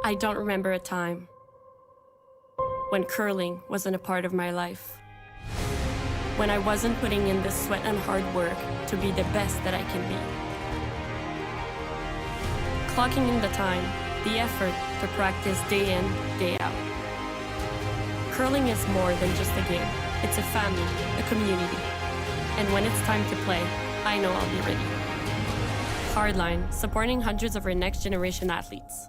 I don't remember a time when curling wasn't a part of my life. When I wasn't putting in the sweat and hard work to be the best that I can be. Clocking in the time, the effort to practice day in, day out. Curling is more than just a game. It's a family, a community. And when it's time to play, I know I'll be ready. Hardline, supporting hundreds of our next generation athletes.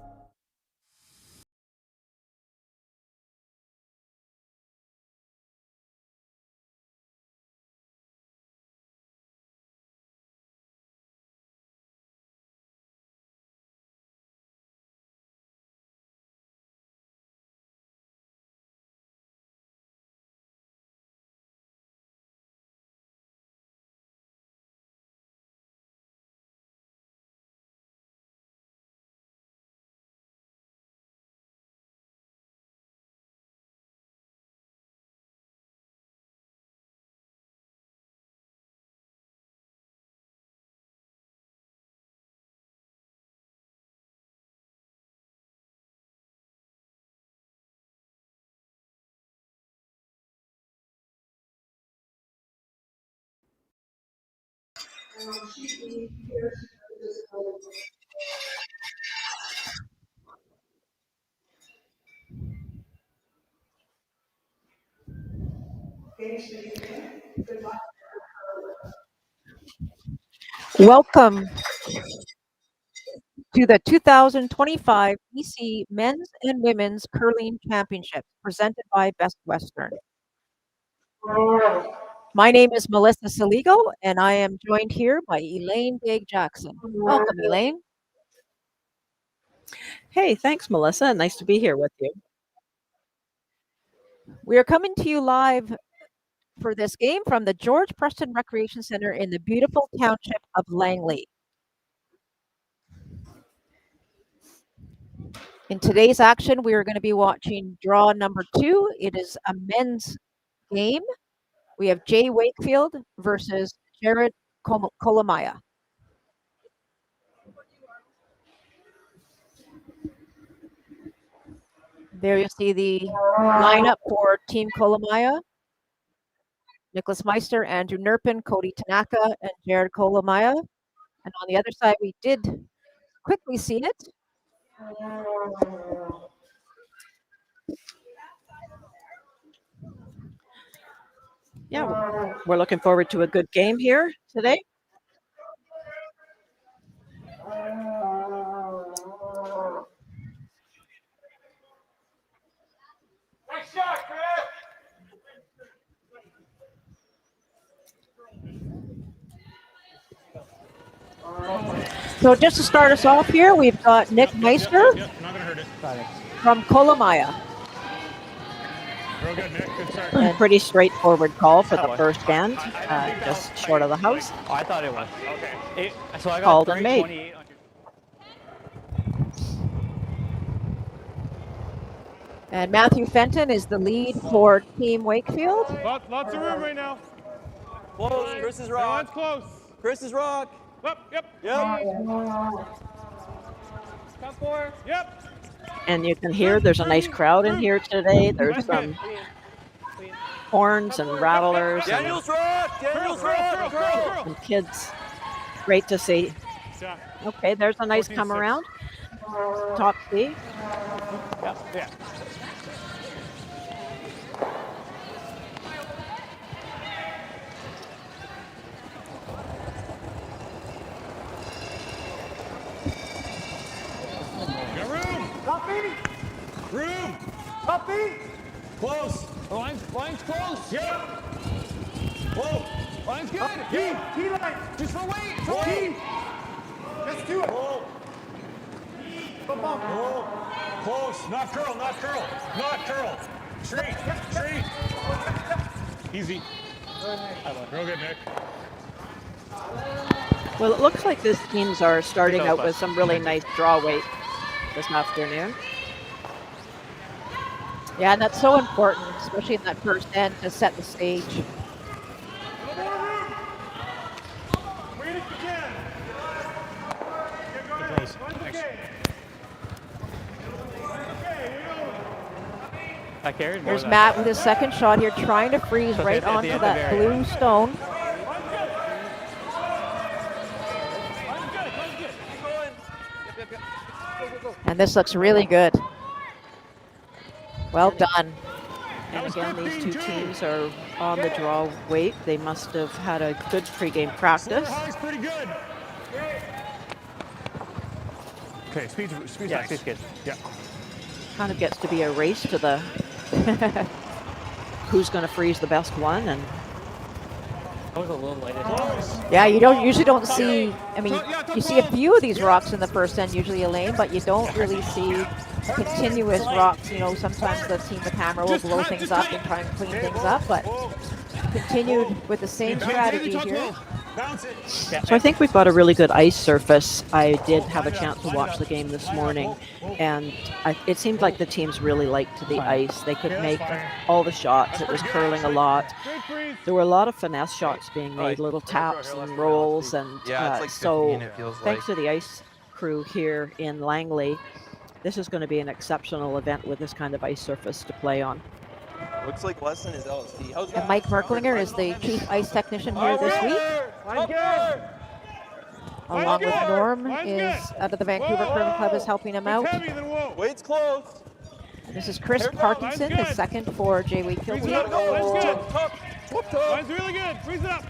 Welcome to the 2025 BC Men's and Women's Curling Championships presented by Best Western. My name is Melissa Soligo, and I am joined here by Elaine Dagg-Jackson. Welcome, Elaine. Hey, thanks, Melissa. Nice to be here with you. We are coming to you live for this game from the George Preston Recreation Center in the beautiful township of Langley. In today's action, we are going to be watching draw number 2. It is a men's game. We have Jay Wakefield versus Jared Kolomaya. There you see the lineup for Team Kolomaya. Nicholas Meister, Andrew Nerpin, Cody Tanaka, and Jared Kolomaya. And on the other side, we did quickly see it. Yeah, we're looking forward to a good game here today. Nice shot, Chris! So just to start us off here, we've got Nick Meister from Kolomaya. Real good, Nick. Good start. A pretty straightforward call for the first band, just short of the house. Oh, I thought it was. Okay. So I got Called and made. 28. And Matthew Fenton is the lead for Team Wakefield. Lots of room right now. Close. Chris is rock. Everyone's close. Chris is rock. Yep. Top 4. Yep. And you can hear there's a nice crowd in here today. There's some horns and rattlers and Daniel's rock. Daniel's rock. Curl. some kids. Great to see. Yeah. Okay, there's a nice come around. Top C. Yeah. Got room. Room. Close. The line's close. Yep. Whoa. Line's good. T line. Just for weight. Let's do it. Whoa. Whoa. Close. Not curl. Straight. Easy. Real good, Nick. Well, it looks like these teams are starting out with some really nice draw weight this afternoon. Yeah, and that's so important, especially in that first end, to set the stage. Wait again. Go ahead. Back here. Here's Matt with his second shot here, trying to freeze right at the onto end of that the area. blue stone. And this looks really good. Well done. And again, these two teams are on the draw weight. They must have had a good pregame practice. High's pretty good. Okay, speed's Yeah, nice. she's good. Yeah. Kind of gets to be a race to the who's going to freeze the best one. And That was a little late. Yeah, you usually don't see, I mean, you see a few of these rocks in the first end, usually, Elaine, but you don't really see continuous rocks. You know, sometimes the team with hammer will blow things up and try and clean things up, but continued with the same strategy here. Bounce it. so I think we've got a really good ice surface. I did have a chance to watch the game this morning, and it seemed like the teams really liked the ice. They could make all the shots. It was curling a lot. Good freeze. There were a lot of finesse shots being made, little taps and rolls, and Yeah, it's like 15, so it feels thanks like. to the ice crew here in Langley, this is going to be an exceptional event with this kind of ice surface to play on. Looks like Weston is LSD. How's And Mike Merklinger is the chief ice technician here this week, Line good. along with Norm Line's is good. out of the Vancouver Curling Club is helping him out. It's heavy, then whoa. Weight's close. This is Chris Careful, Parkinson, the line's good. second for Jay Wakefield. Freeze it up. Line's good. Whoop, top. Line's really good. Freeze it up.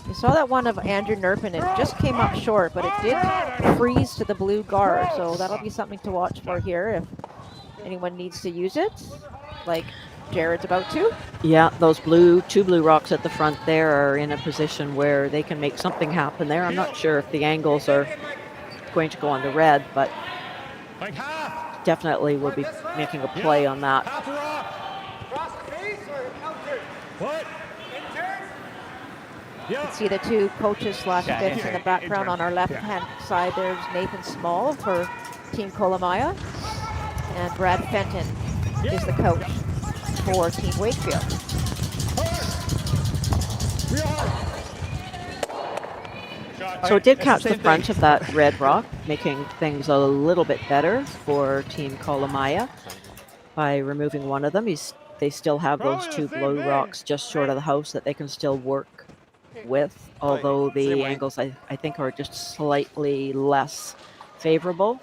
You saw that one of Andrew Nerpin. It just came up short, but it did freeze to the blue guard. So that'll be something to watch for here if anyone needs to use it, like Jared's about to. Yeah, those two blue rocks at the front there are in a position where they can make something happen there. I'm not sure if the angles are going to go on the red, but Like half. definitely will be making a play on that. Half a rock. Cross the face or outer? What? Yeah. See the two coaches slash Yeah, fifths in the background on our left-hand side. There's Nathan Small for Team Kolomaya, and Brad Fenton is the coach for Team Wakefield. Real hard. Shot. So it did catch Same the front of that red rock, making things a little bit better for Team Kolomaya by removing one of them. They still have those two blue rocks just short of the house that they can still work with, although Same the way. angles I think are just slightly less favorable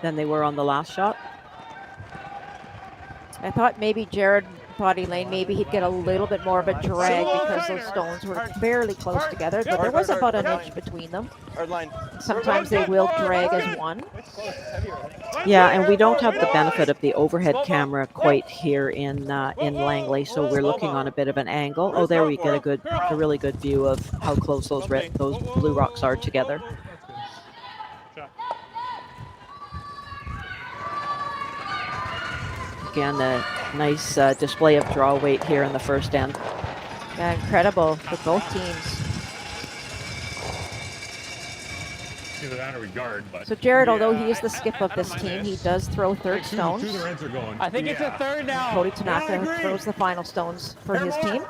than they were on the last shot. I thought maybe Jared thought Elaine maybe he'd get a little bit more of a drag because those stones were fairly close together, but there was about an inch between them. Hard line. Sometimes they will drag as one. Yeah, and we don't have the benefit of the overhead camera quite here in Langley, so we're looking on a bit of an angle. Oh, there we get a really good view of how close those blue rocks are together. Again, a nice display of draw weight here in the first end. Yeah, incredible for both teams. Either that or we guard, but. So Jared, although he is the skip of this team, he does throw third Two stones. of the reds are going. I think it's a third now. Cody Tanaka throws the final stones for his team.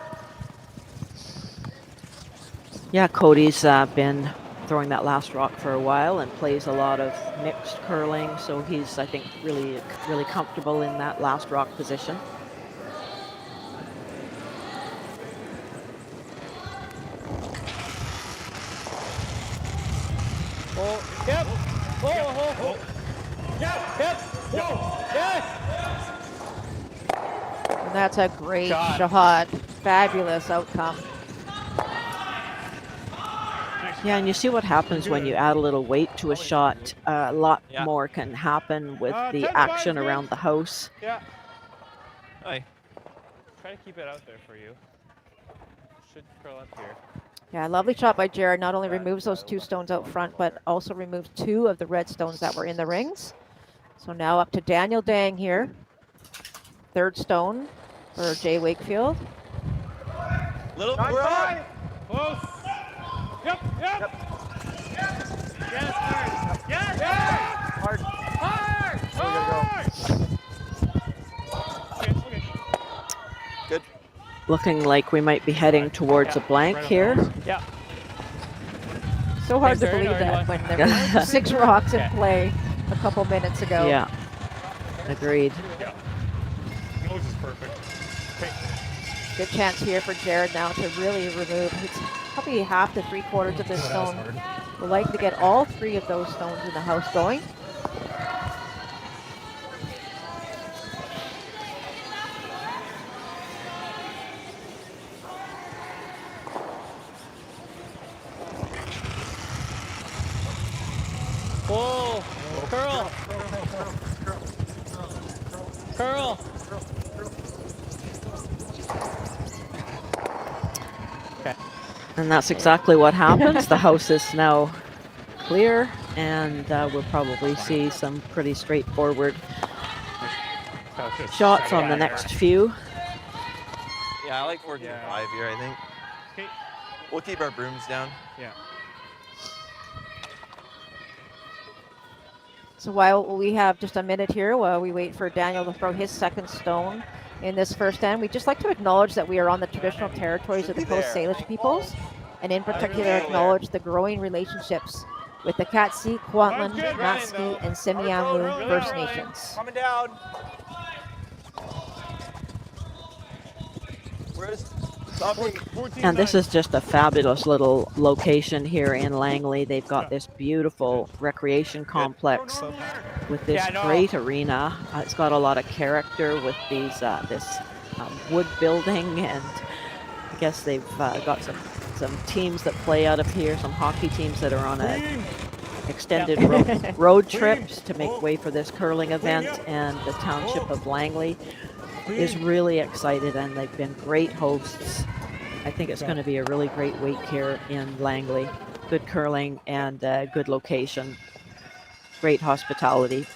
Yeah, Cody's been throwing that last rock for a while and plays a lot of mixed curling, so he's, I think, really comfortable in that last rock position. Oh, yep. Oh. Yep. Whoa. Yes. And that's a great Shot. shot. Fabulous outcome. Yeah, and you see what happens when you add a little weight to a shot. A lot Yeah. more can happen with the 10 action seconds. around the house. Yeah. Hi. Try to keep it out there for you. Should curl up here. Yeah, lovely shot by Jared. Not only removes those two stones out front, but also removes two of the red stones that were in the rings. So now up to Daniel Dang here. Third stone for Jay Wakefield. Little Nice we're on. five. Close. Yep. Yes, hard. Yes. Hard. Okay. Good. Looking like we might be heading towards a blank here. Yeah. So hard to Thanks, believe Jared. that when there were 6 rocks in play a couple minutes ago. Yeah, agreed. This is perfect. Okay. Good chance here for Jared now to really remove. It's probably half to 3/4 of this stone. We'll likely get all 3 of those stones in the house going. Whoa! Curl! Curl! Okay. And that's exactly what happens. The house is now clear, and we'll probably see some pretty straightforward shots on the next few. Yeah, I like working 5 here, I think. Okay. We'll keep our brooms down. Yeah. So while we have just a minute here while we wait for Daniel to throw his second stone in this first end, we'd just like to acknowledge that we are on the traditional territories of the Coast Salish peoples, and in particular acknowledge the growing relationships with the Katsi, Kwantlen, Matski, and Semiahmoo First Nations. Coming down. Where's stopping? And this is just a fabulous little location here in Langley. They've got this beautiful recreation complex with this great arena. It's got a lot of character with these wood building, and I guess they've got some teams that play out of here, some hockey teams that are on a extended road trips to make way for this curling event, and the township of Langley is really excited, and they've been great hosts. I think it's going to be a really great week here in Langley. Good curling and good location. Great hospitality.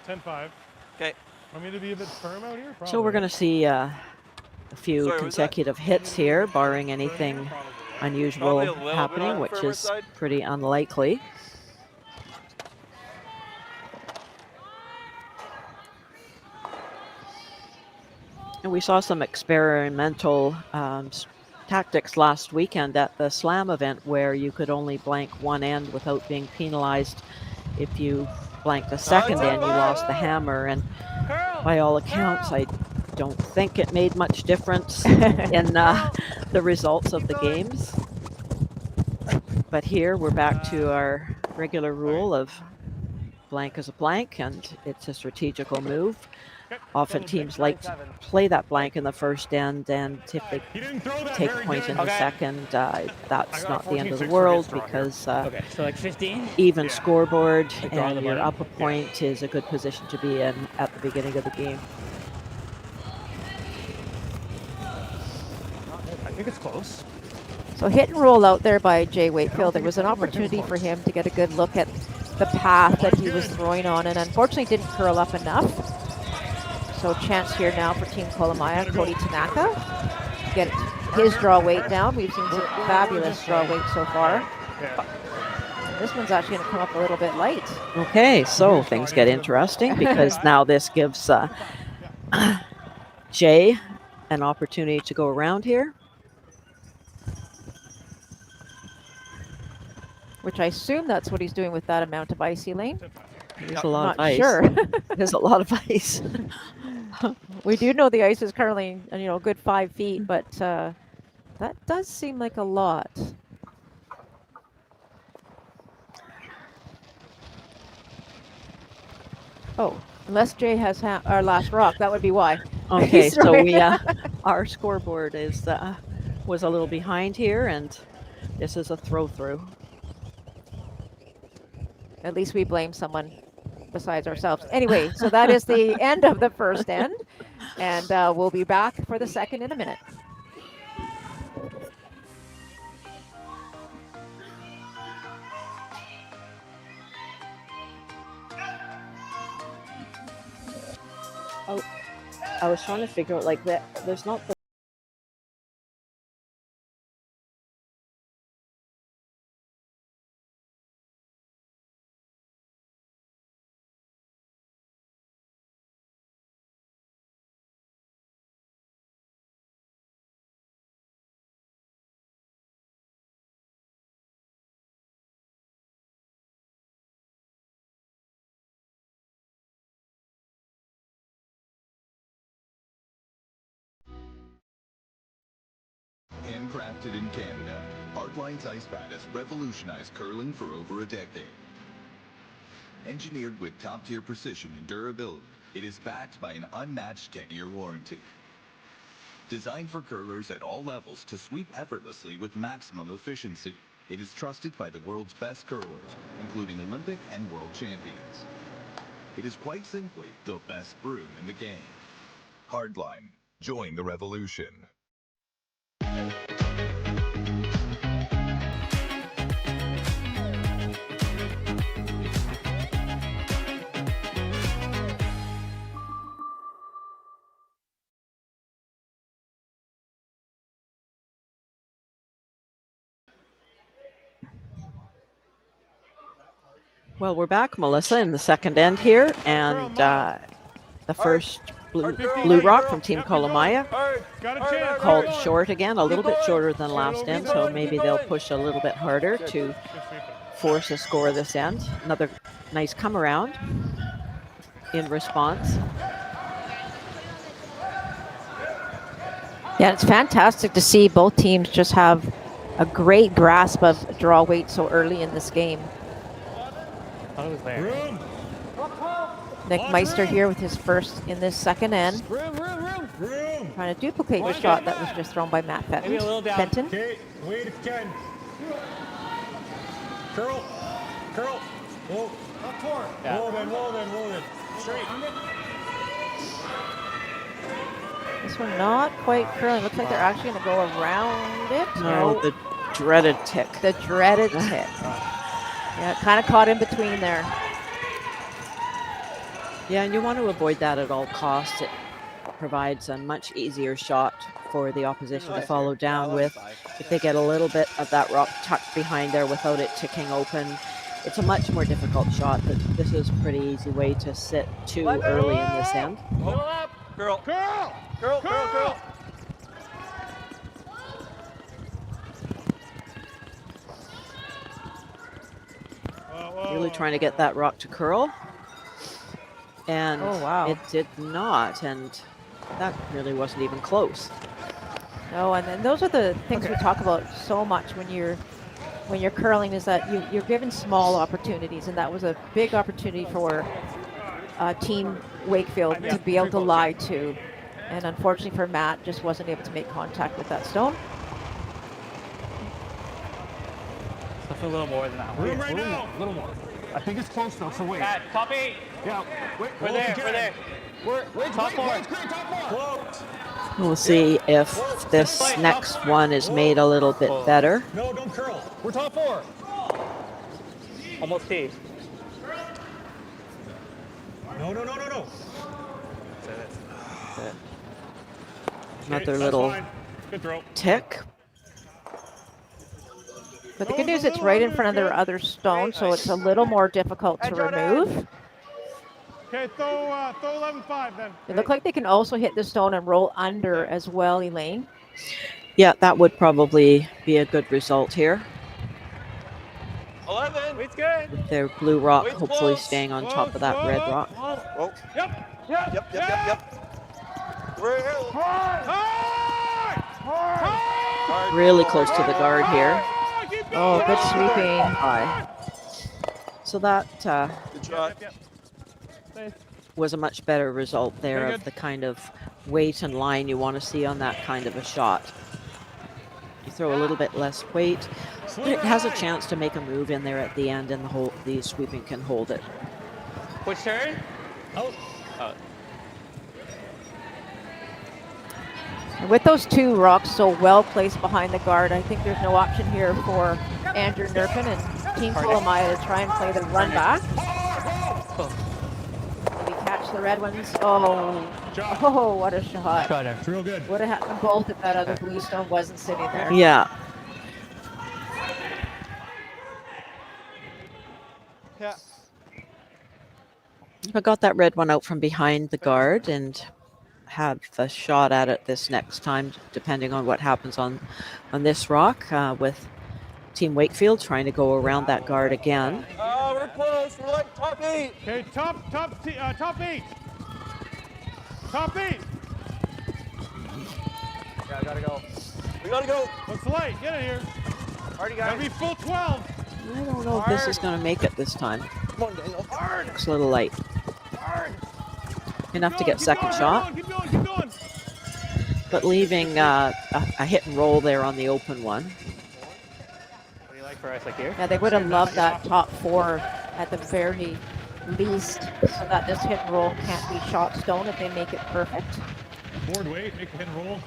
$10-5. Okay. Want me to be a bit firm out here? So we're going to see a few consecutive hits here, barring anything unusual happening, which is pretty unlikely. And we saw some experimental tactics last weekend at the Slam event where you could only blank one end without being penalized. If you blanked the second end, you lost the hammer. And by all accounts, I don't think it made much difference in the results of the games. But here we're back to our regular rule of blank is a blank, and it's a strategical move. Often teams like to play that blank in the first end, and if they take point in the second, that's not the end of the world, because so like 15? even scoreboard and you're up a point is a good position to be in at the beginning of the game. I think it's close. So hit and roll out there by Jay Wakefield. There was an opportunity for him to get a good look at the path that he was throwing on, and unfortunately didn't curl up enough. So chance here now for Team Kolomaya, Cody Tanaka, to get his draw weight down. We've seen some fabulous draw weight so far. And this one's actually going to come up a little bit light. Okay, so things get interesting because now this gives Jay an opportunity to go around here. Which I assume that's what he's doing with that amount of ice, Elaine. There's a lot of Not ice. sure. There's a lot of ice. We do know the ice is currently, a good 5 feet, but that does seem like a lot. Oh, unless Jay has our last rock, that would be why. Okay, so we our scoreboard is was a little behind here, and this is a throw through. At least we blame someone besides ourselves. Anyway, so that is the end of the first end, and we'll be back for the second in a minute. Oh, I was trying to figure out like that. There's not the Handcrafted in Canada, Hardline's ice pad has revolutionized curling for over a decade. Engineered with top-tier precision and durability, it is backed by an unmatched 10-year warranty. Designed for curlers at all levels to sweep effortlessly with maximum efficiency, it is trusted by the world's best curlers, including Olympic and world champions. It is quite simply the best brew in the game. Hardline. Join the revolution. Well, we're back, Melissa, in the second end here, and the first blue rock from Team Kolomaya called short again, a little bit shorter than last end, so maybe they'll push a little bit harder to force a score this end. Another nice come around in response. Yeah, it's fantastic to see both teams just have a great grasp of draw weight so early in this game. I was there. Nick Meister here with his first in this second end. Trying to duplicate the shot that was just thrown by Matt Fenton. Okay, wait if you can. Curl. Whoa. Up forward. Yeah. Roll then. Straight. This one not quite curling. Looks like they're actually going to go around it. No, the dreaded tick. The dreaded tick. Yeah, it kind of caught in between there. Yeah, and you want to avoid that at all costs. It provides a much easier shot for the opposition to follow down with. If they get a little bit of that rock tucked behind there without it ticking open, it's a much more difficult shot, but this is a pretty easy way to sit too early in this end. Girl. Really trying to get that rock to curl. And Oh, wow. it did not, and that really wasn't even close. No, and then those are the things we talk about so much when you're curling, is that you're given small opportunities, and that was a big opportunity for Team Wakefield to be able to lie to. And unfortunately for Matt, just wasn't able to make contact with that stone. Something a little more than that. Room right now. A little more. I think it's close though, so wait. Top 8. Yeah, wait. We're there. We're Top 4. Close. We'll see if this next one is made a little bit better. No, don't curl. We're top 4. Almost T. No. Another little Good throw. tick. But the good news, it's right in front of their other stone, so it's a little more difficult to remove. Okay, throw 11-5 then. It looked like they can also hit the stone and roll under as well, Elaine. Yeah, that would probably be a good result here. 11. Wait's good. With their blue rock Wait's hopefully close. staying on top of that red rock. Whoa. Yep. We're here. Hard. Really close to the guard here. Oh, good sweeping. High. So that Good shot. was a much better result there Very of good. the kind of weight and line you want to see on that kind of a shot. You throw a little bit less weight, but it has a chance to make a move in there at the end, and the sweeping can hold it. Which turn? Out. And with those two rocks so well placed behind the guard, I think there's no option here for Andrew Nurpin and Team Kolomaya to try and play the run back. Maybe catch the red ones. Oh, what a shot. It's real good. Would have happened both if that other blue stone wasn't sitting there. Yeah. Yeah. I got that red one out from behind the guard and have a shot at it this next time, depending on what happens on this rock, with Team Wakefield trying to go around that guard again. We're close. We're like top 8. Okay, top 8. Top 8. Yeah, I gotta go. We gotta go. Looks light. Get in here. Already Gotta got be it. full 12. I don't know if this is going to make it this time. Come on, Daniel. Hard. Looks a little light. Hard. Enough to Keep get second going, shot, Keep going. Keep going. but leaving a hit and roll there on the open one. What do you like for us, like here? Yeah, they would have loved that top 4 at the very least, so that this hit and roll can't be shot stone if they make it perfect. Board weight, make a hit and roll.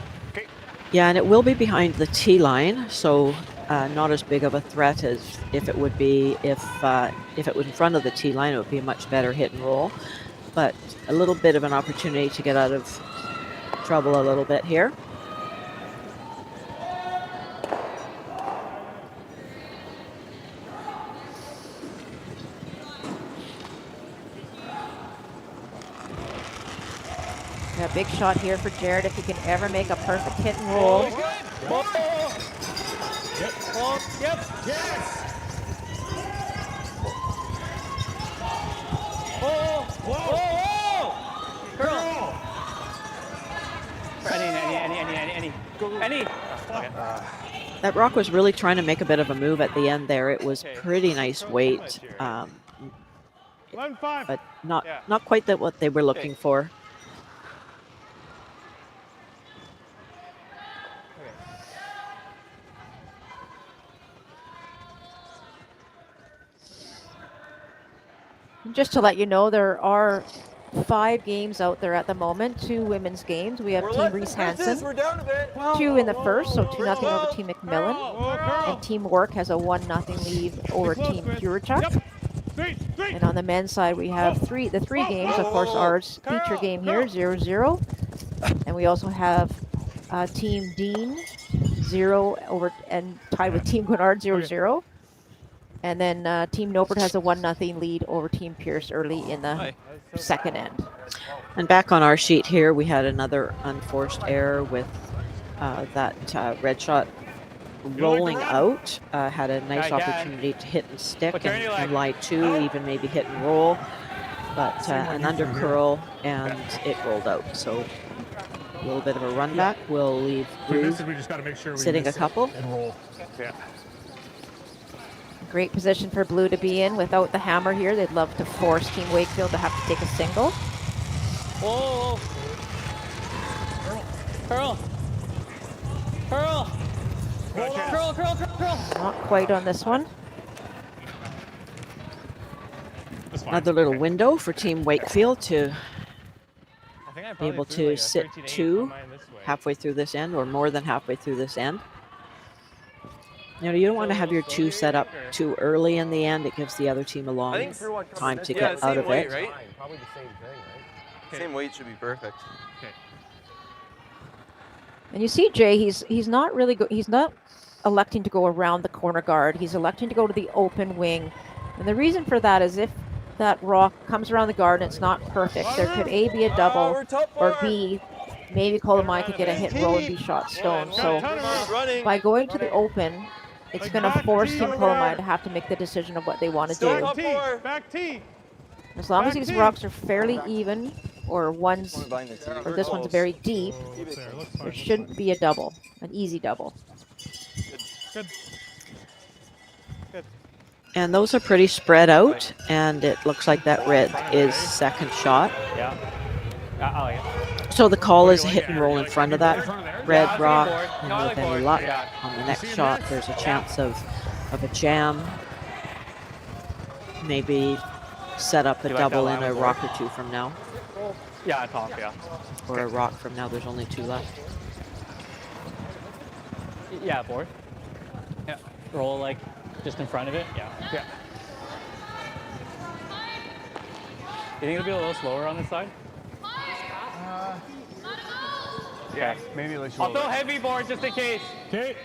Yeah, and it will be behind the tee line, so not as big of a threat as if it would be if it was in front of the tee line. It would be a much better hit and roll, but a little bit of an opportunity to get out of trouble a little bit here. Yeah, big shot here for Jared if he can ever make a perfect hit and roll. Yep. Yes. Girl. Any. That rock was really trying to make a bit of a move at the end there. It was pretty nice weight, 11-5. but not quite that what they were looking for. Just to let you know, there are 5 games out there at the moment, 2 women's games. We have Team Reese Hansen, We're down a bit. 2 in the first, so 2-0 over Team McMillan. And Team Work has a 1-0 lead over Team Purichuk. And on the men's side, we have the 3 games. Of course, ours feature game here, 0-0. And we also have Team Dean, 0 over and tied with Team Gwinnard, 0-0. And then Team Nobert has a 1-0 lead over Team Pierce early in the second end. And back on our sheet here, we had another unforced error with that red shot rolling out. Had a nice opportunity to hit and stick and lie 2, even maybe hit and roll. But an under curl, and it rolled out. So a little bit of a run back will leave Blue sitting a couple. Great position for Blue to be in without the hammer here. They'd love to force Team Wakefield to have to take a single. Whoa. Curl. Not quite on this one. Another little window for Team Wakefield to be able to sit 2 halfway through this end, or more than halfway through this end. You know, you don't want to have your 2 set up too early in the end. It gives the other team a long time to get out of it. Right? Probably the same thing, right? Same weight should be perfect. And you see, Jay, he's not really he's not electing to go around the corner guard. He's electing to go to the open wing. And the reason for that is if that rock comes around the guard and it's not perfect, there could A, be a double, or B, maybe Kolomaya could get a hit and roll and be shot stone. So by going to the open, it's going to force Team Kolomaya to have to make the decision of what they want to do. Back tee. As long as these rocks are fairly even, or this one's very deep, there shouldn't be a double, an easy double. Good. And those are pretty spread out, and it looks like that red is second shot. So the call is a hit and roll in front of that red rock, and with any luck on the next shot, there's a chance of a jam. Maybe set up a double in a rock or 2 from now. Yeah, top, yeah. Or a rock from now, there's only 2 left. Yeah, board. Yeah. Roll like just in front of it. Yeah. You think it'll be a little slower on this side? Yeah, maybe a little. I'll throw heavy board just in case. Okay.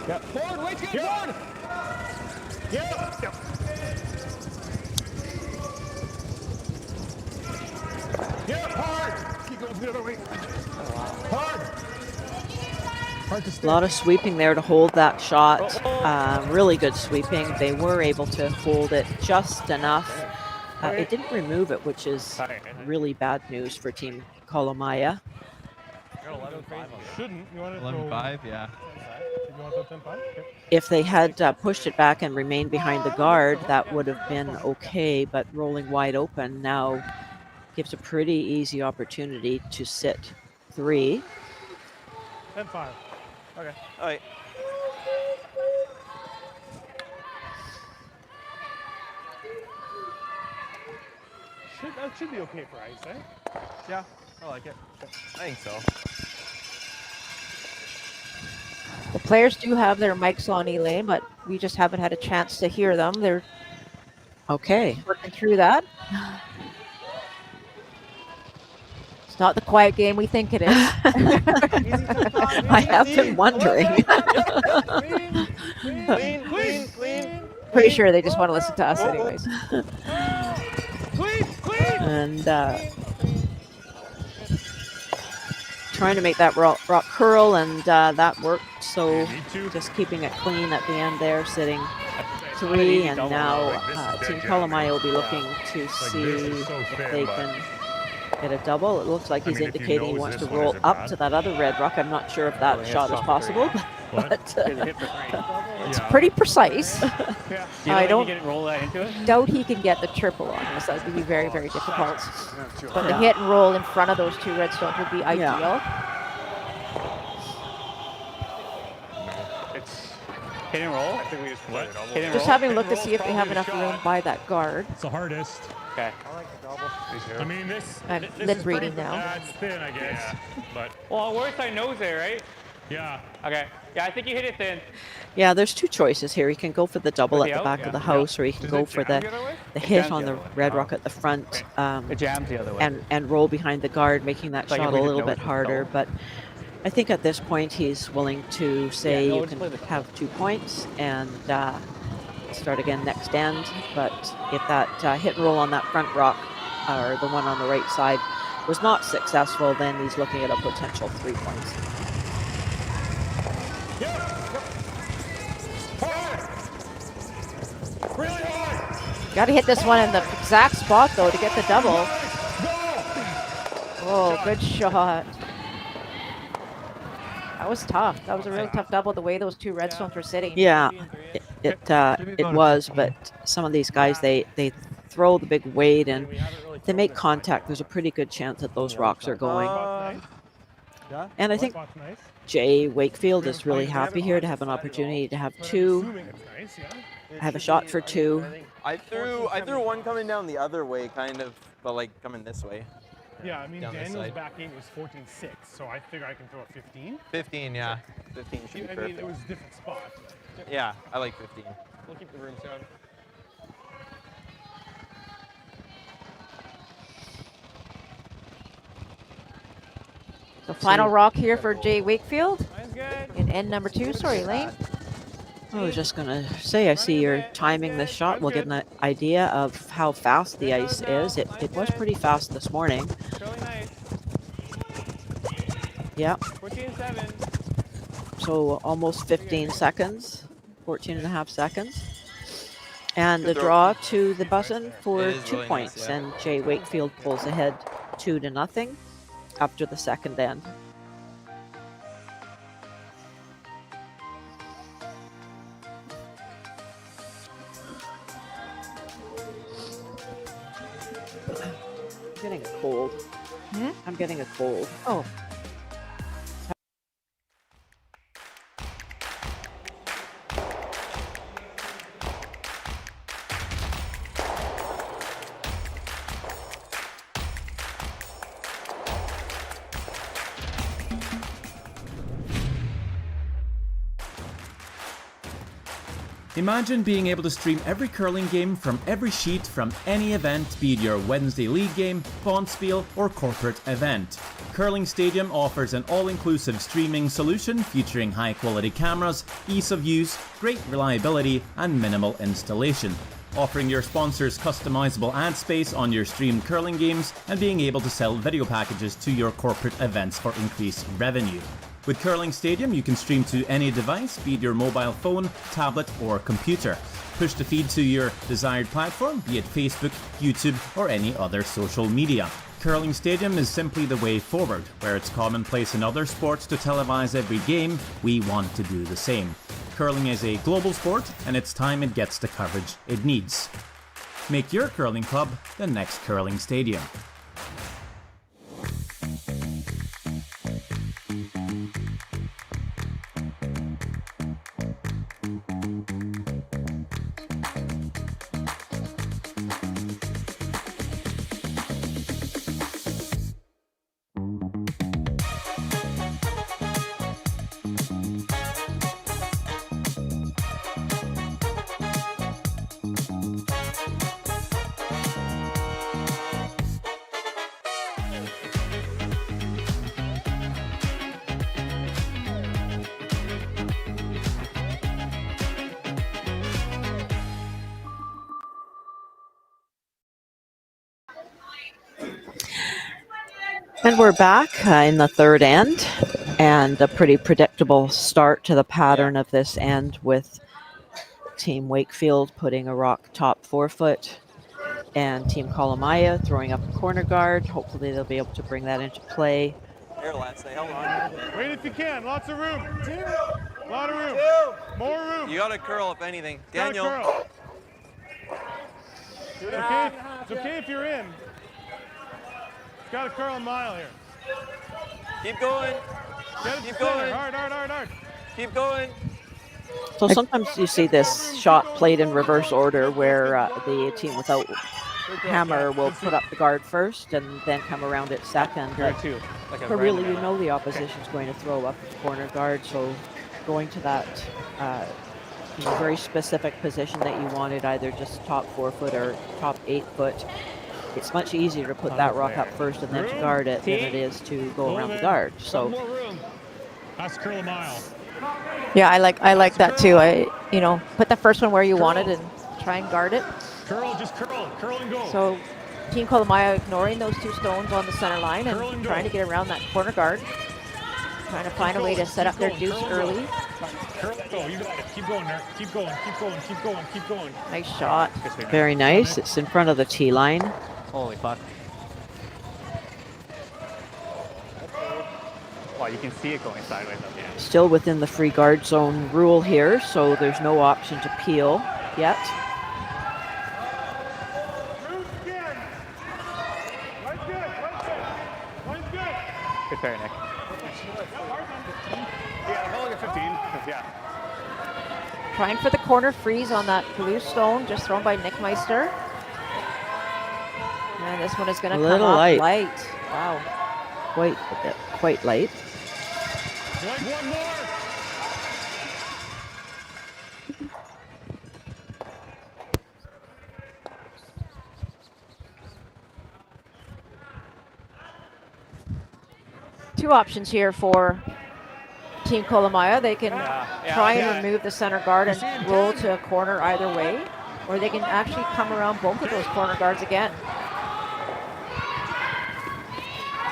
Yeah. Board, wait, good board. Yeah. Yeah, hard. Keep going the other way. Hard. A lot of sweeping there to hold that shot. Really good sweeping. They were able to hold it just enough. It didn't remove it, which is really bad news for Team Kolomaya. Shouldn't. You want to 11-5, yeah. You want to throw 10-5? Okay. If they had pushed it back and remained behind the guard, that would have been okay, but rolling wide open now gives a pretty easy opportunity to sit 3. 10-5. Okay. All right. That should be okay for ice, eh? Yeah, I like it. I think so. The players do have their mics on, Elaine, but we just haven't had a chance to hear them. They're Okay. working through that. It's not the quiet game we think it is. I have been wondering. Clean. Pretty sure they just want to listen to us anyways. And trying to make that rock curl, and that worked. So just keeping it clean at the end there, sitting 3. And now Team Kolomaya will be looking to see if they can get a double. It looks like he's indicating he wants to roll up to that other red rock. I'm not sure if that shot is possible, but it's pretty precise. I don't roll that into it. doubt he can get the triple on this. That would be very, very difficult. But the hit and roll in front of those 2 redstones would be ideal. Hit and roll? I think we just played it almost. Just having a look to see if they have enough room by that guard. It's the hardest. Okay. I like the double. I mean, this. I'm this lip is reading pretty- now. It's thin, I guess. But Well, worst I knows there, right? yeah. Okay. Yeah, I think you hit it thin. yeah, there's 2 choices here. He can go for the double With at the the out? back of the Yeah. house, or he can Does go it for jam the the other way? hit jams on the the other way. red rock at the front. It jams the other way. And roll behind the guard, making that Like if shot we a could little know bit it's harder. double. But I think at this point he's willing to say no, you just can play the double. have 2 points and start again next end. But if that hit and roll on that front rock, or the one on the right side, was not successful, then he's looking at a potential 3 points. Really hard. Got to hit this one in the exact spot, though, to get the double. Oh, good shot. That was tough. That was a really tough double, the way those 2 redstones were sitting. Yeah, it was, but some of these guys, they throw the big weight, and if they make contact, there's a pretty good chance that those rocks are going. And I think Spot's nice. Jay Wakefield is really happy here to have an opportunity to have 2, Assuming it's nice, yeah. have a shot for 2. I threw one coming down the other way, kind of, but like coming this way. Yeah, I mean, Down this Daniel's side. back eight was 14-6, so I figure I can throw a 15. 15, yeah. 15 should be I mean, perfect. it was a different spot. Yeah, I like 15. We'll keep the room sound. So final rock here for Jay Wakefield Mine's good. in end number 2. Sorry, Elaine. I was just going to say, I see you're timing this shot. We'll get an idea of how fast the ice is. It was pretty fast this morning. Really nice. Yeah, 14-7. so almost 15 seconds, 14 and a half seconds. And the Good throw. draw to the buzzer for It is 2 really nice, points. yeah. And Jay Wakefield pulls ahead 2-0 after the second end. I'm getting a cold. Hmm? I'm getting a cold. Oh, Imagine being able to stream every curling game from every sheet from any event, be it your Wednesday league game, bonspiel, or corporate event. Curling Stadium offers an all-inclusive streaming solution featuring high-quality cameras, ease of use, great reliability, and minimal installation. Offering your sponsors customizable ad space on your streamed curling games and being able to sell video packages to your corporate events for increased revenue. With Curling Stadium, you can stream to any device, be it your mobile phone, tablet, or computer. Push the feed to your desired platform, be it Facebook, YouTube, or any other social media. Curling Stadium is simply the way forward. Where it's commonplace in other sports to televise every game, we want to do the same. Curling is a global sport, and it's time it gets the coverage it needs. Make your curling club the next Curling Stadium. And we're back in the third end, and a pretty predictable start to the pattern of this end, with Team Wakefield putting a rock top 4 foot and Team Kolomaya throwing up a corner guard. Hopefully they'll be able to bring that into play. Here, lads, hold on. Wait if you can. Lots of room. A lot of room. More room. You gotta curl if anything. Daniel. Curl. It's okay if you're in. Got to curl a mile here. Keep going. Keep going. Hard. Keep going. So sometimes you see this shot played in reverse order, where the team without hammer will put up the guard first and then come around it second. But really, you know the opposition's going to throw up the corner guard, so going to that very specific position that you wanted, either just top 4 foot or top 8 foot, it's much easier to put that rock up first and then to guard it than it is to go around the guard. So more room. That's curl a mile. Yeah, I like that too. Put the first one where you want it and try and guard it. Curl, just curl. Curl and go. So Team Kolomaya ignoring those 2 stones on the center line and trying to get around that corner guard. Trying to find a way to set up their deuce early. Curl and go. You got it. Keep going there. Keep going. Nice shot. very nice. It's in front of the tee line. Holy fuck. Wow, you can see it going sideways up here. Still within the free guard zone rule here, so there's no option to peel yet. Good pair, Nick. Yeah, I'm only at 15. Yeah. Trying for the corner freeze on that blue stone, just thrown by Nick Meister. And this one is going to come up light. Wow. Quite light. Like one more. Two options here for Team Kolomaya. They can try and remove the center guard and roll to a corner either way, or they can actually come around both of those corner guards again.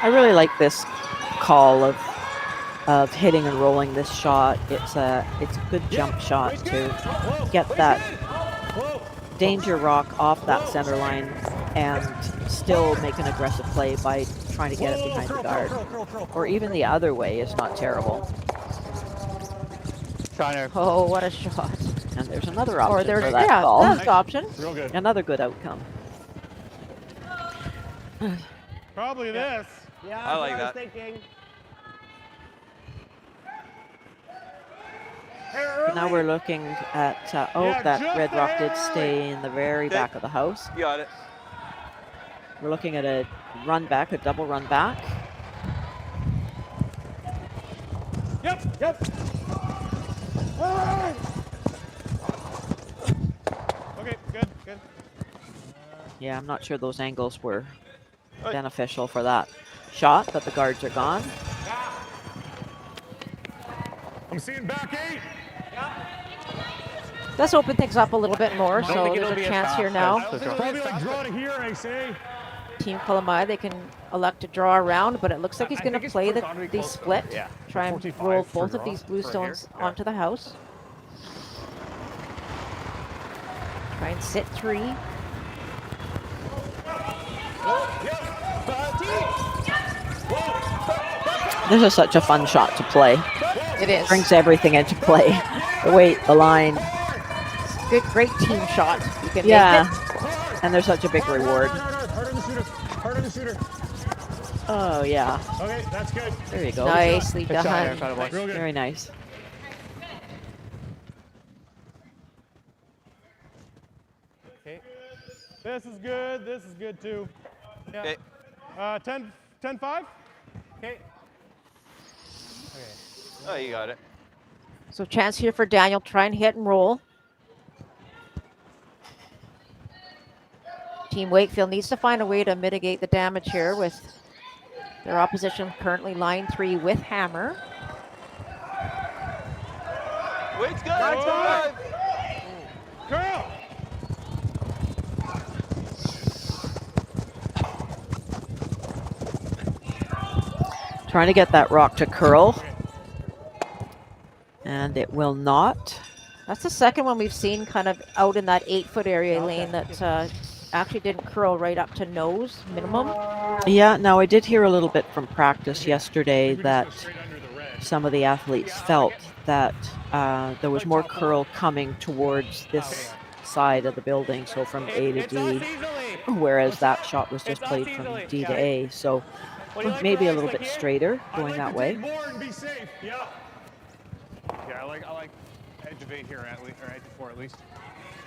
I really like this call of hitting and rolling this shot. It's a good jump shot to get that danger rock off that center line and still make an aggressive play by trying to get it behind the guard. Or even the other way is not terrible. Oh, what a shot. And there's another option for that call. That's the option. Real good. Another good outcome. Probably this. Yeah, I like that. Now we're looking at, that red rock did stay in the very back of the house. You got it. We're looking at a run back, a double run back. Yep. Okay, good. Yeah, I'm not sure those angles were beneficial for that shot, but the guards are gone. I'm seeing back 8. Let's open things up a little bit more, so there's a chance here now. Probably like draw to here, I say. Team Kolomaya, they can elect to draw around, but it looks like he's going to play the split. Yeah. Try and 45 roll for both of draw. these blue For stones here? Yeah. onto the house. Try and sit 3. This is such a fun shot to play. It is. Brings everything into play. The weight, the line. Good, great team shot. You can Yeah. make it. And there's such a big reward. Hard on the shooter. Hard on the shooter. Oh, yeah. Okay, that's good. There you go. Nicely Good shot, done. Aaron, by the way. Real good. Very nice. Okay. This is good. This is good too. Yeah. Okay. 10-5. Okay. Oh, you got it. So chance here for Daniel. Try and hit and roll. Team Wakefield needs to find a way to mitigate the damage here with their opposition currently line 3 with hammer. Wait's good. Good. Girl. Trying to get that rock to curl. And it will not. That's the second one we've seen kind of out in that 8-foot area, Elaine, that actually didn't curl right up to nose minimum. Yeah, now I did hear a little bit from practice yesterday that some of the athletes felt that there was more curl coming towards this side of the building, so from A to D, whereas that shot was just played from D to A. So maybe a little bit straighter going that way. More and be safe. Yeah. Yeah, I like edge of 8 here at least, or edge of 4 at least.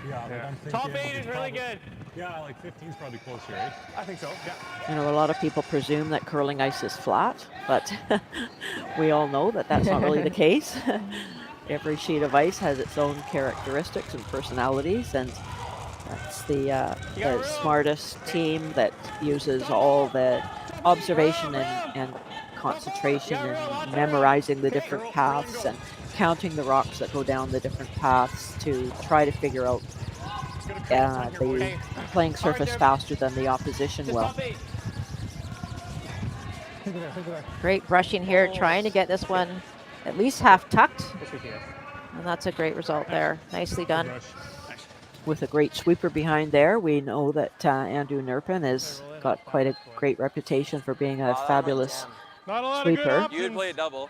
Yeah, I'm thinking Top 8 is really good. Yeah, like 15 is probably close here, eh? I think so. Yeah. You know, a lot of people presume that curling ice is flat, but we all know that that's not really the case. Every sheet of ice has its own characteristics and personalities, and that's the smartest team that uses all the observation and concentration and memorizing the different paths and counting the rocks that go down the different paths to try to figure out the playing surface faster than the opposition will. Great brushing here, trying to get this one at least half tucked. And that's a great result there. Nicely done. With a great sweeper behind there, we know that Andrew Nurpin has got quite a great reputation for being a fabulous Not a lot of good sweeper. options. You would play a double.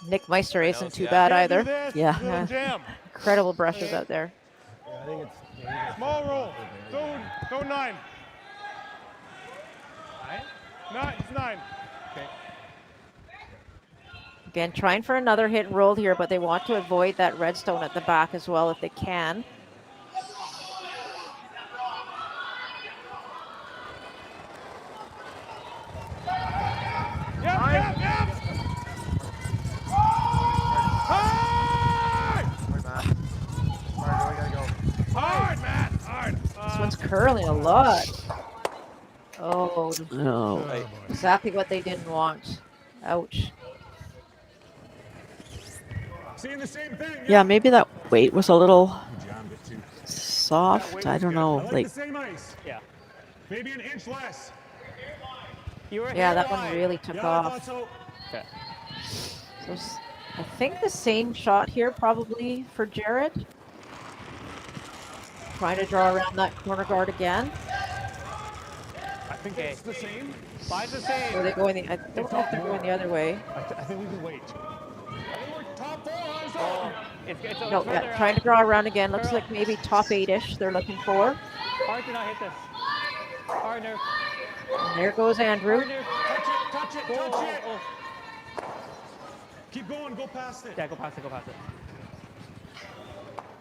Nick Meister isn't knows, too yeah. bad Can't do either. this, Yeah. it's a jam. Incredible brushes out there. Small roll. Zone 9. 9? It's 9. Again, trying for another hit and roll here, but they want to avoid that redstone at the back as well if they can. Yep. Hard, Matt. Hard. This one's curling a lot. Oh, Oh, exactly what they didn't want. Ouch. Seeing the same thing. yeah, maybe that weight was a little Jammed it too. soft. I don't know. I like Like, the same ice. Yeah. Maybe an inch less. You were Yeah, here that one wide. really took Yeah, I thought off. so. Okay. So I think the same shot here probably for Jared. Trying to draw around that corner guard again. I think it's the same. 5's the Or same. are they going the, I don't know if they're going the other way. I think we can wait. I think we're top 4 on zone. Oh, it's No, further yeah, trying to out. draw around again. Looks like maybe top 8-ish they're looking for. Hard to not hit this. Hard nerve. And there goes Andrew. Hard nerve. Touch it. Oh. Keep going. Go past it. Yeah, go past it.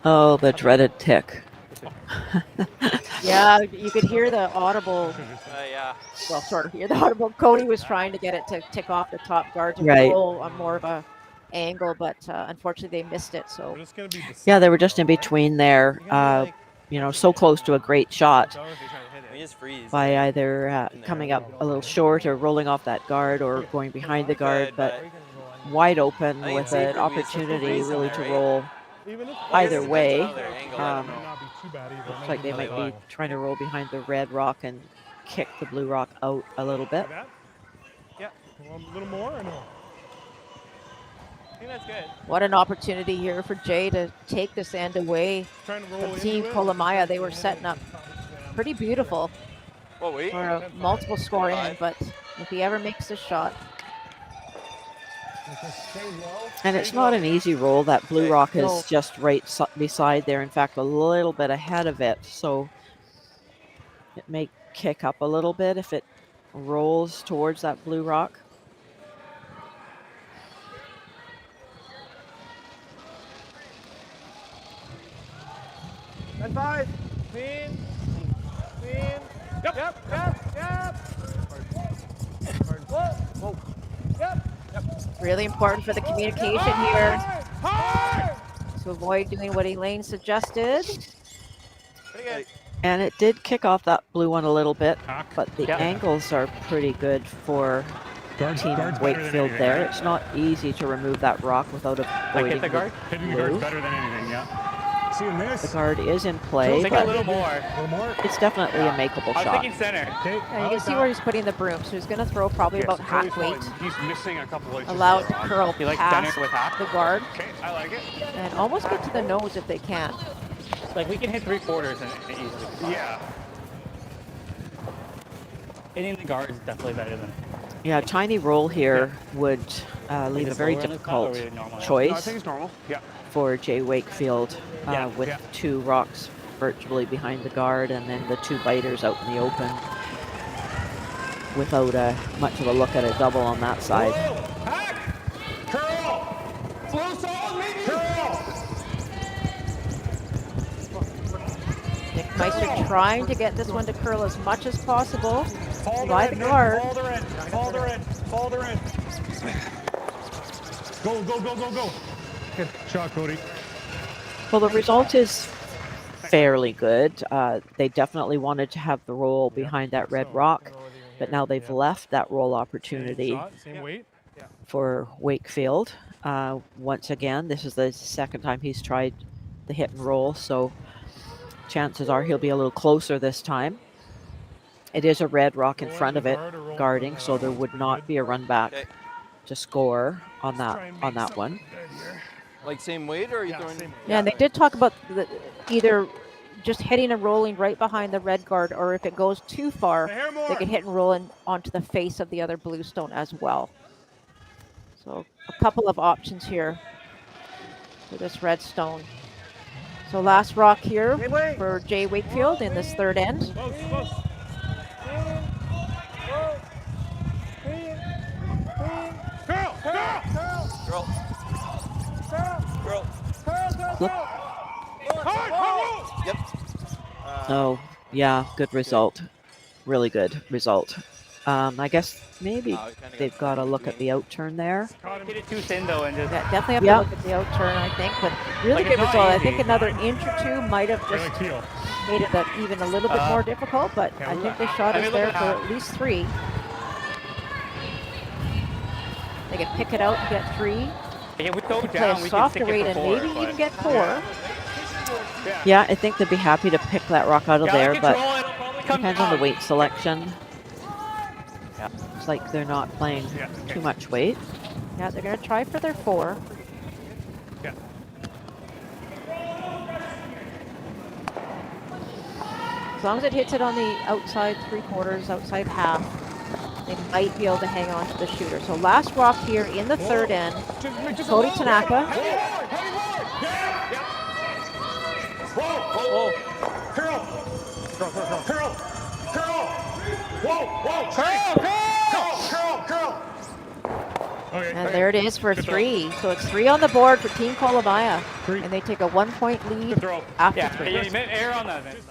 oh, the dreaded tick. Yeah, you could hear the audible, Yeah. well, sort of hear the audible. Cody was trying to get it to tick off the top guard to Right. roll on more of a angle, but unfortunately they missed it. So We're just gonna be Yeah, they were just in between there, you know, so close to a great shot We just freeze. by either coming up a little short or rolling off that guard or going behind the guard, Good, but wide open I think with it's an safer we just opportunity freeze in really there, to right? roll even if either Yes, way. another angle. Um, might not be too bad either. Looks like they might be trying to roll behind the red rock and kick the blue rock out a little bit. That? Yeah, A little more or no? I think that's good. What an opportunity here for Jay to take this end away Trying to roll from into Team it. Kolomaya. They were setting up pretty beautiful Oh, wait. for a multiple scoring end, but if he ever makes this shot, And it's not an easy roll. That blue Okay. rock No. is just right beside there. In fact, a little bit ahead of it. So it may kick up a little bit if it rolls towards that blue rock. And 5. Clean. Clean. Yep. Yep. Yep. Yep. Whoa. Yep. Yep. really important for the communication here Hard. to avoid doing what Elaine suggested. Pretty good. And it did kick off that blue one a little bit, Cock. but the Yeah. angles are pretty good for Guard's Team better than Wakefield anything, there. right? It's not easy to remove that rock without avoiding the guard? Hitting the blue. guard's better than anything, yeah. Seeing this? The guard is in play, Take a but little more. A little more? it's definitely a makeable I was shot. thinking center. Okay. And you can see where he's putting the broom, so he's going to throw probably about half weight. He's missing a couple inches. Allow it to curl You like past center with half? the guard Okay, I like it. and almost get to the nose if they can. Like we can hit 3/4 and easily. Yeah. Hitting the guard is definitely better than. Yeah, a tiny roll here would leave a just very lower in the spot, or difficult we normal? No, I choice think it's normal. Yeah. for Jay Wakefield Yeah, with yeah. 2 rocks virtually behind the guard and then the 2 biters out in the open without much of a look at a double on that side. Hack! Curl! Slow solid, maybe? Curl! Nick Meister trying to get this one to curl as much as possible Follow by the the red, guard. Follow the red. Follow the red. Follow the red. Go, go, go, go, go. Good shot, Cody. Well, the result is fairly good. They definitely wanted to have the roll behind that red rock, but now they've left that roll opportunity Shot, same weight. for Wakefield. Once again, this is the second time he's tried the hit and roll, so chances are he'll be a little closer this time. It is a red rock in front of it guarding, so there would not be a run back Okay. to score on that one. Like same weight, or are you Yeah, throwing? same weight. Yeah, and they did talk about either just hitting and rolling right behind the red guard, or if it goes too far, A hair they more. could hit and roll in onto the face of the other blue stone as well. So a couple of options here for this red stone. So last rock here for Jay Wakefield in this third end. Close, close. Curl! Curl! Girl. Girl. Hard! Hard! Yep. Oh, yeah, good result. Really good result. I guess maybe Oh, we kinda they've got to look at the outturn there. Hit it too thin though, and just. Yeah, definitely have Yep. to look at the outturn, I think, but really Like, good it's not result. I easy. think another inch or two might have I just like teal. made it even a little bit more difficult, but I think they shot I us mean, there look for at at least 3. They can pick it out and get 3. Yeah, we go Play down. a We can softer stick rate it for and 4. maybe even but- get 4. Yeah, I think they'd be happy to pick that rock out of Yeah, there, control, but it'll probably come depends on the down. weight selection. Yeah. It's like they're not playing Yeah, okay. too much weight. Yeah, they're going to try for their 4. Yeah. As long as it hits it on the outside 3/4, outside half, they might be able to hang on to the shooter. So last rock here in the third end, Just Cody a little. Tanaka. Heavy forward! Heavy forward! Yeah! Yeah! Whoa! Whoa! Curl! Curl! Curl! Curl! Curl! Whoa! Whoa! Curl! Curl! Curl! Okay. and there it is for 3. So it's 3 on the board for Team Kolomaya, 3. and they take a 1-point Good lead throw. after Yeah, 3. you meant air on that. Vince.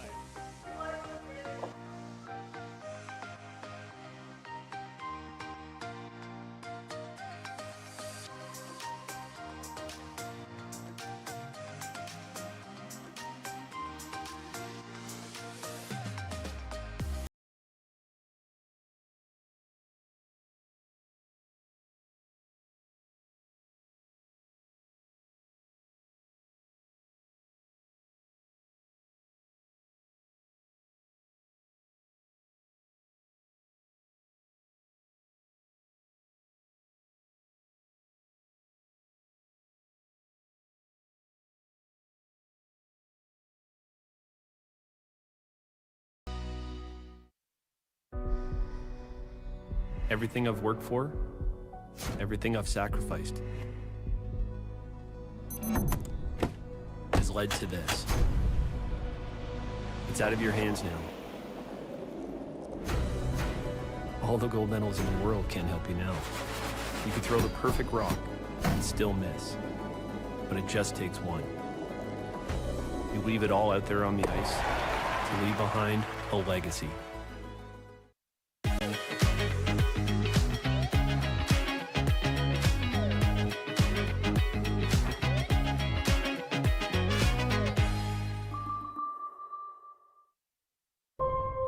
Everything I've worked for, everything I've sacrificed, has led to this. It's out of your hands now. All the gold medals in the world can't help you now. You could throw the perfect rock and still miss, but it just takes one. You leave it all out there on the ice to leave behind a legacy.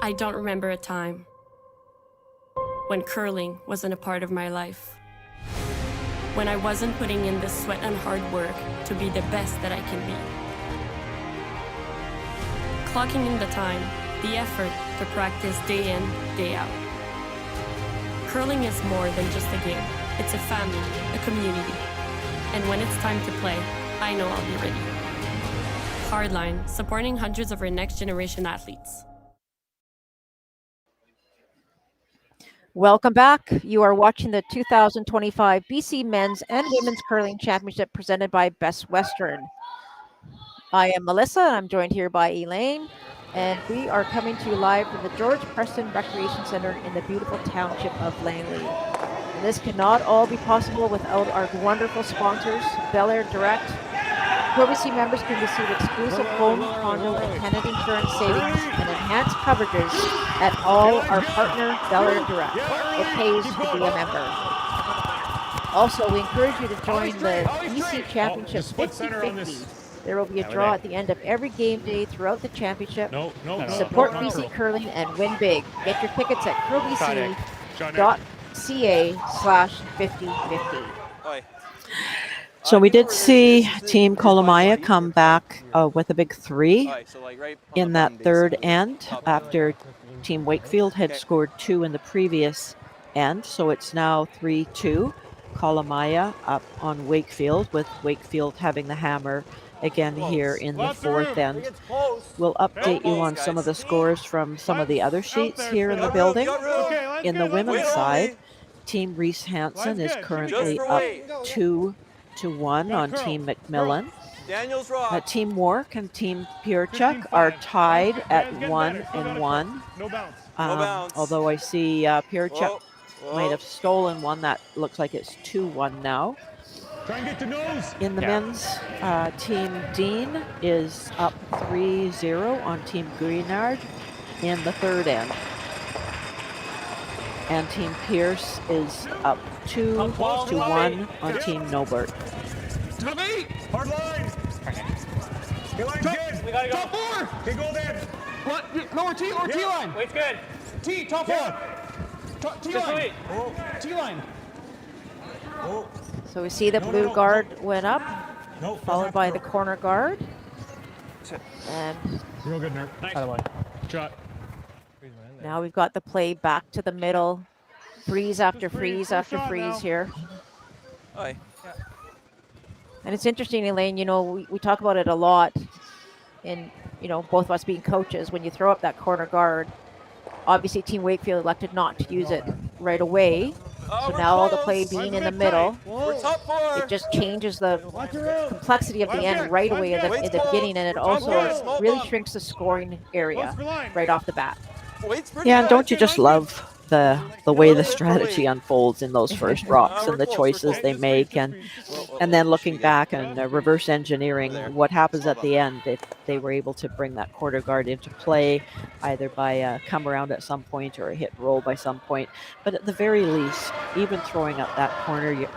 I don't remember a time when curling wasn't a part of my life. When I wasn't putting in the sweat and hard work to be the best that I can be. Clocking in the time, the effort to practice day in, day out. Curling is more than just a game. It's a family, a community. And when it's time to play, I know I'll be ready. Hardline, supporting hundreds of our next generation athletes. Welcome back. You are watching the 2025 BC Men's and Women's Curling Championship presented by Best Western. I am Melissa, and I'm joined here by Elaine, and we are coming to you live from the George Preston Recreation Center in the beautiful township of Langley. And this cannot all be possible without our wonderful sponsors, Bel Air Direct. ProBC members can receive exclusive home, condo, and tenant insurance savings and enhanced coverages at all our partner Bel Air Direct. It pays to be a member. Also, we encourage you to join the BC Championship 50-50. There will be a draw at the end of every game day throughout the championship. Support BC Curling and win big. Get your tickets at probc.ca/5050. So we did see Team Kolomaya come back with a big 3 in that third end after Team Wakefield had scored 2 in the previous end. So it's now 3-2. Kolomaya up on Wakefield, with Wakefield having the hammer again here in the fourth end. We'll update you on some of the scores from some of the other sheets here in the building. In the women's side, Team Reese Hansen is currently up 2-1 on Team McMillan. Team Wark and Team Pierchuk are tied at 1-1. Although I see Pierchuk might have stolen one. That looks like it's 2-1 now. In the men's, Team Dean is up 3-0 on Team Guinard in the third end. And Team Pierce is up 2-1 on Team Nobert. Hard line. Eline's good. We gotta go. Top 4. Okay, go then. What? Lower T line. Wait's good. T, top 4. T line. Oh, T line. Oh. So we see the blue guard went up, followed by the corner guard. And real good, Nerf. Nice. Shot. Now we've got the play back to the middle. Freeze after freeze after freeze here. Aye. And it's interesting, Elaine, you know, we talk about it a lot in, you know, both of us being coaches. When you throw up that corner guard, obviously Team Wakefield elected not to use it right away. So now all the play being in the middle, it just changes the complexity of the end right away in the beginning, and it also really shrinks the scoring area right off the bat. Yeah, and don't you just love the way the strategy unfolds in those first rocks and the choices they make, and then looking back and reverse engineering what happens at the end if they were able to bring that quarter guard into play, either by a come around at some point or a hit roll by some point. But at the very least, even throwing up that corner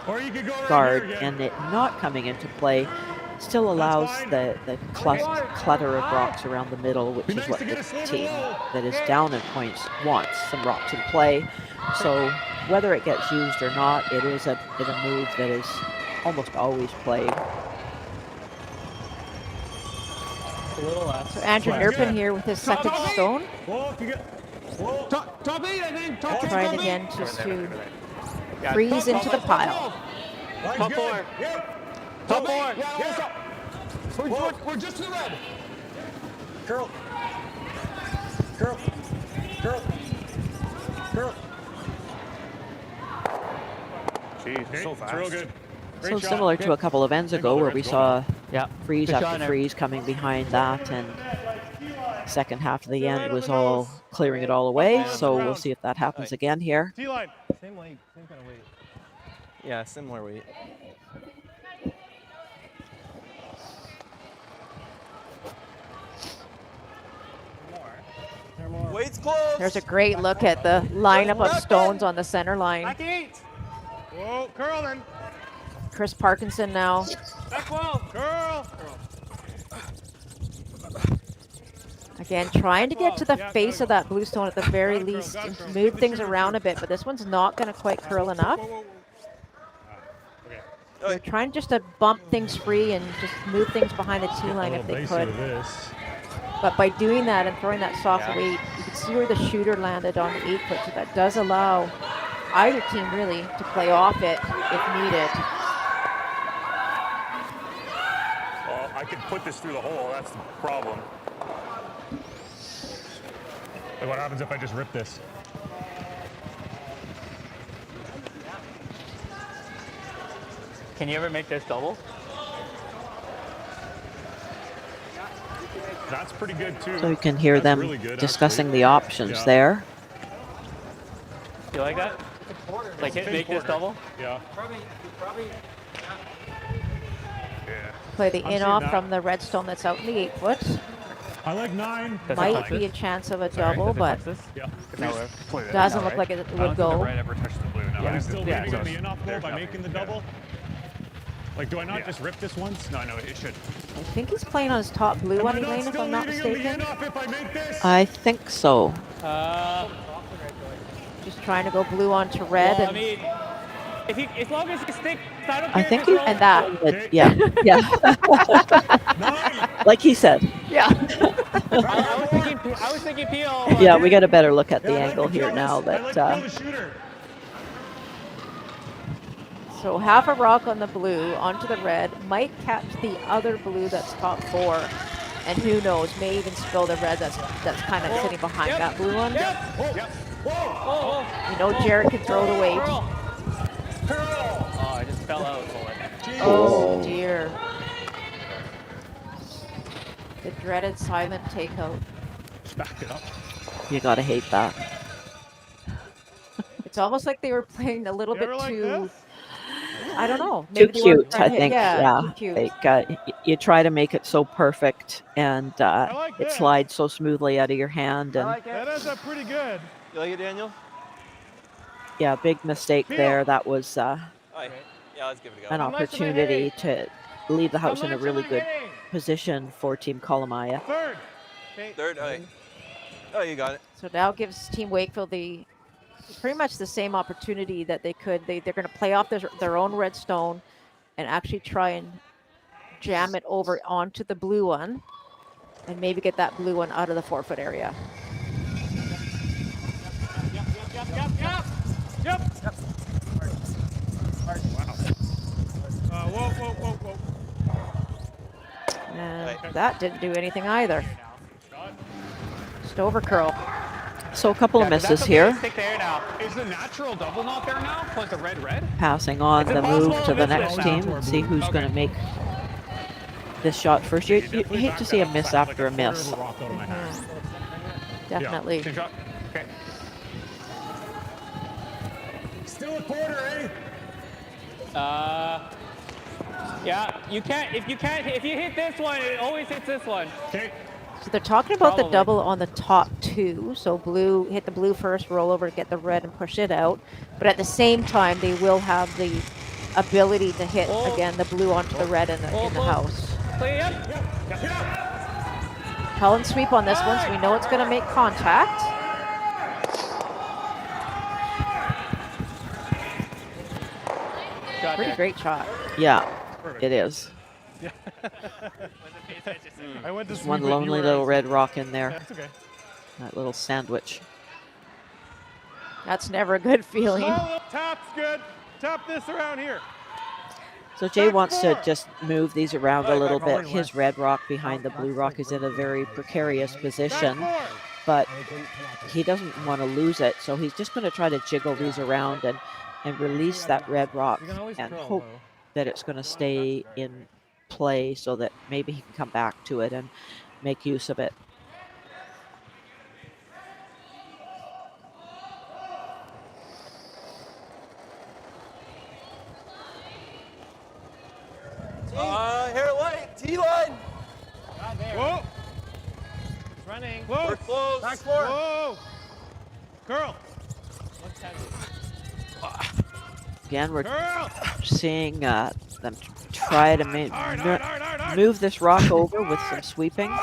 guard and it not coming into play still allows the clutter of rocks around the middle, which is what the team that is down in points wants, some rocks in play. So whether it gets used or not, it is a move that is almost always played. So Andrew Nurpin here with his second stone. Top 8, I think. Trying again just to freeze into the pile. Top 4. Top 4. Yes. We're just to the red. Curl. Jeez, Okay, so it's fast. real good. Great So shot. similar to a couple of ends ago where we saw Yeah. freeze Good shot after there. freeze coming behind that, and second half of the end was all clearing it all away. So we'll see if that happens again here. T-line. Same weight, same kind of weight. Yeah, similar weight. Weight's close. There's a great look at the lineup of stones on the center line. Back 8. Whoa, curl then. Chris Parkinson now. Back 12. Curl. Again, trying to get to the face of that blue stone at the very least, and move things around a bit, but this one's not going to quite curl enough. They're trying just to bump things free and just move things behind the tee line if they could. But by doing that and throwing that soft weight, you can see where the shooter landed on the 8-foot, so that does allow either team really to play off it if needed. Well, I could put this through the hole. That's the problem. Like, what happens if I just rip this? Can you ever make this double? That's pretty good too. So you can hear them really good, discussing actually. the options Yeah. there. You like that? Like make this double? Yeah. Play the I'm in seeing off that. from the red stone that's out in the 8-foot. I like 9. Might be a chance of a double, but Yeah. doesn't look like it would go. ever touched the blue. No, Yeah. I'm still Yeah, leaving so on the in off though there's by nothing. making the double. Like, do I not just rip this once? No, it should. I think he's playing on his top blue one, Am I Elaine, if still I'm not leaving on the mistaken. in off if I make this? I think so. Just trying to go blue onto red. Well, I And mean, as long as you stick, I don't I care think if he, it's wrong. and that. but yeah, yeah. Like he said. Yeah. I was thinking PL. Yeah, we got a better look at the Yeah, I like angle to here kill now this- I like that to kill the shooter. So half a rock on the blue onto the red, might catch the other blue that's top 4, and who knows, may even spill the red that's kind of sitting behind that blue one. You know, Jared can throw the weight. Oh, I just fell out. Oh dear. The dreaded silent takeout. Just back it up. you gotta hate that. It's almost like they were playing a little You bit ever like too. this? I don't know. Too Maybe they weren't cute, trying I to- think. Yeah, too cute. Like, you try to make it so perfect, and like it this. slides so smoothly out of your hand. And That ends up pretty good. You like it, Daniel? yeah, big mistake Feel. there. That was Oh, yeah, let's give it a go. an I'm nice to my opportunity to leave the house in a nice to really my good hitting. position for Team Kolomaya. Third. Okay. Third. Okay. Oh, you got it. So now gives Team Wakefield the pretty much the same opportunity that they could. They're going to play off their own red stone and actually try and jam it over onto the blue one and maybe get that blue one out of the 4-foot area. Yep. Wow. Whoa. And that didn't do anything either. Just over curl. So a couple of That's misses okay, here. stick there now. Is the natural double not there now? Plus the red? Passing on It's the move impossible to the to miss next it. team and see who's going to make this shot first. You hate to see a miss after a miss. Definitely. Same shot. Okay. Still a quarter, eh? Yeah, if you hit this one, it always hits this one. Okay. So they're talking about the Probably. double on the top 2. So blue, hit the blue first, roll over, get the red and push it out. But at the same time, they will have the ability to hit, again, the blue onto the red in the house. Play up. Helen sweep on this one, so we know it's going to make contact. Pretty great shot. Yeah, it is. I went to One sweep it, you lonely were- little red rock in there. That's okay. That little sandwich. That's never a good feeling. Oh, tap's good. Tap this around here. So Jay Back wants to 4. just move these around a Back little forward bit. His red rock behind the blue rock is in a very precarious position. Back but he doesn't want to lose it, so he's just going to try to jiggle these around and release that red rock and hope that it's going to stay in play so that maybe he can come back to it and make use of it. Hairline, T-line. Whoa! It's running. Whoa! We're close. Back floor. Whoa! Curl. Again, we're Curl! seeing them try to move this rock over with some sweeping.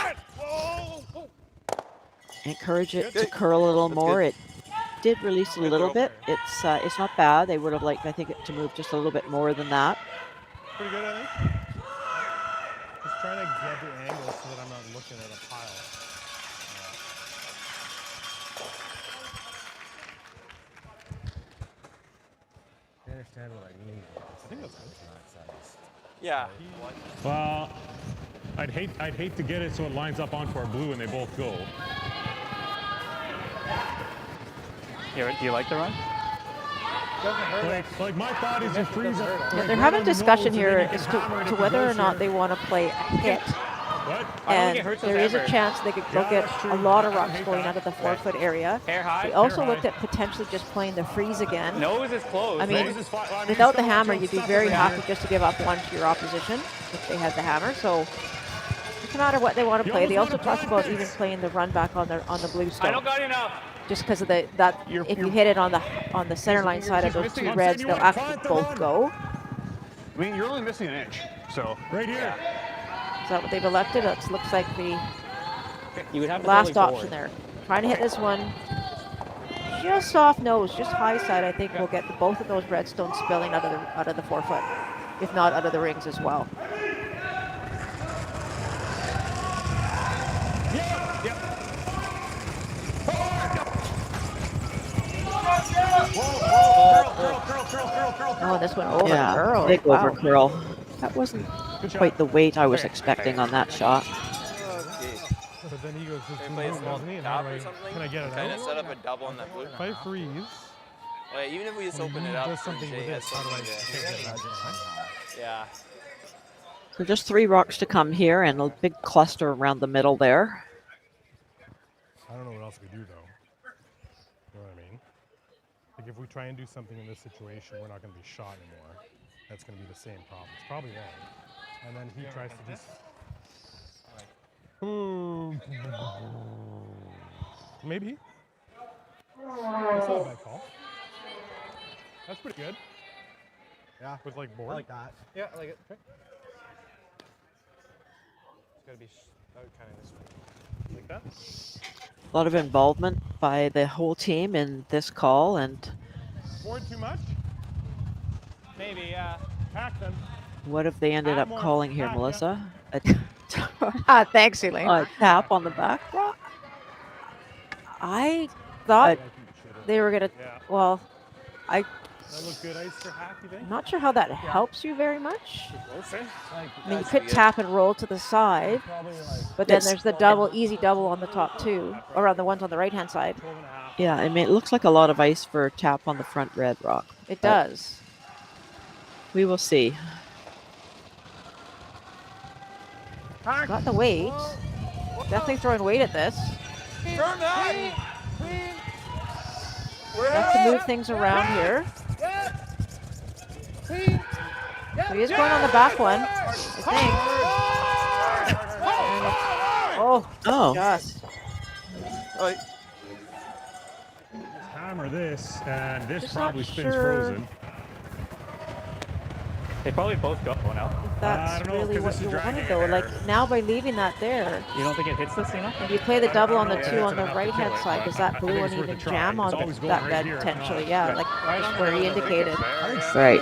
Encourage it to curl a little more. It did release a little bit. It's not bad. They would have liked, I think, it to move just a little bit more than that. Pretty good, I think. Just trying to get the angle so that I'm not looking at a pile. I understand what I mean. I think that's good. Yeah. Well, I'd hate to get it so it lines up onto our blue and they both go. Do you like the run? Like my thought is you freeze it. Yeah, they're having a discussion here as to whether or not they want to play a hit. What? And there is a chance they could go get a lot of rocks going out of the 4-foot area. Hair high. We also looked at potentially just playing the freeze again. Nose is closed. I mean, without the hammer, you'd be very happy just to give up one to your opposition if they had the hammer. So no matter what they want to play, they also talked about even playing the run back on the blue stone. I don't got enough. Just because of if you hit it on the center line side of those two reds, they'll actually both go. I mean, you're only missing an inch, so. Right here. Is that what they've elected? It looks like the You would have to last go option there. Trying to hit this one just soft nose, just high side. I think we'll get both of those redstones spilling out of the 4-foot, if not out of the rings as well. Oh, this one over curl. Big over curl. That wasn't quite the weight I was expecting on that shot. But then he goes, Can I get it kind of set up a double on that blue? If I freeze. Well, even if we just open it up, does something with this. How do I take it? Yeah. So just 3 rocks to come here and a big cluster around the middle there. I don't know what else we do though. You know what I mean? Like if we try and do something in this situation, we're not going to be shot anymore. That's going to be the same problem. It's probably wrong. And then he tries to just. Maybe. That's not a bad call. That's pretty good. Yeah. With like board. I like that. Yeah, I like it. Okay. It's got to be kind of this way. Like that? A lot of involvement by the whole team in this call, and Board too much? Maybe, yeah. Pack them. what have they ended up more. calling here, Yeah. Melissa? Thanks, Elaine. A tap on the back rock? I thought they were gonna. Yeah. Well, That look good ice for hack, you think? I'm not sure how that helps you very much. Okay. I mean, you could tap and roll to the side, but then there's the easy double on the top too, or on the ones on the right-hand side. Yeah, I mean, it looks like a lot of ice for a tap on the front red rock. It but does. We will see. Got the weight. Definitely throwing weight at this. Turn that! Have to move things around here. So he is going on the back one, I think. Oh. Just. Hammer this, and this Just probably not spins sure. frozen. They probably both go now. If that's I don't know, really 'cause what this you is wanted dragging though. it Like there. now by leaving that there, You don't think it hits this, you know? and you play the double on the Yeah, 2 it's on the enough to right hand kill it, side, but does that I blue think one it's worth even a try. jam It's on always going that right red here, potentially? not- Yeah, like just where he indicated. Right.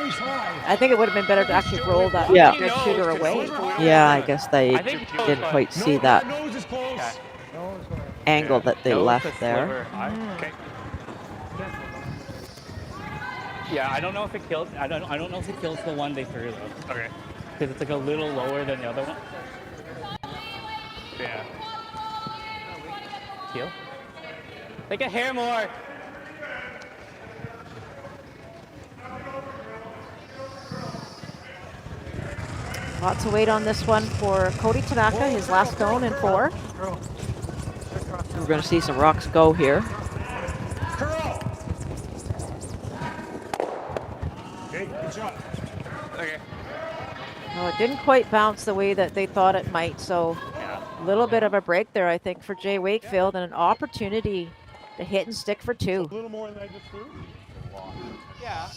I think it would have been better to actually roll that Yeah. red shooter away. Yeah, I guess they I think didn't quite see that Nose is close. angle that they Nose to left there. sliver. Okay. Yeah, I don't know if it kills. I don't know if it kills the one they threw though. Okay. Because it's like a little lower than the other one. Yeah. Kill? Like a hair more. Lots of weight on this one for Cody Tanaka, his last stone in 4. We're going to see some rocks go here. Okay, good shot. Okay. No, it didn't quite bounce the way that they thought it might, so a little bit of a break there, I think, for Jay Wakefield, and an opportunity to hit and stick for 2. A little more than I just threw. Yeah.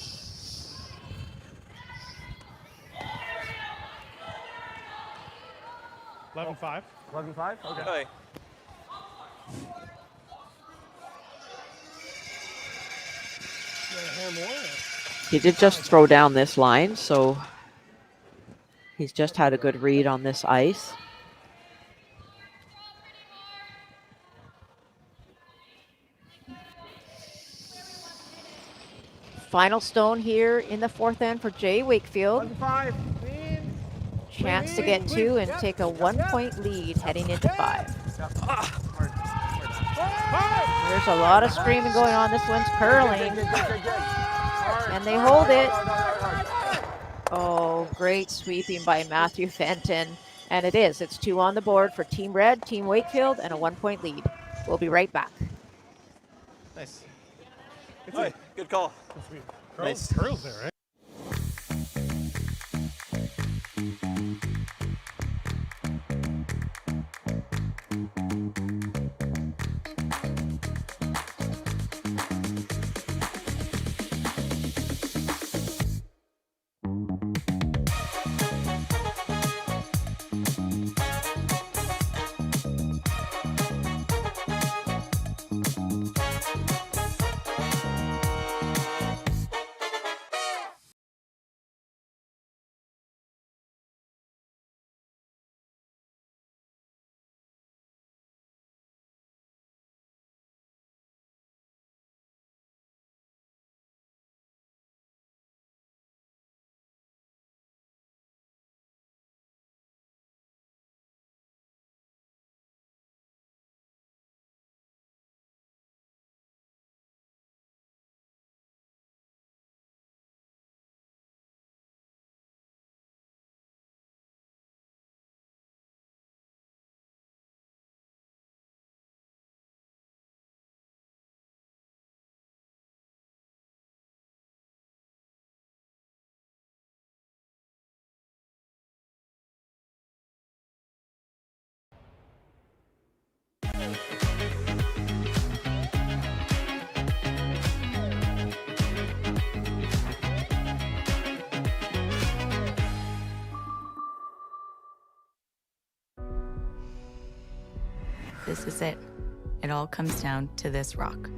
Eleven 5. 11-5? Okay. Okay. Hair more? He did just throw down this line, so he's just had a good read on this ice. Final stone here in the 4th end for Jay Wakefield. 5. Chance to get 2 and take a 1-point lead heading into 5. There's a lot of screaming going on. This one's curling. And they hold it. Oh, great sweeping by Matthew Fenton. And it is. It's 2 on the board for Team Red, Team Wakefield, and a 1-point lead. We'll be right back. Nice. Good call. Nice. Curls there, right? This is it. It all comes down to this rock.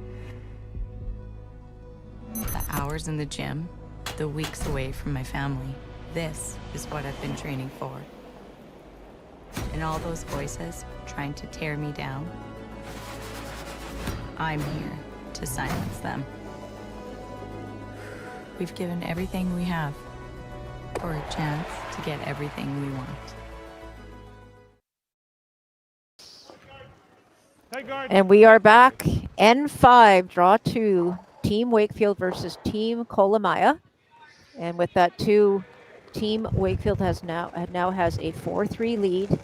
The hours in the gym, the weeks away from my family. This is what I've been training for. And all those voices trying to tear me down, I'm here to silence them. We've given everything we have for a chance to get everything we want. And we are back. N5, draw 2, Team Wakefield versus Team Kolomaya. And with that 2, Team Wakefield now has a 4-3 lead.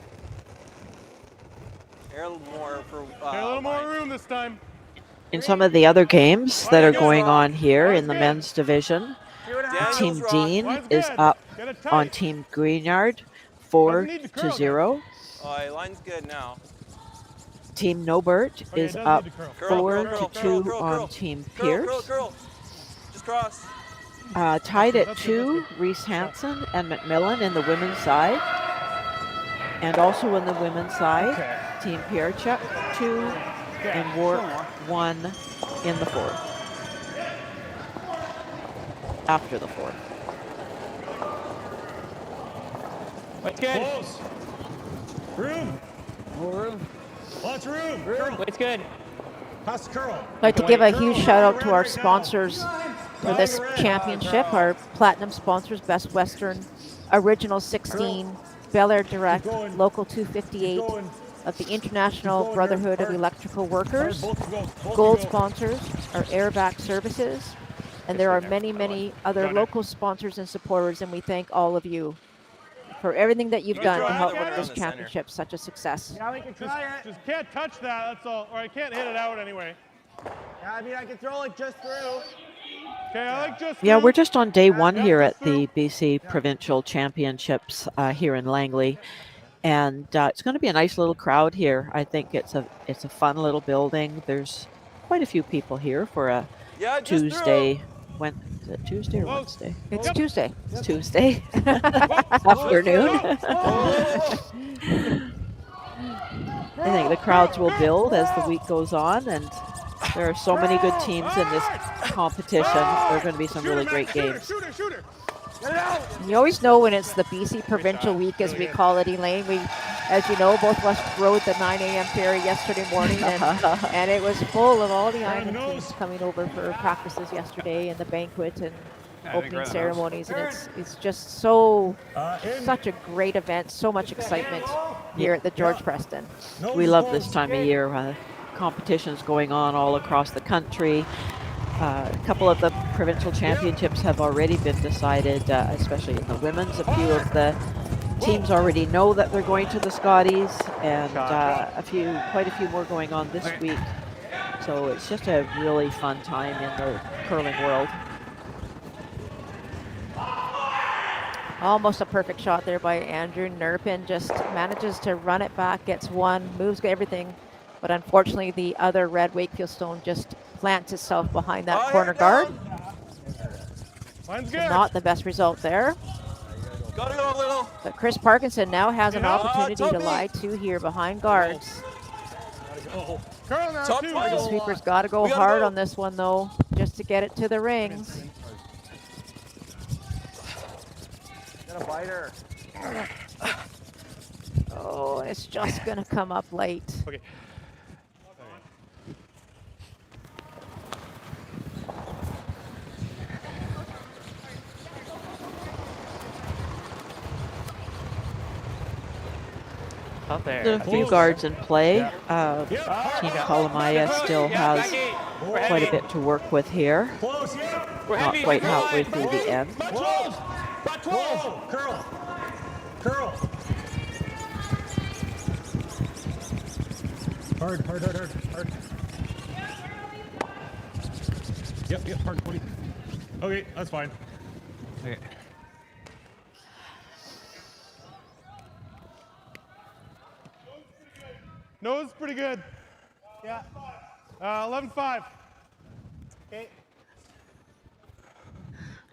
A little more for a little more room this time. In some of the other games that are going on here in the men's division, Team Dean is up on Team Greenyard 4-0. Oh, line's good now. Team Nobert is up 4-2 on Team Pierce. Just cross. Tied at 2, Reese Hansen and McMillan in the women's side. And also in the women's side, Team Pierchuk 2 and Ward 1 in the 4th. After the 4th. What's good? Close. Room. More room. Lots of room. What's good? Pass the curl. I'd like to give a huge shout out to our sponsors for this championship, our platinum sponsors, Best Western, Original 16, Bel Air Direct, Local 258, of the International Brotherhood of Electrical Workers. Gold sponsors are Airback Services. And there are many, many other local sponsors and supporters, and we thank all of you for everything that you've done to help make this championship such a success. Yeah, we can try it. Just can't touch that, that's all. Or I can't hit it out anyway. Yeah, I mean, I can throw it just through. Okay, I like just Yeah, we're just on day one here at the BC Provincial Championships here in Langley. And it's going to be a nice little crowd here. I think it's a fun little building. There's quite a few people here for a Tuesday. Is it Tuesday or Wednesday? It's Tuesday. It's Tuesday afternoon. I think the crowds will build as the week goes on, and there are so many good teams in this competition. There are going to be some really great games. You always know when it's the BC Provincial Week, as we call it, Elaine. We, as you know, both of us rode the 9 a.m. ferry yesterday morning, and it was full of all the island teams coming over for practices yesterday, and the banquet and opening ceremonies, and it's just such a great event, so much excitement here at the George Preston. We love this time of year. Competitions going on all across the country. A couple of the provincial championships have already been decided, especially in the women's. A few of the teams already know that they're going to the Scotties, and quite a few more going on this week. So it's just a really fun time in the curling world. Almost a perfect shot there by Andrew Nerpin. Just manages to run it back, gets one, moves everything. But unfortunately, the other red Wakefield stone just plants itself behind that corner guard. So not the best result there. Gotta go, little. But Chris Parkinson now has an opportunity to lie two here behind guards. The sweeper's got to go hard on this one, though, just to get it to the rings. Got a biter. Oh, it's just going to come up late. Okay. There are a few guards in play. Team Kolomaya still has quite a bit to work with here. Not quite halfway through the end. Curl. Hard. Yep, hard 20. Okay, that's fine. Okay. Nose pretty good. Yeah. 11-5. Okay.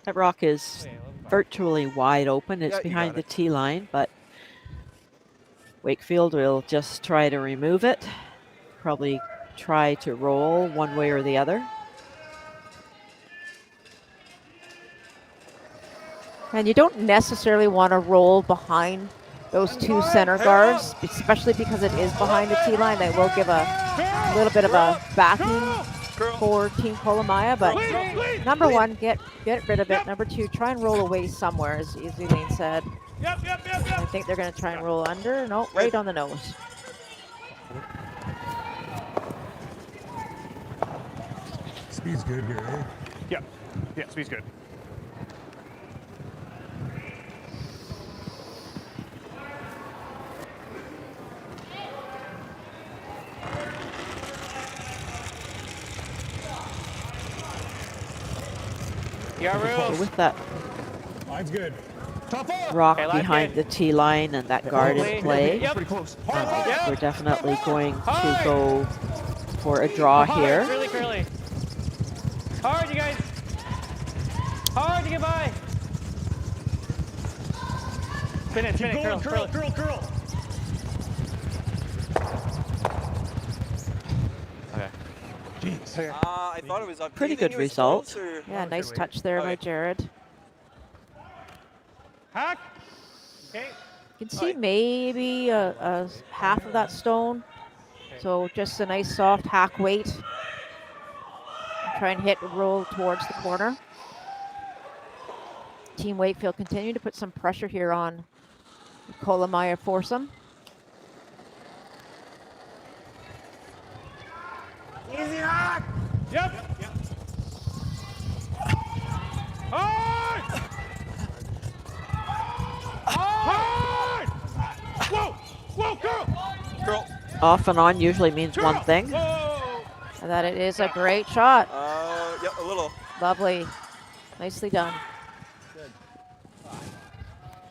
That rock is virtually wide open. It's behind the tee line, but Wakefield will just try to remove it. Probably try to roll one way or the other. And you don't necessarily want to roll behind those two center guards, especially because it is behind the tee line. They will give a little bit of a backing for Team Kolomaya, but number one, get rid of it. Number two, try and roll away somewhere, as Elaine said. I think they're going to try and roll under. No, right on the nose. Speed's good here, eh? Yeah, speed's good. With that Mine's good. rock behind the tee line and that guard in play, we're definitely going to go for a draw here. Really curly. Hard, you guys. Hard to get by. Spin it, curl. Okay. Jeez. I thought it was up. Pretty good result. Yeah, nice touch there by Jared. Hack. Okay. You can see maybe a half of that stone. So just a nice soft hack weight. Try and roll towards the corner. Team Wakefield continue to put some pressure here on Kolomaya foursome. Yep. Hard! Hard! Whoa! Whoa, girl! Off and on usually means one thing. And that it is a great shot. Yep, a little. Lovely. Nicely done. Good.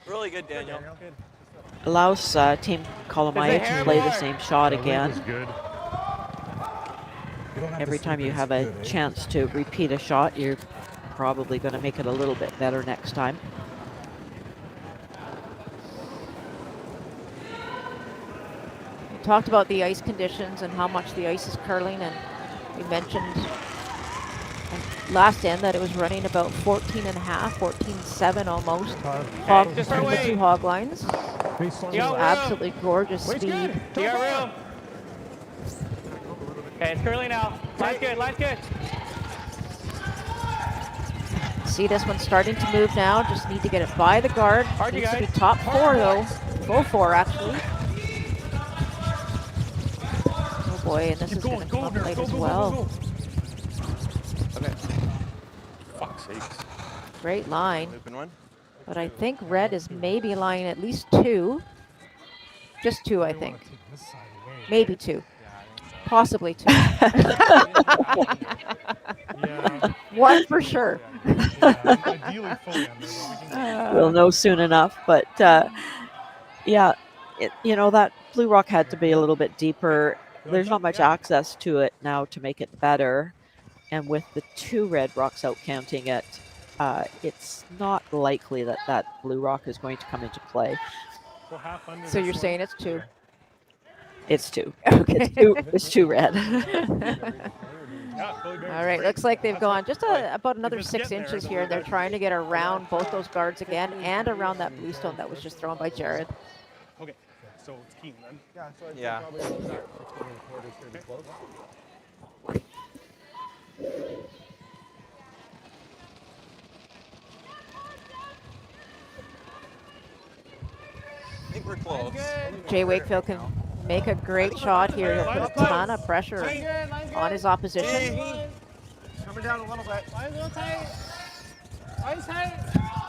Really good, Daniel. Good. Allows Team Kolomaya to play the same shot again. Every time you have a chance to repeat a shot, you're probably going to make it a little bit better next time. We talked about the ice conditions and how much the ice is curling, and we mentioned last end that it was running about 14 and a half, 14.7 almost. Hog, Just between the away. two hog lines. Yeah, Absolutely gorgeous speed. You got room. Okay, it's curling now. Line's good, line's good. See this one starting to move now. Just need to get it by the guard. Hard, you Needs to be guys. top four though. Full four actually. Oh boy, and this is going to come up late as well. Okay. Fuck's sakes. Great line. Looping one. But I think red is maybe lying at least two. Just two, I think. Maybe two. Possibly two. One for sure. We'll know soon enough, but yeah, you know, that blue rock had to be a little bit deeper. There's not much access to it now to make it better, and with the two red rocks out counting it, it's not likely that that blue rock is going to come into play. So you're saying it's two? It's two. Okay. It's two red. All right, looks like they've gone just about another 6 inches here. They're trying to get around both those guards again and around that blue stone that was just thrown by Jared. Okay, so it's keen then. Yeah. I think we're close. Jay Wakefield can make a great shot here. He'll put a ton of pressure on his opposition. Coming down a little bit. Line's a little tight. Line's tight.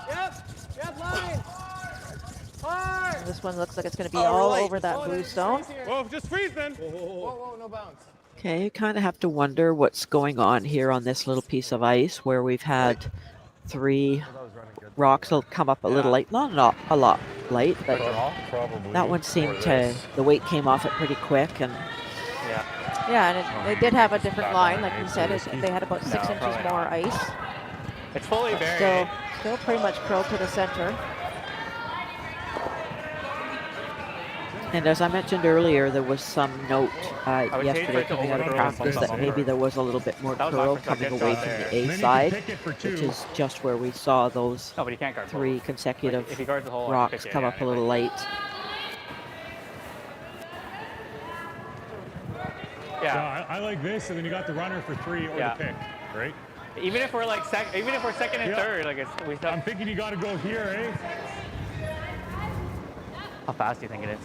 Yep, line. Hard. This one looks like it's going to be all over that blue stone. Whoa, just freeze then. Whoa, no bounce. Okay, you kind of have to wonder what's going on here on this little piece of ice where we've had 3 rocks will come up a little late, not a lot late, but that one seemed to, the weight came off it pretty quick, and Yeah, and they did have a different line, like we said. They had about 6 inches more ice. It's fully buried. Still pretty much curled to the center. And as I mentioned earlier, there was some note yesterday coming out of practice that maybe there was a little bit more curl coming away from the A side, which is just where we saw those 3 consecutive rocks come up a little late. Yeah, I like this, and then you got the runner for 3 or the pick, right? Even if we're like second and third, like I'm thinking you got to go here, eh? How fast do you think it is?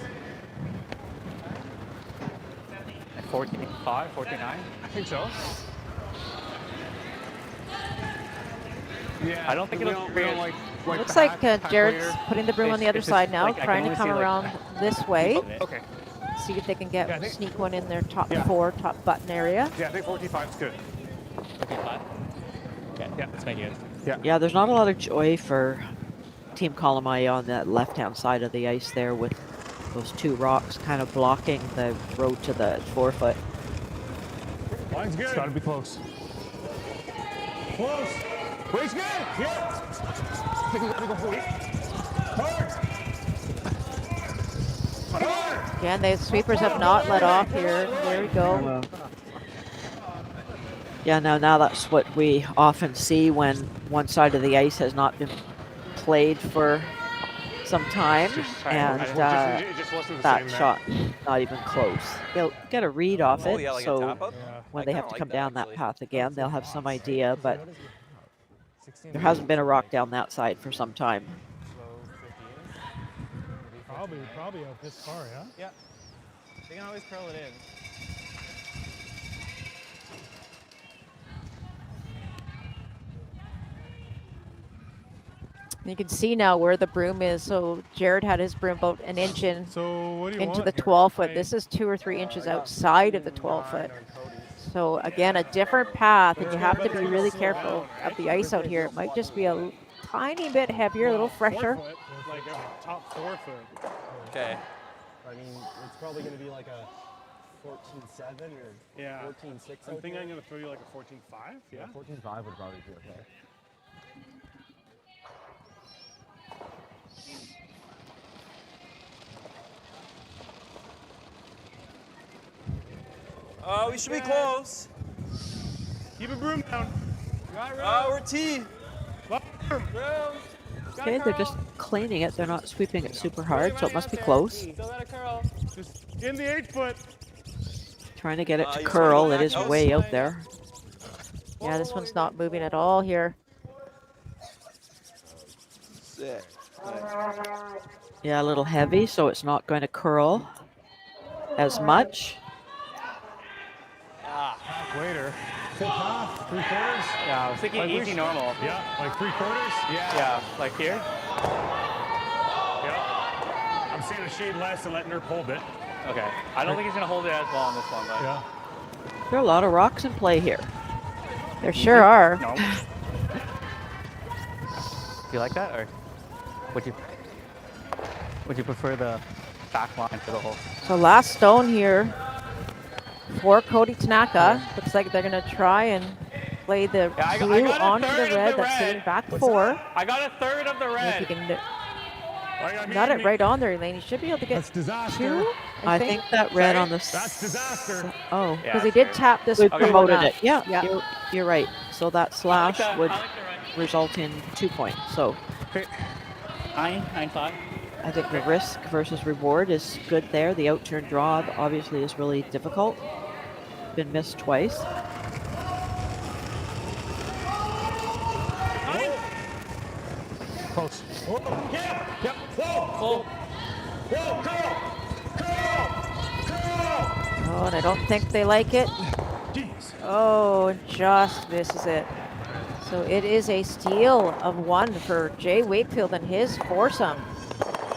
14.5, 14.9? I think so. Yeah, I don't think it'll be Looks like Jared's putting the broom on the other side now, trying to come around this way. Okay. See if they can sneak one in their top 4, top button area. Yeah, I think 14.5 is good. 14.5? Yeah, that's my good. Yeah, there's not a lot of joy for Team Kolomaya on that left-hand side of the ice there with those 2 rocks kind of blocking the road to the 4-foot. Line's good. It's got to be close. Close. Wait's good. Yeah. Hard. Again, the sweepers have not let off here. There we go. Yeah, now that's what we often see when one side of the ice has not been played for some time, and that shot not even close. They'll get a read off it, so when they have to come down that path again, they'll have some idea, but there hasn't been a rock down that side for some time. Probably out this far, yeah? Yeah. They can always curl it in. You can see now where the broom is. So Jared had his broom about an inch in So what do you into want the here? 12-foot. This is 2 or 3 inches outside of the 12-foot. So again, a different path, and you have to be really careful of the ice out here. It might just be a tiny bit heavier, a little fresher. 4 foot, like top 4 foot. Okay. I mean, it's probably going to be like a 14.7 or Yeah. 14.6. I think I'm going to throw you like a 14.5. Yeah. 14.5 would probably be okay. We should be close. Keep a broom down. We're T. Okay, they're just cleaning it. They're not sweeping it super hard, so it must be close. Still got a curl. Just in the 8 foot. Trying to get it to you just wanna curl. go It is back way outside. out there. Yeah, this one's not moving at all here. Sick. Yeah, a little heavy, so it's not going to curl as much. Half later. Full half, 3/4. Yeah, I was thinking Like easy we- normal. Yeah, like 3/4. Yeah, like here. Yeah. I'm seeing a shade less and letting her hold it. Okay. I don't think he's gonna hold it as well on this one, but Yeah. There are a lot of rocks in play here. There sure are. no. Do you like that, or would you prefer the back line for the hole? So last stone here for Cody Tanaka. Looks like they're going to try and play the Yeah, I blue got a onto third the of red the that's red. sitting back 4. I got a third of the If red. you can I mean, nut it right on there, Elaine. You should be able to get That's disaster. 2, I think that red on the That's disaster. Oh, Yeah, because he did tap this we blue promoted enough. it. Yeah, Yeah. you're right. So that slash I would like the red. result in 2 points. So 9.5. I think the risk versus reward is good there. The outturn draw obviously is really difficult. Been missed twice. Close. Oh, yeah. Yep. Full. Whoa, curl. Oh, and I don't think they like it. Jeez. Oh, and just misses it. So it is a steal of 1 for Jay Wakefield and his foursome.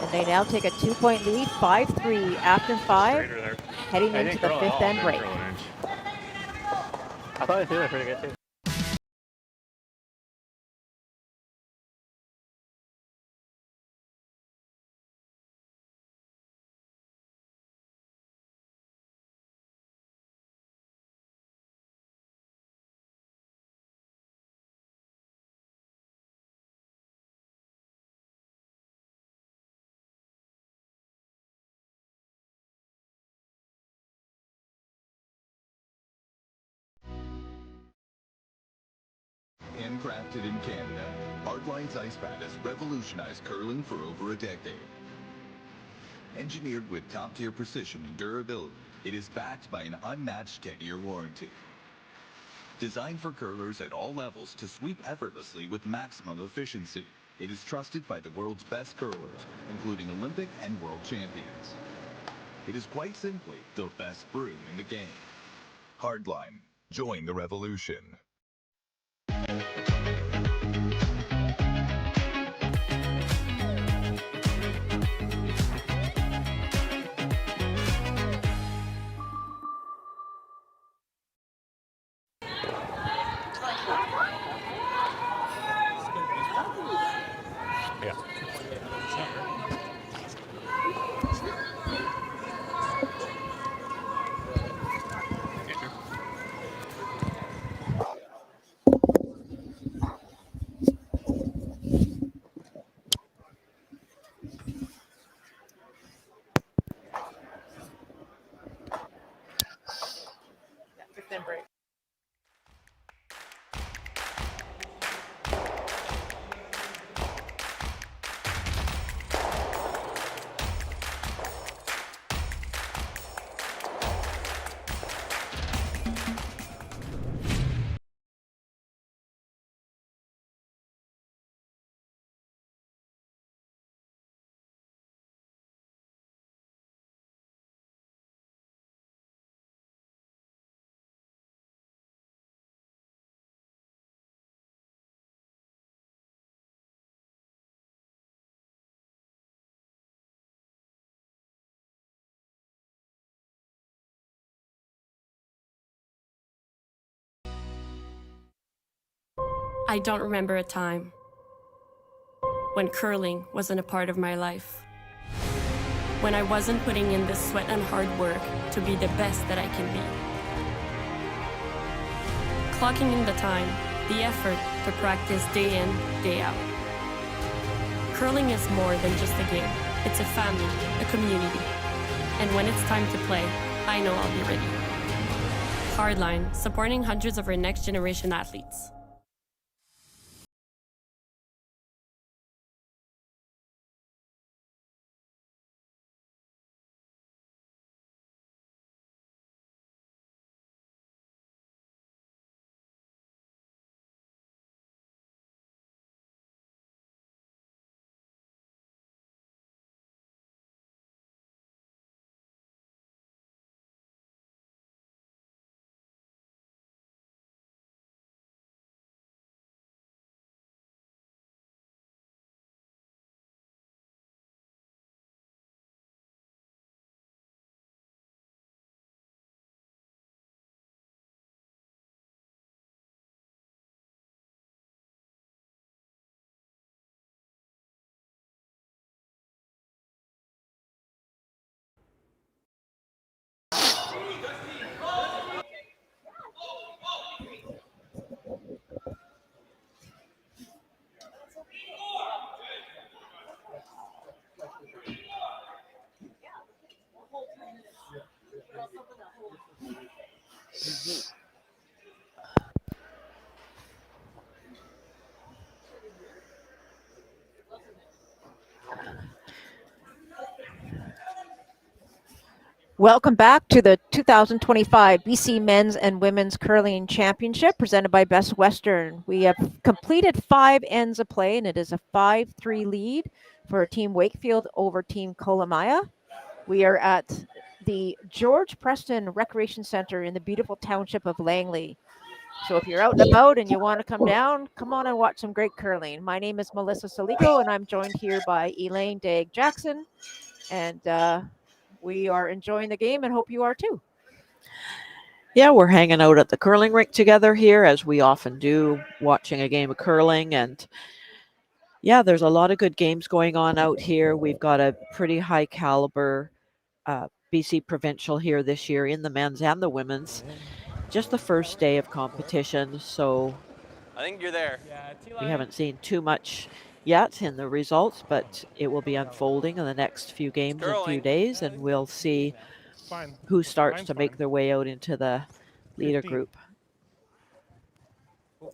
And they now take a 2-point lead, 5-3 after 5, heading I into didn't the curl at 5th all. end break. I thought it threw it pretty good too. Handcrafted in Canada, Hardline's ice pad has revolutionized curling for over a decade. Engineered with top-tier precision and durability, it is backed by an unmatched 10-year warranty. Designed for curlers at all levels to sweep effortlessly with maximum efficiency, it is trusted by the world's best curlers, including Olympic and world champions. It is quite simply the best broom in the game. Hardline. Join the revolution. Yeah. I don't remember a time when curling wasn't a part of my life. When I wasn't putting in the sweat and hard work to be the best that I can be. Clocking in the time, the effort to practice day in, day out. Curling is more than just a game. It's a family, a community. And when it's time to play, I know I'll be ready. Hardline, supporting hundreds of our next generation athletes. Welcome back to the 2025 BC Men's and Women's Curling Championship presented by Best Western. We have completed 5 ends of play, and it is a 5-3 lead for Team Wakefield over Team Kolomaya. We are at the George Preston Recreation Center in the beautiful township of Langley. So if you're out and about and you want to come down, come on and watch some great curling. My name is Melissa Soligo, and I'm joined here by Elaine Dagg-Jackson. And we are enjoying the game and hope you are too. Yeah, we're hanging out at the curling rink together here, as we often do, watching a game of curling. And yeah, there's a lot of good games going on out here. We've got a pretty high caliber BC provincial here this year in the men's and the women's. Just the first day of competition, so I think you're there. we haven't seen too much yet in the results, but it will be unfolding in the next few games and few days, and we'll see who starts to make their way out into the leader group.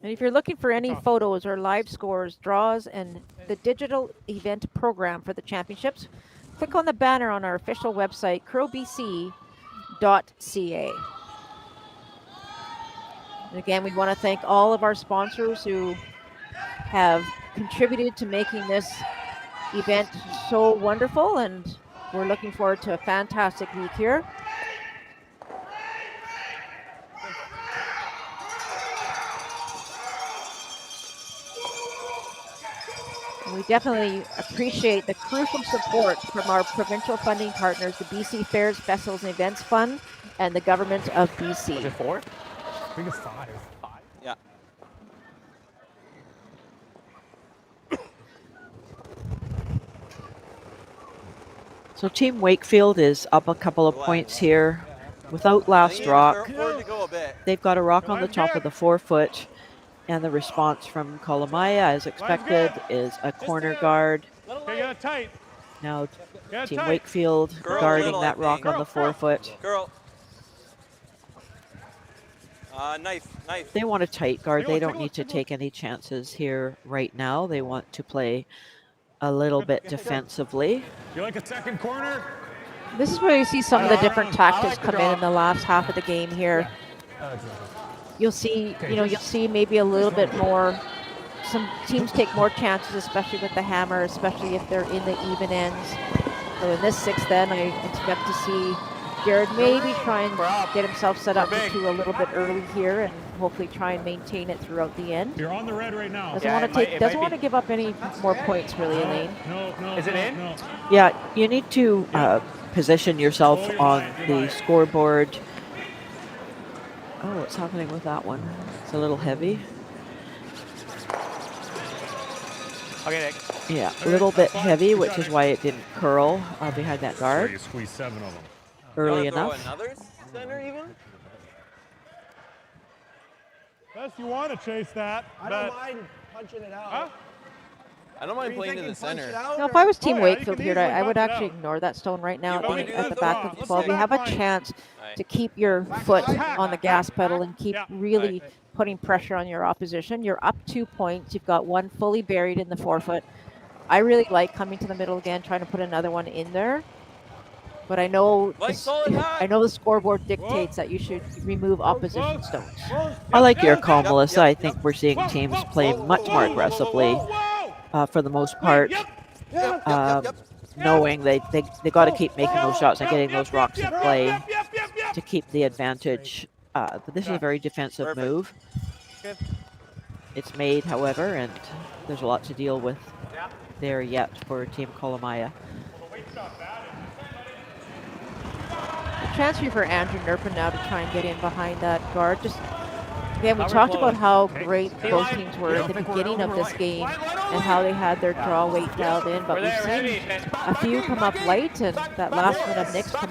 And if you're looking for any photos or live scores, draws, and the digital event program for the championships, click on the banner on our official website, curlbc.ca. And again, we want to thank all of our sponsors who have contributed to making this event so wonderful, and we're looking forward to a fantastic week here. And we definitely appreciate the crucial support from our provincial funding partners, the BC Fairs, Festivals and Events Fund, and the Government of BC. Was it 4? I think it's 5. Yeah. So Team Wakefield is up a couple of points here without last rock. They've got a rock on the top of the 4-foot, and the response from Kolomaya, as expected, is a corner guard. Now Team Wakefield guarding that rock on the 4-foot. Nice. They want a tight guard. They don't need to take any chances here right now. They want to play a little bit defensively. You like a second corner? This is where you see some of the different tactics come in the last half of the game here. You'll see, you'll see maybe a little bit more. Some teams take more chances, especially with the hammer, especially if they're in the even ends. So in this 6th end, I expect to see Jared maybe try and get himself set up for 2 a little bit early here, and hopefully try and maintain it throughout the end. You're on the red right now. Doesn't want to give up any more points, really, Elaine. No. Is it in? No. Yeah, you need to position yourself on the scoreboard. Oh, what's happening with that one? It's a little heavy. Okay, Nick. Yeah, a little bit heavy, which is why it didn't curl behind that So guard you squeeze 7 of them. early You wanna enough. throw another center even? Yes, you want to chase that. I don't mind punching it out. Huh? I don't mind playing to the Punch center. it out, Now, if or- I was Team Oh, yeah, you Wakefield can here, easily I would punch it actually out. ignore that stone right now You want being me to at do the the back draw? of the Let's ball. go We have a back line. chance Aye. to keep your foot Attack. on the gas pedal and keep Yeah. really putting pressure on your opposition. You're up 2 points. You've got one fully buried in the forefoot. I really like coming to the middle again, trying to put another one in there. But I know Like solid hack. I know the scoreboard dictates that you should remove opposition stones. I like your Yep, call, yep, Melissa. yep, I think we're seeing teams play much more aggressively for the most part, knowing they got to keep making those shots and getting those rocks in play to keep the advantage. But this is a very defensive Perfect. move. Good. It's made, however, and there's a lot to deal with there yet for Team Kolomaya. A chance here for Andrew Nurpin now to try and get in behind that guard. Just again, we Cover talked close. about how Okay. great both teams were at the beginning of this game and how they had their draw weight dialed in. But We're we've there, seen ready. a few come up late, and that last one of Nick's can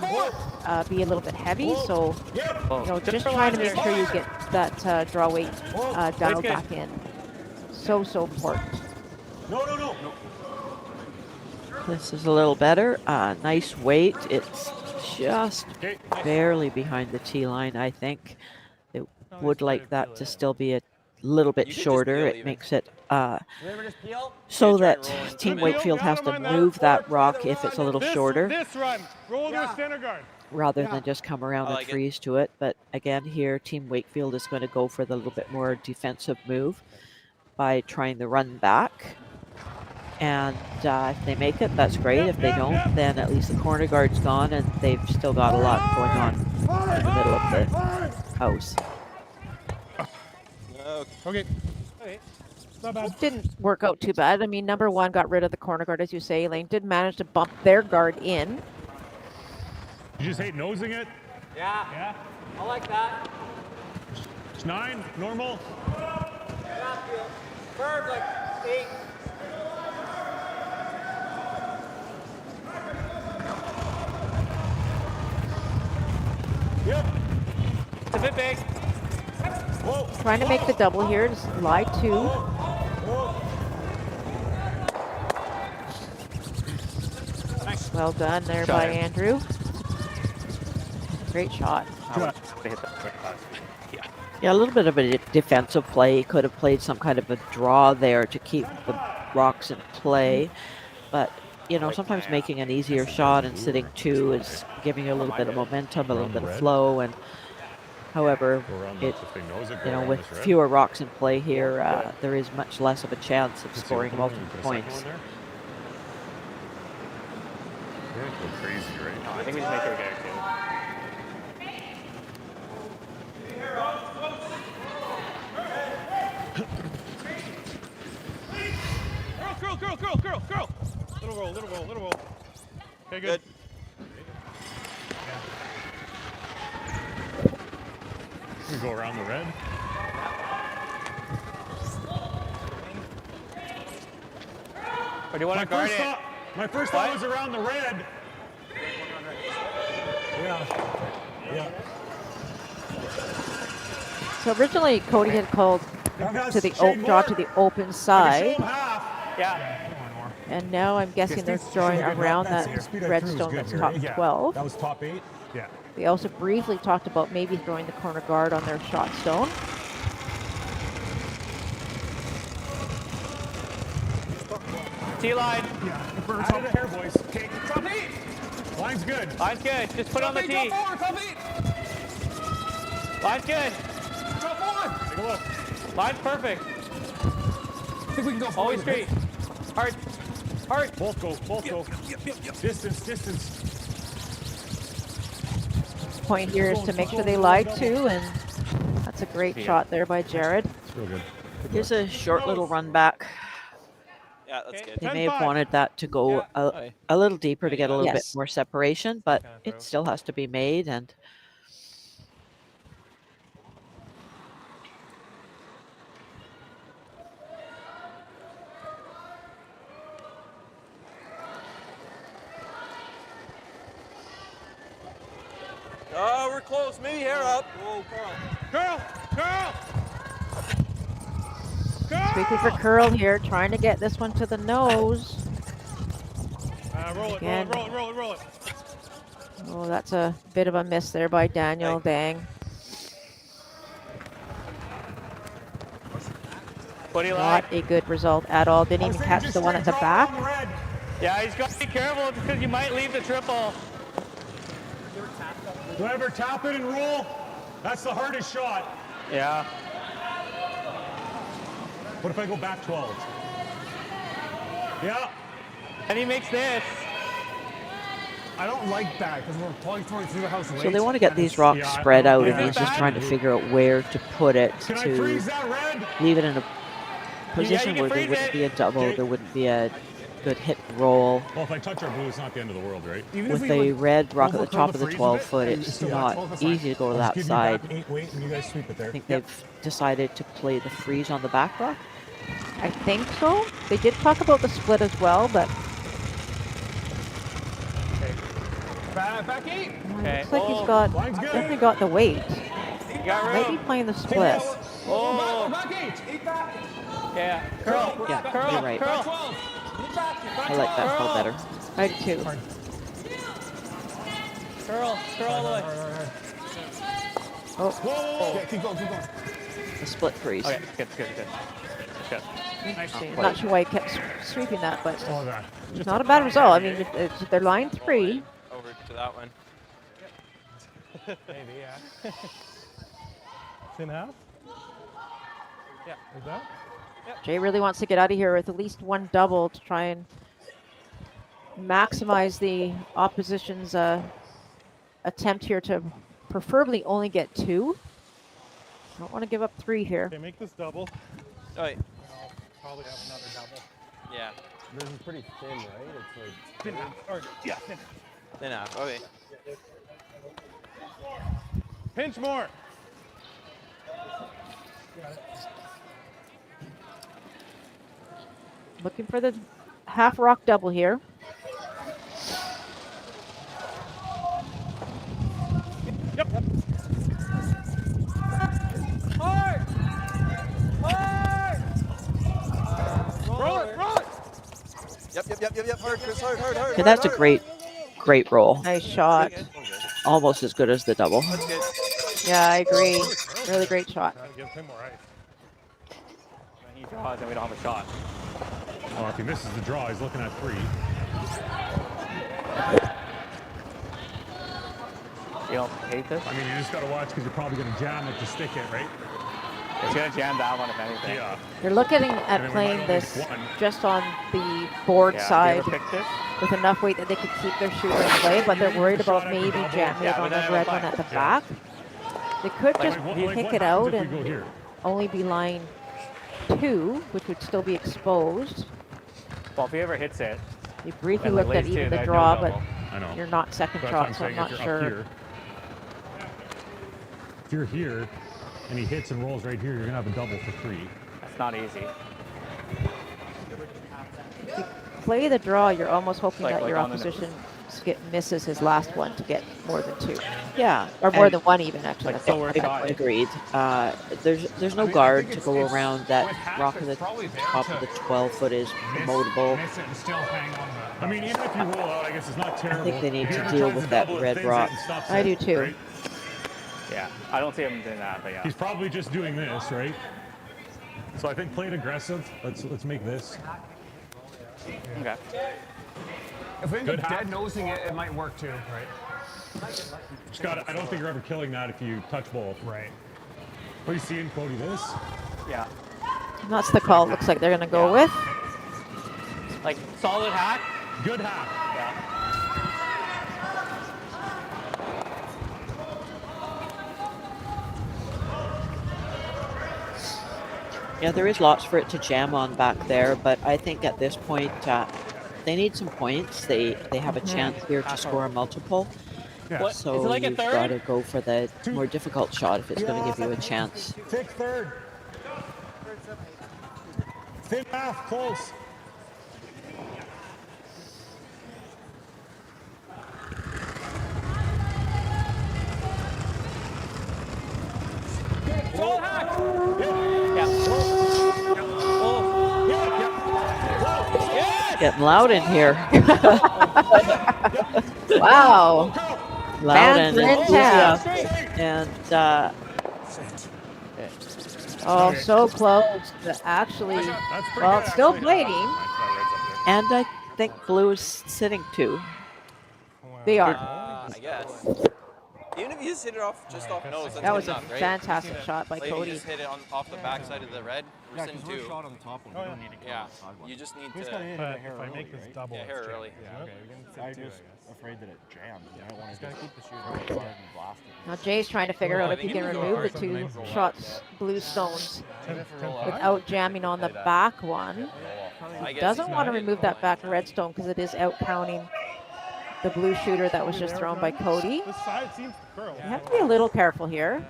be a little bit heavy. So you know, just trying to make sure you get that draw weight dialed good. back in. So important. No. This is a little better. Nice weight. It's just Okay. barely behind the tee line, I think. They would like that to still be a little bit You could just shorter. peel It even. makes it Can we ever just peel? so try that and roll into Team the middle. Wakefield has to Got him on move that that. rock if it's a little shorter This run. Roll to Yeah. a center guard. rather Yeah. than just come around I and like it. freeze to it. But again, here, Team Wakefield is going to go for the little bit more defensive move by trying the run back. And if they make it, that's great. If they don't, then at least the corner guard's gone and they've still got a lot going on in the middle of the house. Okay. Okay. Not bad. It didn't work out too bad. I mean, number one got rid of the corner guard, as you say. Elaine did manage to bump their guard in. You just hate nosing it? Yeah, Yeah. I like that. 9, normal. Yeah, curve like 8. Yep. It's a bit big. Whoa. Trying to make the double here. Just lie two. Well done there by Andrew. Great shot. I would have hit that quick pass. Yeah. Yeah, a little bit of a defensive play. Could have played some kind of a draw there to keep the rocks in play. But, you know, sometimes making an easier shot and sitting two is giving you a little bit of momentum, a little bit of flow. And however, it, you know, with fewer rocks in play here, there is much less of a chance of scoring multiple points. Crazy, right? No, I think we just make her go too. Girl. Little roll. Okay, good. We go around the red. Or do you want to guard it? My first thought was around the red. Yeah. So originally, Cody had called to the draw to the open side. Yeah. And now I'm guessing they're throwing around that red stone that's top 12. That was top 8? Yeah. They also briefly talked about maybe throwing the corner guard on their shot stone. T-line. Yeah, the birds on the hair, boys. Okay. Top 8. Line's good. Line's good. Just put it on the tee. Top 8. Line's good. Top 1. Take a look. Line's perfect. I think we can go Always straight. Hard. Both go. Distance. Point here is to make sure they lie too, and that's a great shot there by Jared. It's real good. Here's a short little run back. Yeah, that's good. They may have wanted that to go a little deeper to get a little bit more separation, but it still has to be made. And close. Maybe hair up. Whoa, Carl. Curl! Sweeping for Curl here, trying to get this one to the nose. Roll Again. it. Oh, that's a bit of a miss there by Daniel. Dang. What do you like? Not a good result at all. Didn't even catch the one at the back. Yeah, he's got to be careful because you might leave the triple. Whoever tap it and roll, that's the hardest shot. Yeah. What if I go back 12? Yeah. And he makes this. I don't like that because we're probably throwing through the house late. So they want to get these rocks spread out, and he's just trying to figure out where to put it to leave it in a position where there wouldn't be a double, there wouldn't be a good hit and roll. Well, if I touch our blue, it's not the end of the world, right? With a red rock at the top of the 12-foot, it's not easy to go to that side. I think they've decided to play the freeze on the back rock. I think so. They did talk about the split as well, but Back 8. looks like he's got definitely got the weight. Might be playing the split. Oh. Back 8. Back. Yeah. Curl. Yeah, Curl. you're right. Curl. I like that call better. I do too. Curl all the way. Oh. Yeah, keep going. The split freeze. Okay, good. Interesting. Not sure why he kept sweeping that, but Just not a bad result. I mean, if they're line 3. Over to that one. Maybe, yeah. Thin half? Yeah. Like that? Jay really wants to get out of here with at least one double to try and maximize the opposition's attempt here to preferably only get 2. Don't want to give up 3 here. Okay, make this double. Oh, wait. I'll probably have another double. Yeah. This is pretty thin, right? It's like Thin half. Or, yeah, thin. Then half. Okay. Pinch more. Looking for the half rock double here. Yep. Hard! Roll it! Yep. Hard, Chris. Hard. Okay, that's a great roll. Nice shot. Almost as good as the double. That's good. Yeah, I agree. Really great shot. Give him more ice. When he draws, then we don't have a shot. Oh, if he misses the draw, he's looking at 3. You don't hate this? I mean, you just got to watch because you're probably going to jam it to stick it, right? It's going to jam that one if anything. Yeah. They're looking at And then we playing might only this make one. just on the board Yeah, side do you ever pick this? with enough weight that they could keep their shooter in play, but they're worried about maybe jamming it on the red one at the back. They could just pick it out and only be line 2, which would still be exposed. Well, if he ever hits it. You briefly and like looked at lays even two, the that'd draw, do a but double. I know. you're not second That's what shot, so I'm saying. not If you're sure. up here, if you're here and he hits and rolls right here, you're going to have a double for 3. That's not easy. If you play the draw, you're almost hoping Like that your on the opposition misses his last one to get more than 2. Yeah. Or more and than 1 even, actually. Like forward shot. Agreed. There's no guard to go around that rock at the top of the 12-foot is promotable. Miss it and still hang on the... I mean, even if you roll out, I guess it's not terrible. I think they need If he to ever deal tries with to that double it, red thins it rock. and stops I it, do too. right? Yeah, I don't see him doing that, but yeah. He's probably just doing this, right? So I think play it aggressive. Let's make this. Okay. If we end Good up half. dead nosing it, it might work too, right? Scott, I don't think you're ever killing that if you touch both. Right. What are you seeing, Cody? This? Yeah. That's the call it looks like they're going to go with. Like solid hack. Good half. Yeah. Yeah, there is lots for it to jam on back there, but I think at this point they need some points. They have a chance here to score a multiple. What? So Is it like a you've third? got to go for the more difficult shot if it's going to give you a chance. Take third. Thin half, close. Getting loud in here. Wow. Loud Fans and are in town. enthusiastic. And Oh, so close to actually, well, it's still bleeding. and I think blue is sitting too. They are. I guess. Even if you just hit it off just off nose, that's That was good a enough, right? fantastic shot by Like if Cody. you just hit it off the back side of the red, we're sitting two. shot on the top one. We don't need to Yeah, you just need to. But if I make this double, Yeah, hair it's early. jammed. Yeah, okay, we can I'm sit two, I just guess. afraid that it jammed. I don't want to Gotta keep the shooter. hard and blast it. Now Jay's trying to figure out if he can remove the two shots, blue stones, without jamming on the back one. He doesn't want to remove that back red stone because it is out counting the blue shooter that was just thrown by Cody. This side seems to curl. You have to be a little careful here.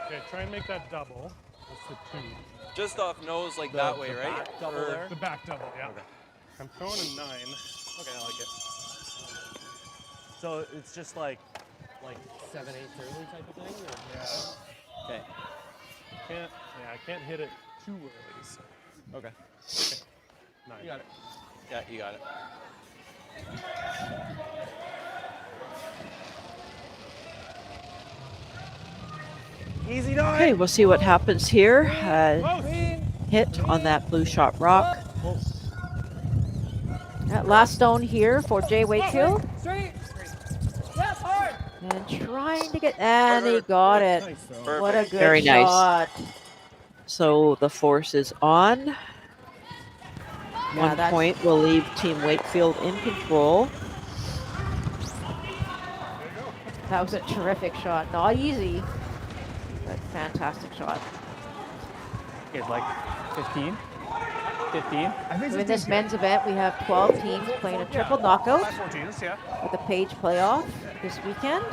Okay, try and make that double. Let's hit two. Just off nose like that way, right? back double Or- there? The back double, yeah. I'm throwing a 9. Okay, I like it. So it's just like 7/8 early type of thing? Or? Yeah. Okay. I can't hit it too early. So. Okay. 9. You got it. Yeah, you got it. Easy dog. Okay, we'll see what happens here. Hit on that blue shot rock. That last stone here for Jay Wakefield. Straight. Yes, hard. And trying to get, and he got it. What a good Very nice. shot. So the force is on. Yeah, 1 that's- point will leave Team Wakefield in control. That was a terrific shot. Not easy, but fantastic shot. It's like 15. 15. In this men's event, we have 12 teams playing a triple knockout with a page playoff this weekend.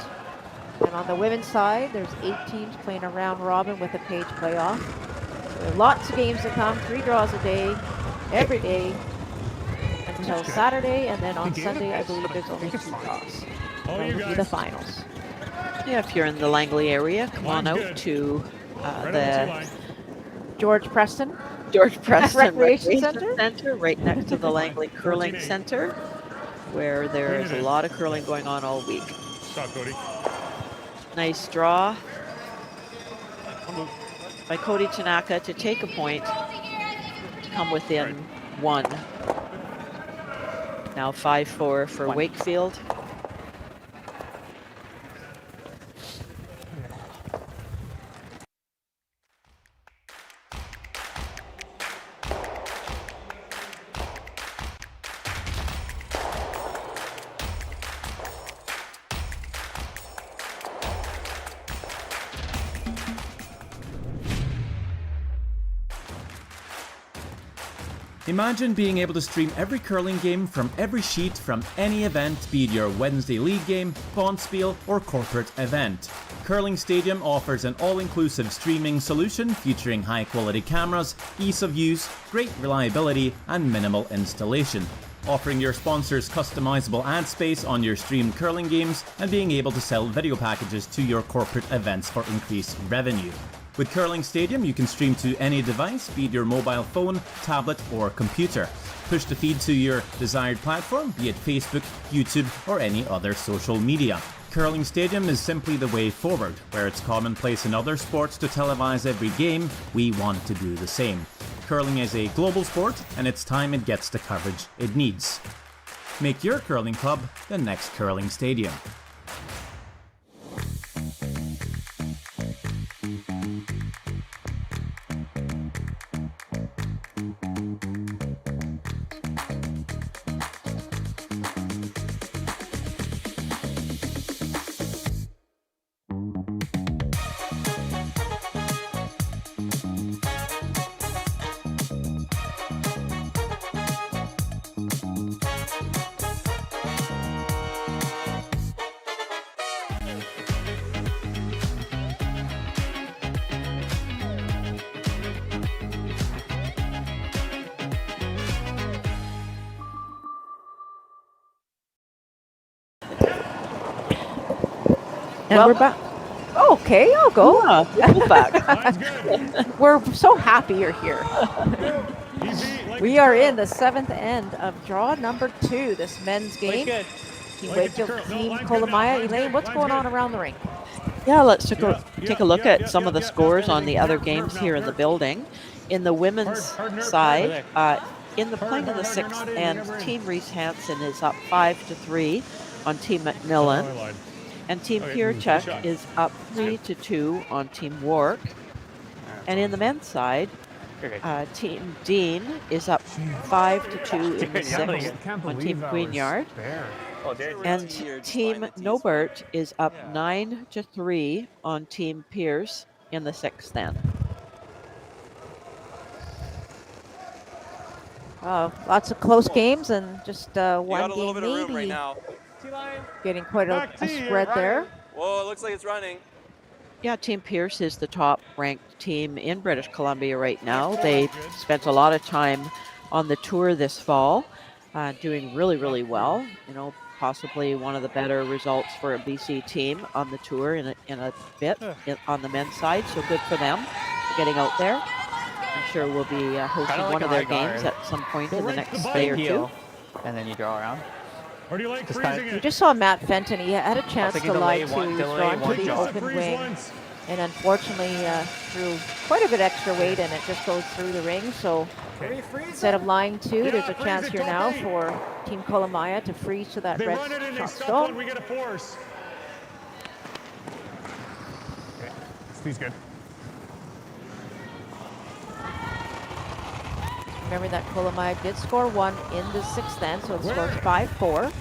And on the women's side, there's 8 teams playing a round robin with a page playoff. There are lots of games to come, 3 draws a day, every day until Saturday, and then on Sunday, I believe there's only 2 draws. Those will be the finals. Yeah, if you're in the Langley area, come on out to the George Preston Recreation Center. Center, right next to the Langley Curling Center, where there is a lot of curling going on all week. Shot, Cody. Nice draw by Cody Tanaka to take a point, to come within 1. Now 5-4 for Wakefield. Imagine being able to stream every curling game from every sheet from any event, be it your Wednesday league game, bonspiel, or corporate event. Curling Stadium offers an all-inclusive streaming solution featuring high-quality cameras, ease of use, great reliability, and minimal installation. Offering your sponsors customizable ad space on your streamed curling games and being able to sell video packages to your corporate events for increased revenue. With Curling Stadium, you can stream to any device, be it your mobile phone, tablet, or computer. Push the feed to your desired platform, be it Facebook, YouTube, or any other social media. Curling Stadium is simply the way forward. Where it's commonplace in other sports to televise every game, we want to do the same. Curling is a global sport, and it's time it gets the coverage it needs. Make your curling club the next Curling Stadium. And we're back. Okay, I'll go. Yeah, we'll go back. We're so happy you're here. We are in the 7th end of draw number 2, this men's game. Team Wakefield, Team Kolomaya. Elaine, what's going on around the rink? Yeah, let's take a look at some of the scores on the other games here in the building. In the women's side, in the playing of the 6th end, Team Reese Hansen is up 5-3 on Team Macmillan. And Team Pierchuk is up 3-2 on Team Wark. And in the men's side, Team Dean is up 5-2 in the 6th on Team Queenyard. And Team Nobert is up 9-3 on Team Pierce in the 6th end. Lots of close games and just one a little game bit of room maybe right now. getting quite a spread there. Whoa, it looks like it's running. Yeah, Team Pierce is the top-ranked team in British Columbia right now. They spent a lot of time on the tour this fall, doing really, really well. You know, possibly one of the better results for a BC team on the tour in a bit on the men's side. So good for them for getting out there. I'm sure we'll be hosting one of their games at some point in the next day or two. And then you draw around. Or do you like We just saw Matt Fenton. He had a chance to lie to. He was drawn to the open wing. And unfortunately, threw quite a bit extra weight and it just goes through the ring. So instead of lying to, there's a chance here now for Team Kolomaya to freeze to that red shot stone. We get a force. Okay, Steve's good. Remember that Kolomaya did score 1 in the 6th end, so it scores 5-4.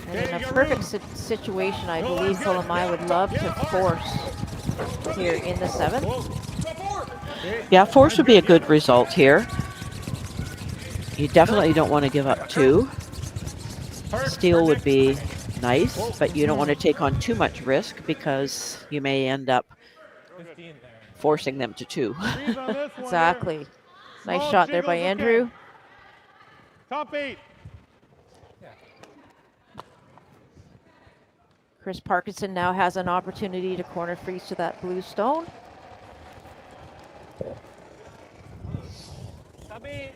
And in a perfect situation, I believe Kolomaya would love to force here in the 7th. Yeah, force would be a good result here. You definitely don't want to give up 2. Steal would be nice, but you don't want to take on too much risk because you may end up forcing them to 2. Exactly. Nice shot there by Andrew. Top 8. Chris Parkinson now has an opportunity to corner freeze to that blue stone. Top 8.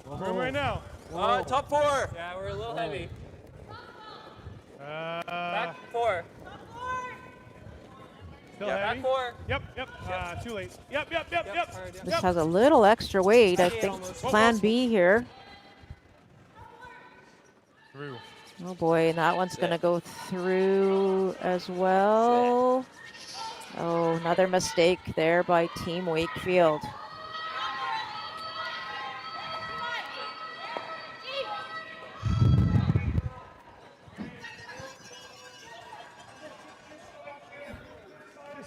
Room right now. Top 4. Yeah, we're a little heavy. Back 4. Still Yeah, heavy? back 4. Yep. Too late. Yep. This has a little extra weight. I think plan B here. Through. Oh boy, and that one's going to go through as well. Oh, another mistake there by Team Wakefield.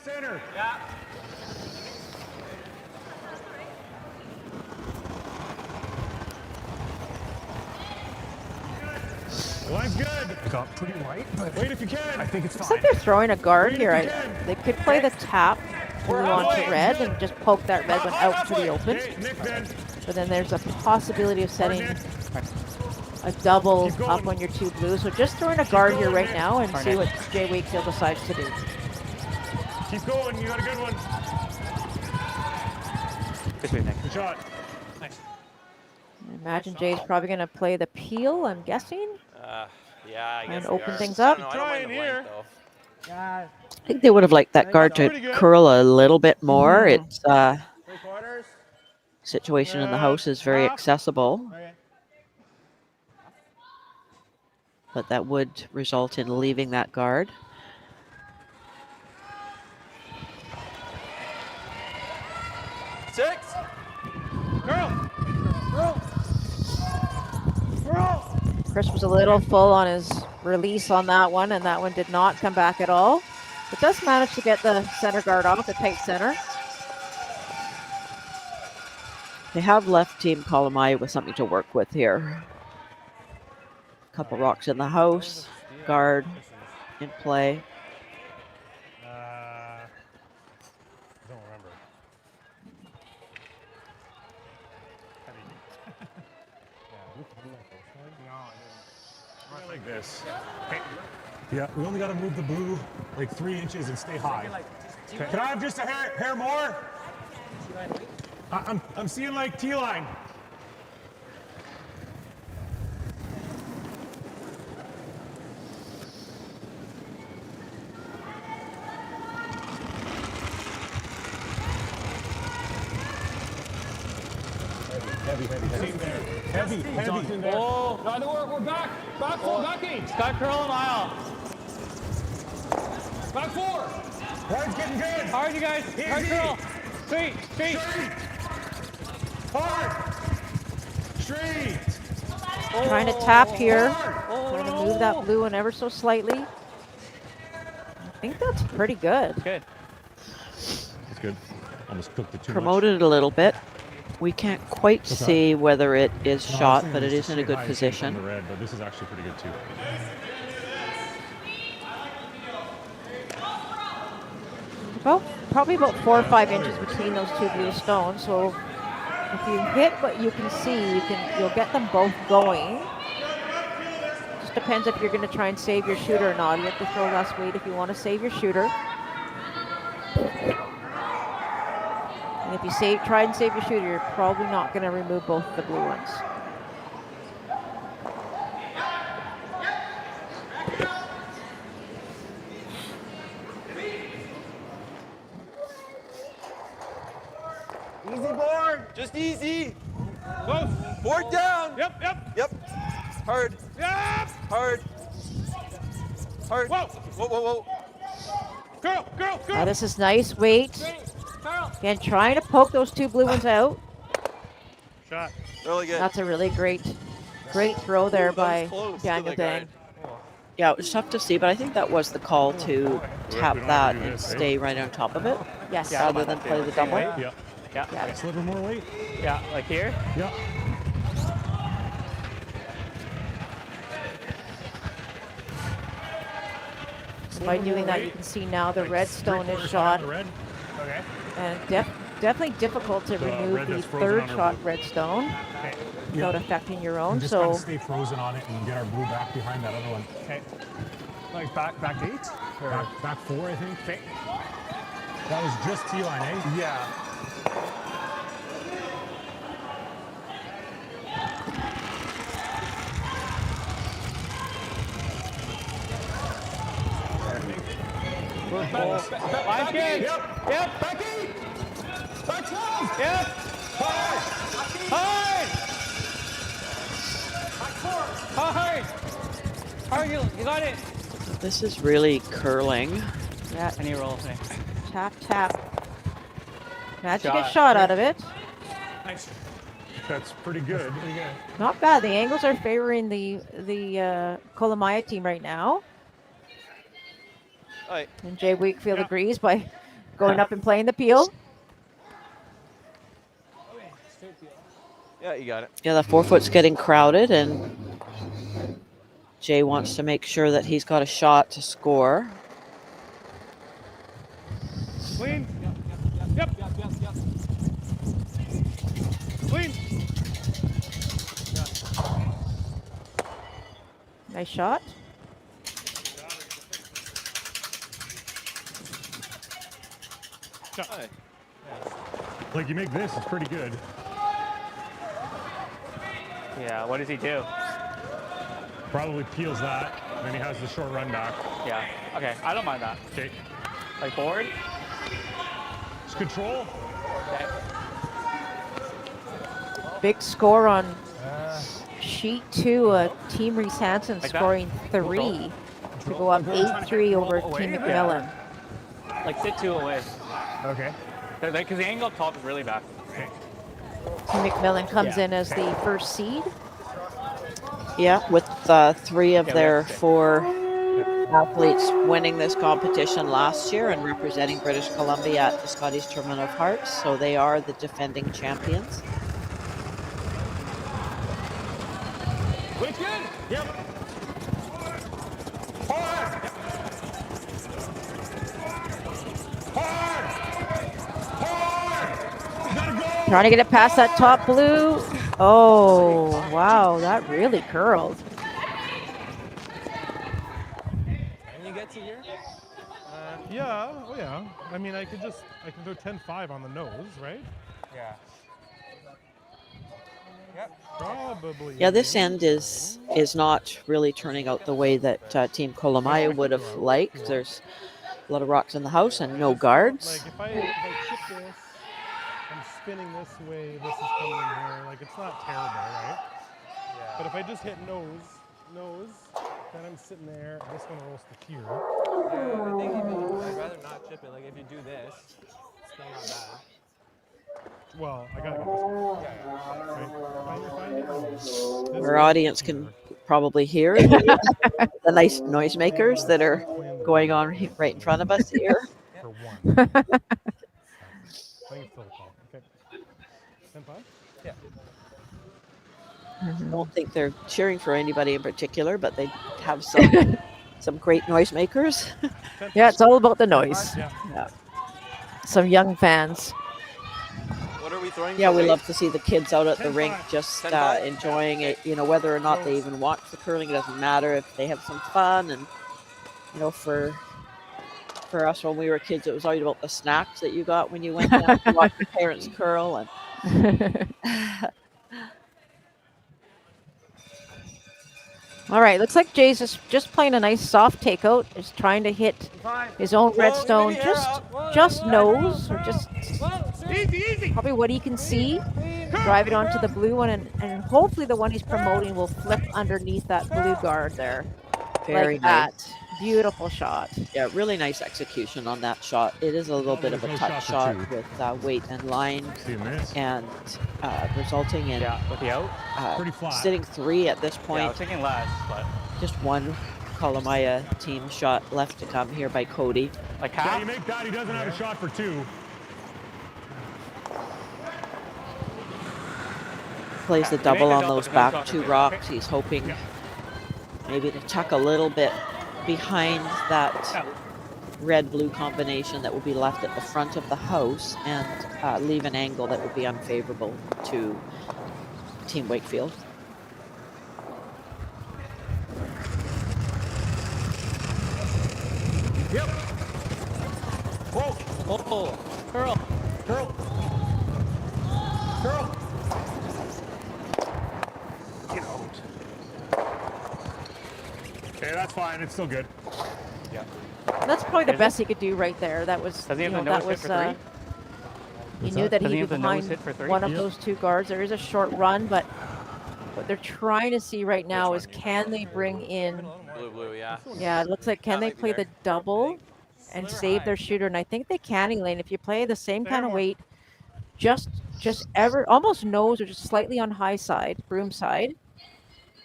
Center. Yeah. Line's good. Got pretty right, but wait if you can. I think it's Looks fine. like they're throwing a guard here. They could play the tap blue onto red and just poke that red one out to the open. But then there's a possibility of setting a double up on your 2 blues. So just throwing a guard here right now and see what Jay Wakefield decides to do. Keep going. You got a good one. Good shot. Nice. I imagine Jay's probably going to play the peel, I'm guessing. Yeah, I guess. And open things up. I don't mind the blank, though. I think they would have liked that guard to curl a little bit more. It's situation in the house is very accessible. But that would result in leaving that guard. Six. Chris was a little full on his release on that one, and that one did not come back at all. But does manage to get the center guard off, the tight center. They have left Team Kolomaya with something to work with here. A couple rocks in the house, guard in play. Don't remember. No, I didn't. Like this. Okay. Yeah, we only got to move the blue like 3 inches and stay high. Okay. Can I have just a hair more? I'm seeing like T-line. Heavy. Oh, no, we're back. Back 4, back 8. Scott curl a mile. Back 4. Ride's getting good. Hard, you guys. Easy. Hard curl. Straight. Hard. Straight. Trying to tap here. Trying to move that blue one ever so slightly. I think that's pretty good. Good. That's good. Almost cooked it too Promoted it a little bit. We can't quite see whether it is shot, but it is in a good position. The red, but this is actually pretty good too. Probably about 4 or 5 inches between those two blue stones. So if you hit what you can see, you'll get them both going. Just depends if you're going to try and save your shooter or not. You have to throw less weight if you want to save your shooter. And if you try and save your shooter, you're probably not going to remove both the blue ones. Easy board. Just easy. Close. Board down. Yep. Hard. Yep. Hard. Whoa. Girl. This is nice. Wait. Girl. Again, trying to poke those two blue ones out. Shot. Really good. That's a really great throw there by Daniel Dang. Yeah, it was tough to see, but I think that was the call to tap that and stay right on top of it. Yes. Rather than play the double. Yeah. Sliver more weight. Yeah, like here. Yeah. By doing that, you can see now the red stone is shot. Okay. And definitely difficult to remove the third shot red stone without affecting your own. Just So stay frozen on it and get our blue back behind that other one. Okay. Like back 8? Back 4, I think. Okay. That was just T-line, eh? Yeah. Back 8. Yep. Back 8. Back 12. Yep. Hard. Hard. You got it. This is really curling. yeah, Any roll. tap. Managed to get shot out of it. Nice. That's pretty good. Not bad. The angles are favoring the Kolomaya team right now. All right. And Jay Wakefield agrees by going up and playing the peel. Yeah, you got it. Yeah, the 4-foot's getting crowded, and Jay wants to make sure that he's got a shot to score. Clean. Yep. Clean. Nice shot. Hi. Like you make this, it's pretty good. Yeah, what does he do? Probably peels that, then he has the short run back. Yeah. Okay, I don't mind that. Okay. Like board? Just control. Okay. Big score on sheet 2. Team Reese Hansen Like that? scoring 3 to go up 8-3 over Team McMillan. Like sit 2 away. Okay. Because the angle up top is really bad. Okay. Team McMillan comes in as the first seed. Yeah, with 3 of their 4 athletes winning this competition last year and representing British Columbia at the Scotties Tournament of Hearts, so they are the defending champions. Wait, good. Yep. Hard. Gotta go. Trying to get it past that top blue. Oh, wow, that really curled. gets you here? Yeah, oh yeah. I mean, I can throw 10-5 on the nose, right? Yeah. Yep. Probably. Yeah, this end is not really turning out the way that Team Kolomaya would have liked. There's a lot of rocks in the house and no guards. Like if I chip this, I'm spinning this way, this is coming in here. Like it's not terrible, right? Yeah. But if I just hit nose, then I'm sitting there, this one rolls to here. Yeah, I think I'd rather not chip it. Like if you do this, it's still not bad. Well, I gotta get this one. Yeah. Our audience can probably hear the nice noisemakers that are going on right in front of us here. For one. I think it's still a call. Okay. 10-5? Yeah. I don't think they're cheering for anybody in particular, but they have some great noisemakers. Yeah, it's all about the noise. Yeah. Some young fans. What are we throwing? Yeah, for we weight? love to see the kids out at the rink just 10-5? enjoying it. You know, whether or not they even watch the curling, it doesn't matter. If they have some fun, and you know, for us when we were kids, it was always about the snacks that you got when you went down to watch your parents curl. And All right, looks like Jay's just playing a nice soft takeout. Is trying to hit his own redstone, just nose, or just probably what he can see. Drive it onto the blue one, and hopefully the one he's promoting will flip underneath that blue guard there. Very like nice. that. Beautiful shot. Yeah, really nice execution on that shot. It is a little bit of a touch shot with weight and line, and resulting in with the out, pretty flat. Sitting 3 at this point. Yeah, I was thinking less, but Just one Kolomaya team shot left to come here by Cody. Like Yeah, you make that. He doesn't have a shot for 2. Plays the double on those back 2 rocks. He's hoping maybe to tuck a little bit behind that red-blue combination that will be left at the front of the house and leave an angle that would be unfavorable to Team Wakefield. Yep. Whoa. Oh. Curl. Get out. Okay, that's fine. It's still good. Yeah. That's probably the best he could do right there. That was, Does he have the that nose hit was, for 3? he knew that Does he'd he be have the nose behind hit for 3? one of those 2 guards. There is a short run, but what they're trying to see right now is can they bring in, Blue, yeah. yeah, it looks like can they play the double and save their shooter? And I think they can, Elaine. If you play the same kind of weight, just almost nose or just slightly on high side, broom side.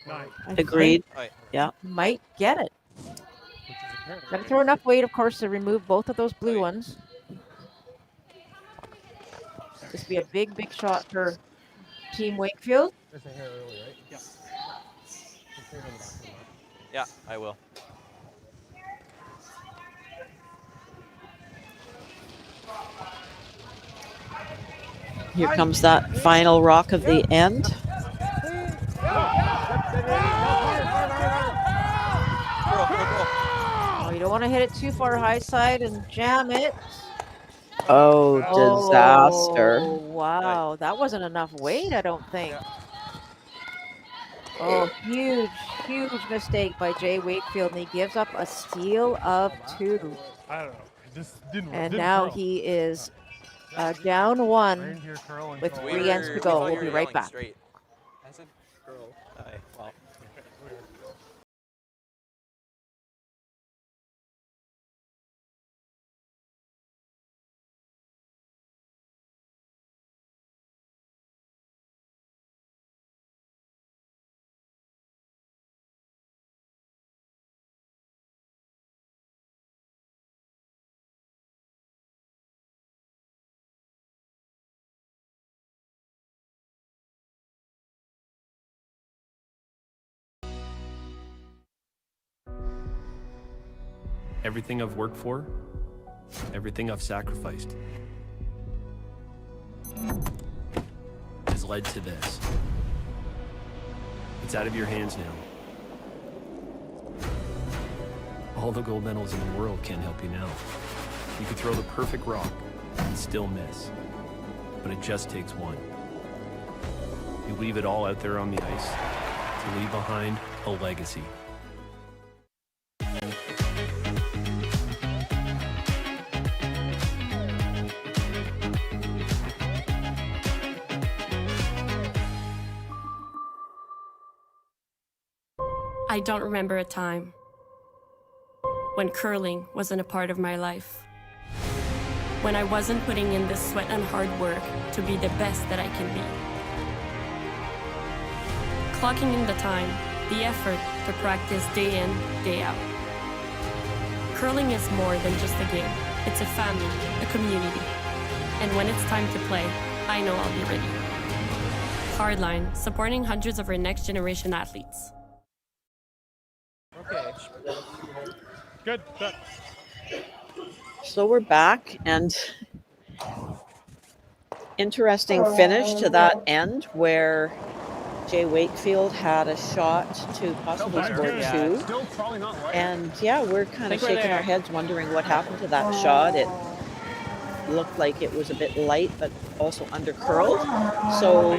I Agreed. think Yeah. might get it. Got to throw enough weight, of course, to remove both of those blue ones. This would be a big shot for Team Wakefield. There's a hair early, right? Yeah. Yeah, I will. Here comes that final rock of the end. Oh, you don't want to hit it too far high side and jam it. Oh, disaster. Oh, wow, that wasn't enough weight, I don't think. Oh, huge mistake by Jay Wakefield, and he gives up a steal of 2. I don't know. It just didn't. And didn't now curl. he is down 1 Reindeer curl and with curl. 3 ends to go. We'll be right back. I said girl. Well. Everything I've worked for, everything I've sacrificed, has led to this. It's out of your hands now. All the gold medals in the world can't help you now. You could throw the perfect rock and still miss. But it just takes one. You leave it all out there on the ice to leave behind a legacy. I don't remember a time when curling wasn't a part of my life. When I wasn't putting in the sweat and hard work to be the best that I can be. Clocking in the time, the effort to practice day in, day out. Curling is more than just a game. It's a family, a community. And when it's time to play, I know I'll be ready. Hardline, supporting hundreds of our next generation athletes. Okay. Good. So we're back, and interesting finish to that end where Jay Wakefield had a shot to possibly score two. And yeah, we're kind of shaking our heads wondering what happened to that shot. It looked like it was a bit light, but also undercurled. So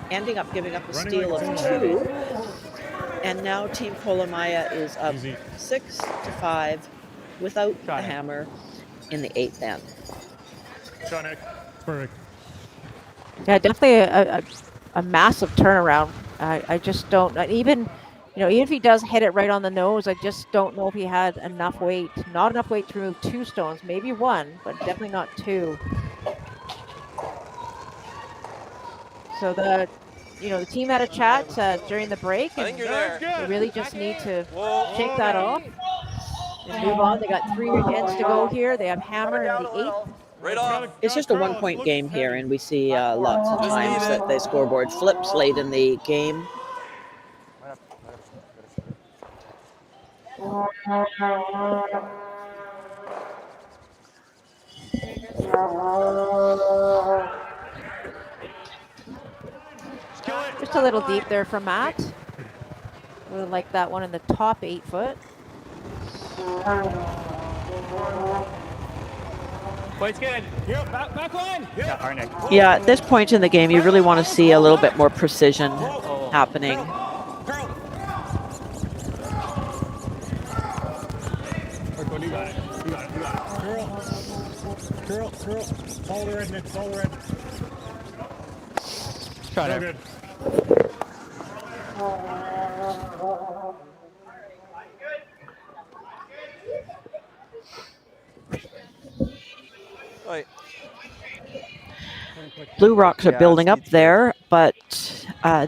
ending up giving up a steal of two. And now Team Kolomaya is up 6-5 without the hammer in the 8th end. Perfect. Yeah, definitely a massive turnaround. I just don't even if he does hit it right on the nose, I just don't know if he had enough weight. Not enough weight to remove two stones, maybe one, but definitely not two. So the team had a chat during the break, and they really just need to shake that off and move on. They got 3 ends to go here. They have hammer in the 8th. Right off. It's just a 1-point game here, and we see lots of times that the scoreboard flips late in the game. Just a little deep there from Matt. Really like that one in the top 8 foot. Point's good. Yep, back line. Yep. Arnick. Yeah, at this point in the game, you really want to see a little bit more precision happening. You got it. Curl. Follow the red, Nick. Follow the red. Try it. it. Good. Blue Rocks are building up there, but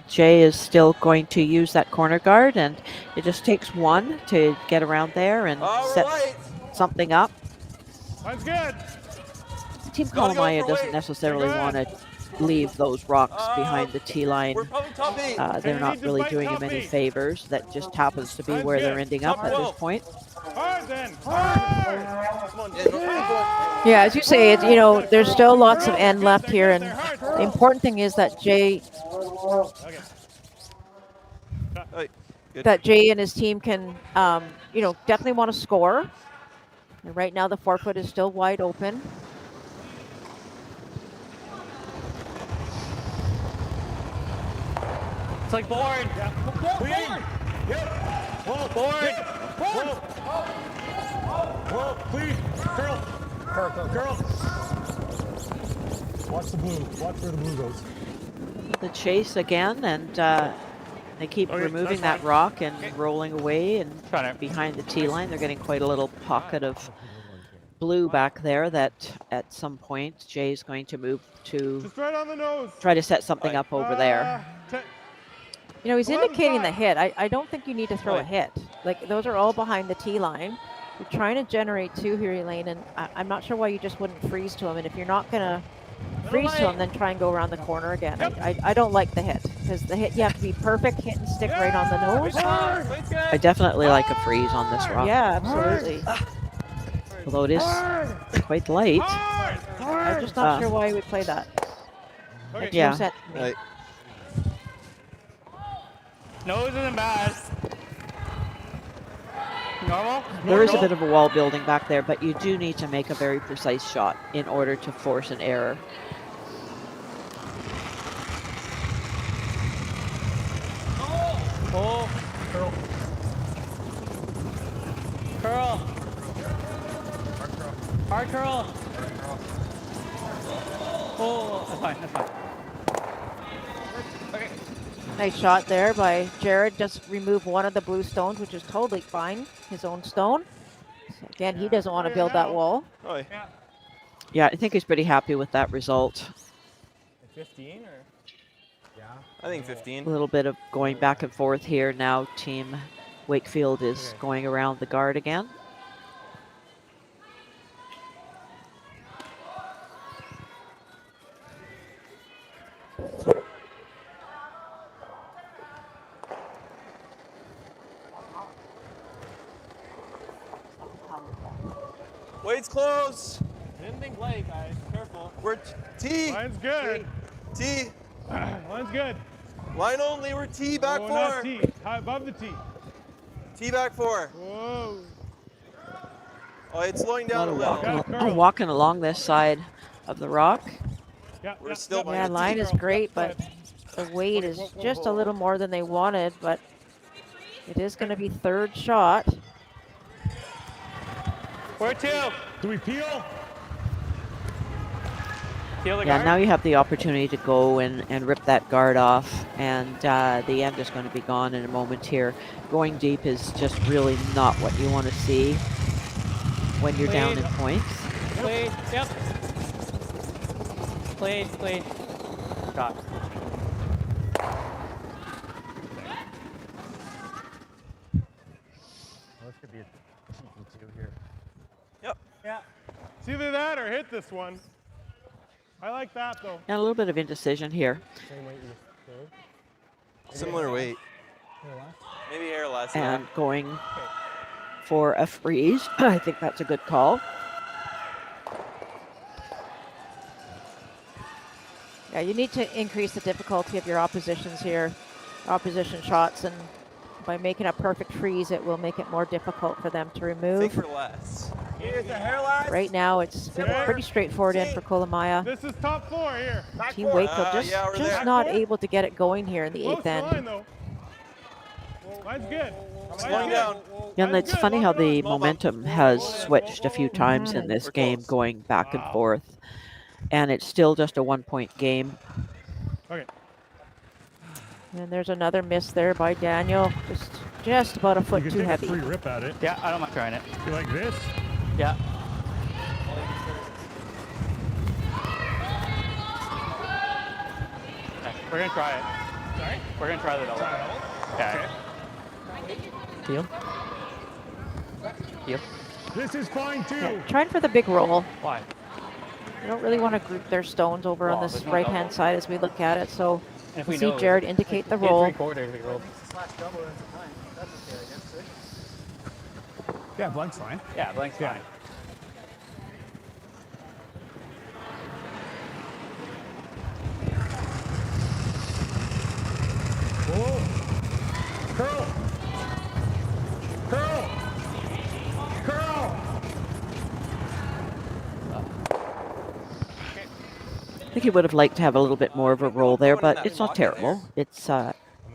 Jay is still going to use that corner guard, and it just takes one to get around there and set something up. That's good. Team Kolomaya doesn't necessarily want to leave those rocks behind the tee line. They're not really doing him any favors. That just happens to be where they're ending up at this point. Yeah, as you say, there's still lots of end left here, and the important thing is that Jay and his team can, definitely want to score. And right now the forefoot is still wide open. It's like board. Clean. Yep. Whoa, board. Whoa, clean. Curl. Watch the blue. Watch where the blue goes. The chase again, and they keep removing that rock and rolling away and behind the tee line. They're getting quite a little pocket of blue back there that at some point Jay's going to move to Just right on the nose. Try to set something up over there. He's indicating the hit. I don't think you need to throw a hit. Like, those are all behind the tee line. You're trying to generate two here, Elaine, and I'm not sure why you just wouldn't freeze to him. And if you're not going to freeze to him, then try and go around the corner again. I don't like the hit, because the hit, you have to be perfect, hit and stick right on the nose. I definitely like a freeze on this rock. Yeah, absolutely. Although it is quite light. I'm just not sure why you would play that. Makes yeah. no sense to me. Nose isn't bad. Normal? There is a bit of a wall building back there, but you do need to make a very precise shot in order to force an error. Oh, curl. Curl. Hard curl. Oh, that's fine, that's fine. Okay. Nice shot there by Jared. Just remove one of the blue stones, which is totally fine. His own stone. So again, he doesn't want to build that wall. Oh, yeah. Yeah, I think he's pretty happy with that result. 15 or? Yeah. I think 15. A little bit of going back and forth here. Now Team Wakefield is going around the guard again. Wade's close. Didn't think late, guys. Careful. We're T. Line's good. T. Line's good. Line only. We're T back Oh, 4. not T. High above the T. T back 4. Whoa. Oh, it's slowing down a little. Walking along this side of the rock. Yeah, We're still Yeah, line is great, but the weight is just a little more than they wanted, but it is going to be third shot. Where to? Do we peel? Peel the Yeah, guard? now you have the opportunity to go and rip that guard off, and the end is going to be gone in a moment here. Going deep is just really not what you want to see when you're down in points. Played, yep. Played. Shot. This could be a cheeky 2 here. Yep. Yeah. It's either that or hit this one. I like that though. And a little bit of indecision here. Same weight you third. Similar weight. Maybe hair less. And going for a freeze. I think that's a good call. Yeah, you need to increase the difficulty of your oppositions here, opposition shots, and by making a perfect freeze, it will make it more difficult for them to remove. Think for less. Here's the hair less. Right now, it's been a pretty straightforward in for Kolomaya. This is top 4 here. Team Wakefield just not able to get it going here in the Close 8th to end. line though. Line's good. Slowing down. Yeah, and it's funny how the momentum has switched a few times in this game, going back and forth. And it's still just a 1-point game. Okay. And there's another miss there by Daniel. Just about a foot You too can take heavy. a free rip at it. Yeah, I don't mind trying it. You like this? Yeah. Okay, we're gonna try it. Sorry? We're gonna try the double. Okay. Peel. Peel. This is fine too. Yeah, trying for the big roll. Why? I don't really want to group their stones over on this there's no right-hand double. side as we look at it. So And if we we see know, Jared indicate the Hit roll. 3/4 we roll. Yeah, blank's fine. Yeah, blank's fine. Whoa. Curl. Curl. Curl. I think he would have liked to have a little bit more of a roll there, but it's not terrible. It's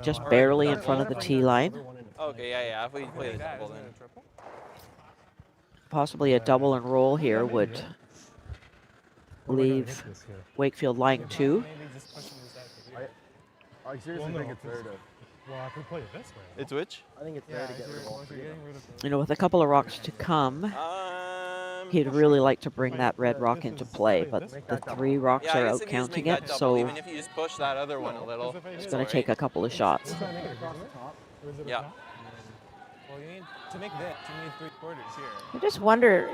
just barely in front of the tee line. Okay, yeah. If we play the double, then. Possibly a double and roll here would leave Wakefield lying 2. I seriously think it's there to. Well, if we play it this way. It's which? I think it's there to get rid of all 3 of them. You know, with a couple of rocks to come, he'd really like to bring that red rock into play, but the 3 rocks Yeah, I are guess out if you just counting make that it, double, so even if you just push that other one a little, it's going to take a couple of shots. Yeah. Well, you need to make this. You need 3/4 here. I just wonder,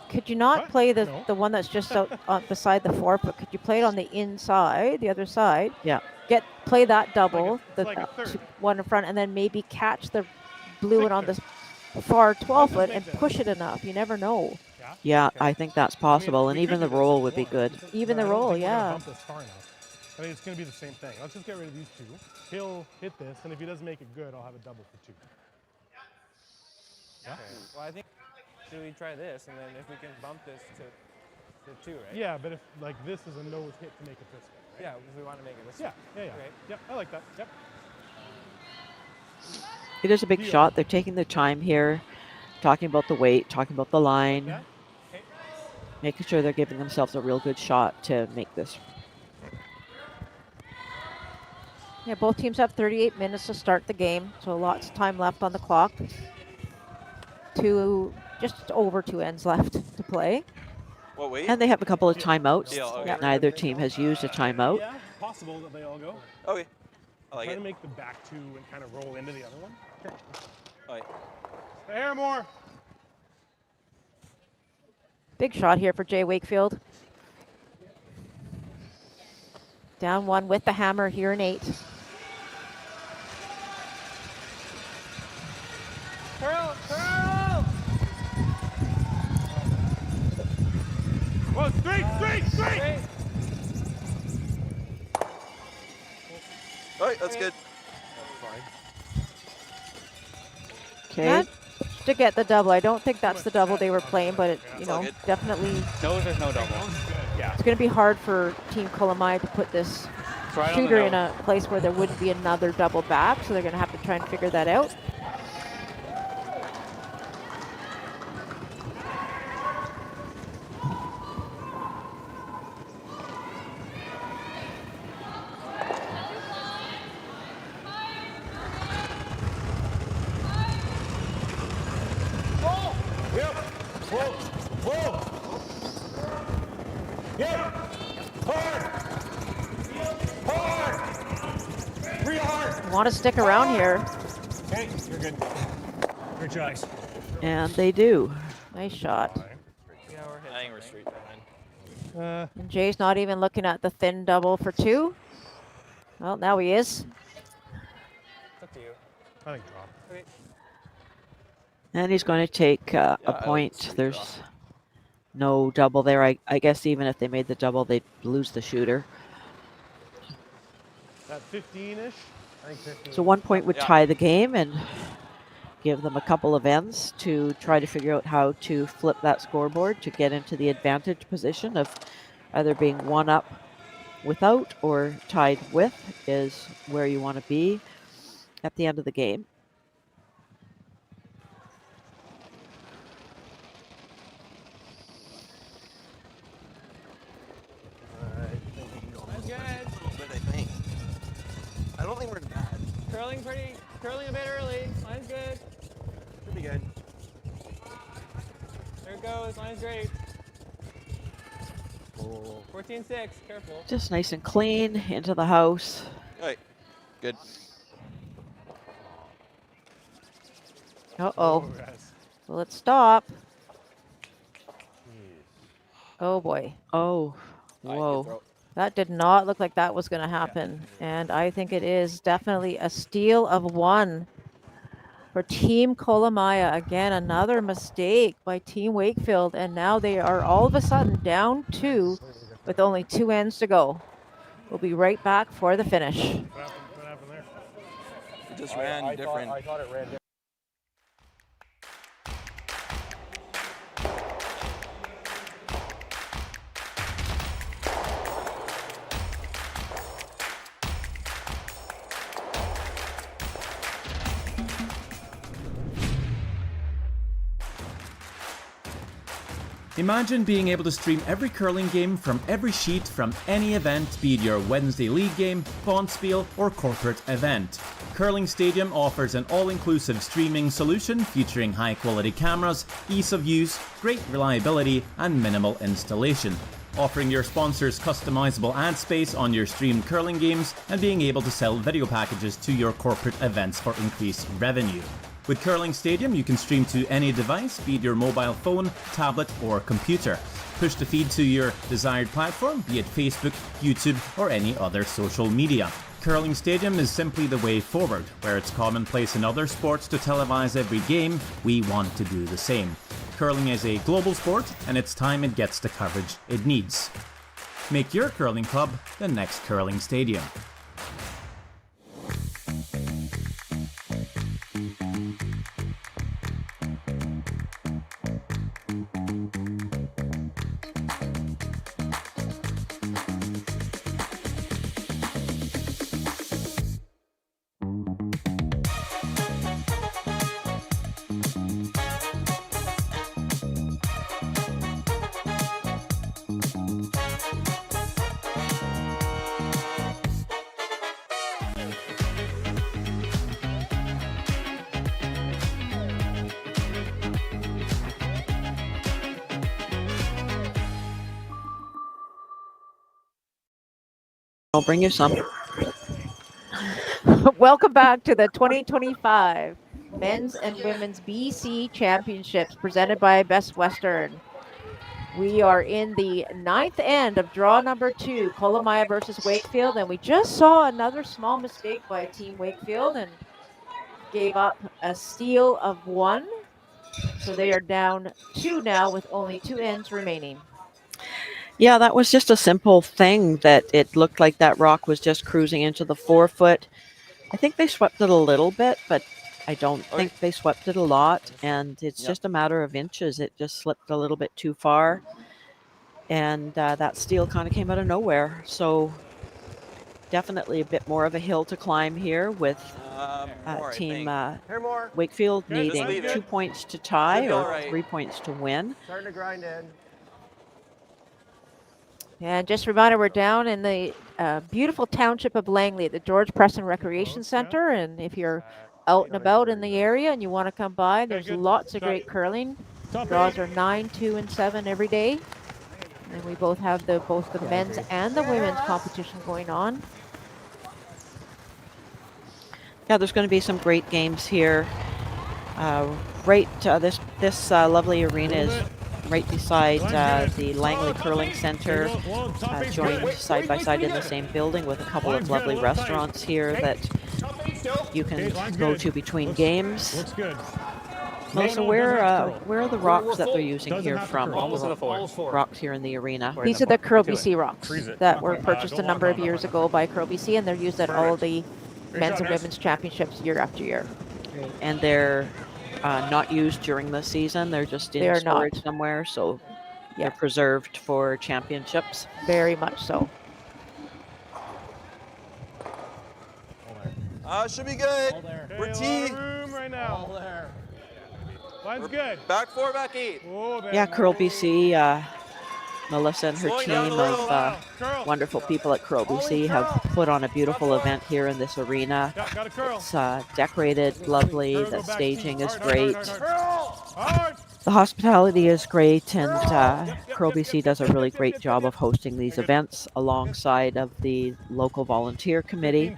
could you not play the one that's just out beside the 4, but could you play it on the inside, the other side? Yeah. Play that double, the like a third. one in front, and then maybe catch the blue one on the far 12-foot and push it enough. You never know. Yeah, I think that's possible, and even the roll would be good. Even the roll, yeah. I think it's going to be the same thing. Let's just get rid of these 2. He'll hit this, and if he doesn't make it good, I'll have a double for 2. Yeah. Okay. Well, I think should we try this, and then if we can bump this to 2, right? Yeah, but if like this is a nose hit to make it this way. Yeah, if we want to make it this Yeah, way. yeah. Right. Yep, I like that. Yep. It is a big shot. They're taking their time here, talking about the weight, talking about the line, making sure they're giving themselves a real good shot to make this. Yeah, both teams have 38 minutes to start the game, so lots of time left on the clock. Just over 2 ends left to play. What weight? And they have a couple of timeouts. Yeah, okay. Neither team has used a timeout. Yeah, possible that they all go. Okay. I like Try it. to make the back 2 and kind of roll into the other one. Okay. All right. There more. Big shot here for Jay Wakefield. Down 1 with the hammer here in 8. Curl! Well, straight! All right, that's good. Okay. To get the double. I don't think that's the double they were playing, but it, definitely. No, there's no double. Yeah. It's going to be hard for Team Kolomaya to put this Right on the shooter in nose. a place where there wouldn't be another double back, so they're going to have to try and figure that out. Want to stick around here. Okay, you're good. Great choice. And they do. Nice shot. Yeah, we're hit. I think we're straight behind. And Jay's not even looking at the thin double for 2. Well, now he is. It's up to you. I think drop. Okay. And he's going to take a point. There's no double there. I guess even if they made the double, they'd lose the shooter. That 15-ish? I think 15. So 1 point would tie the game and give them a couple of ends to try to figure out how to flip that scoreboard to get into the advantage position of either being 1 up without or tied with is where you want to be at the end of the game. That's good. But I think. I don't think we're bad. Curling a bit early. Line's good. Should be good. There it goes. Line's great. 14-6. Careful. Just nice and clean into the house. All right. Good. Uh-oh. Will it stop? Oh, boy. Oh, whoa. That did not look like that was going to happen. And I think it is definitely a steal of 1 for Team Kolomaya. Again, another mistake by Team Wakefield. And now they are all of a sudden down 2 with only 2 ends to go. We'll be right back for the finish. What happened there? It just ran different. I thought it ran different. Imagine being able to stream every curling game from every sheet from any event, be it your Wednesday league game, bonspiel, or corporate event. Curling Stadium offers an all-inclusive streaming solution featuring high-quality cameras, ease of use, great reliability, and minimal installation. Offering your sponsors customizable ad space on your streamed curling games and being able to sell video packages to your corporate events for increased revenue. With Curling Stadium, you can stream to any device, be it your mobile phone, tablet, or computer. Push the feed to your desired platform, be it Facebook, YouTube, or any other social media. Curling Stadium is simply the way forward. Where it's commonplace in other sports to televise every game, we want to do the same. Curling is a global sport, and it's time it gets the coverage it needs. Make your curling club the next Curling Stadium. I'll bring you some. Welcome back to the 2025 Men's and Women's BC Championships presented by Best Western. We are in the ninth end of draw number 2, Kolomaya versus Wakefield, and we just saw another small mistake by Team Wakefield and gave up a steal of 1. So they are down 2 now with only 2 ends remaining. Yeah, that was just a simple thing that it looked like that rock was just cruising into the 4-foot. I think they swept it a little bit, but I don't think they swept it a lot. And it's just a matter of inches. It just slipped a little bit too far. And that steal kind of came out of nowhere. So definitely a bit more of a hill to climb here with Team Wakefield needing 2 points to tie or 3 points to win. Starting to grind in. And just a reminder, we're down in the beautiful township of Langley at the George Preston Recreation Center. And if you're out and about in the area and you want to come by, there's lots of great curling. Draws are 9, 2, and 7 every day. And we both have both the men's and the women's competition going on. Yeah, there's going to be some great games here. This lovely arena is right beside the Langley Curling Center, joined side by side in the same building with a couple of lovely restaurants here that you can go to between games. Melissa, where are the rocks that they're using here from? Rocks here in the arena. These are the Curl BC rocks that were purchased a number of years ago by Curl BC, and they're used at all of the men's and women's championships year after year. And they're not used during the season. They're just in storage somewhere, so they're preserved for championships. Very much so. Should be good. We're T. Room right now. Line's good. Back 4, back 8. Yeah, Curl BC, Melissa and her team of wonderful people at Curl BC have put on a beautiful event here in this arena. It's decorated, lovely. The staging is great. The hospitality is great, and Curl BC does a really great job of hosting these events alongside of the local volunteer committee.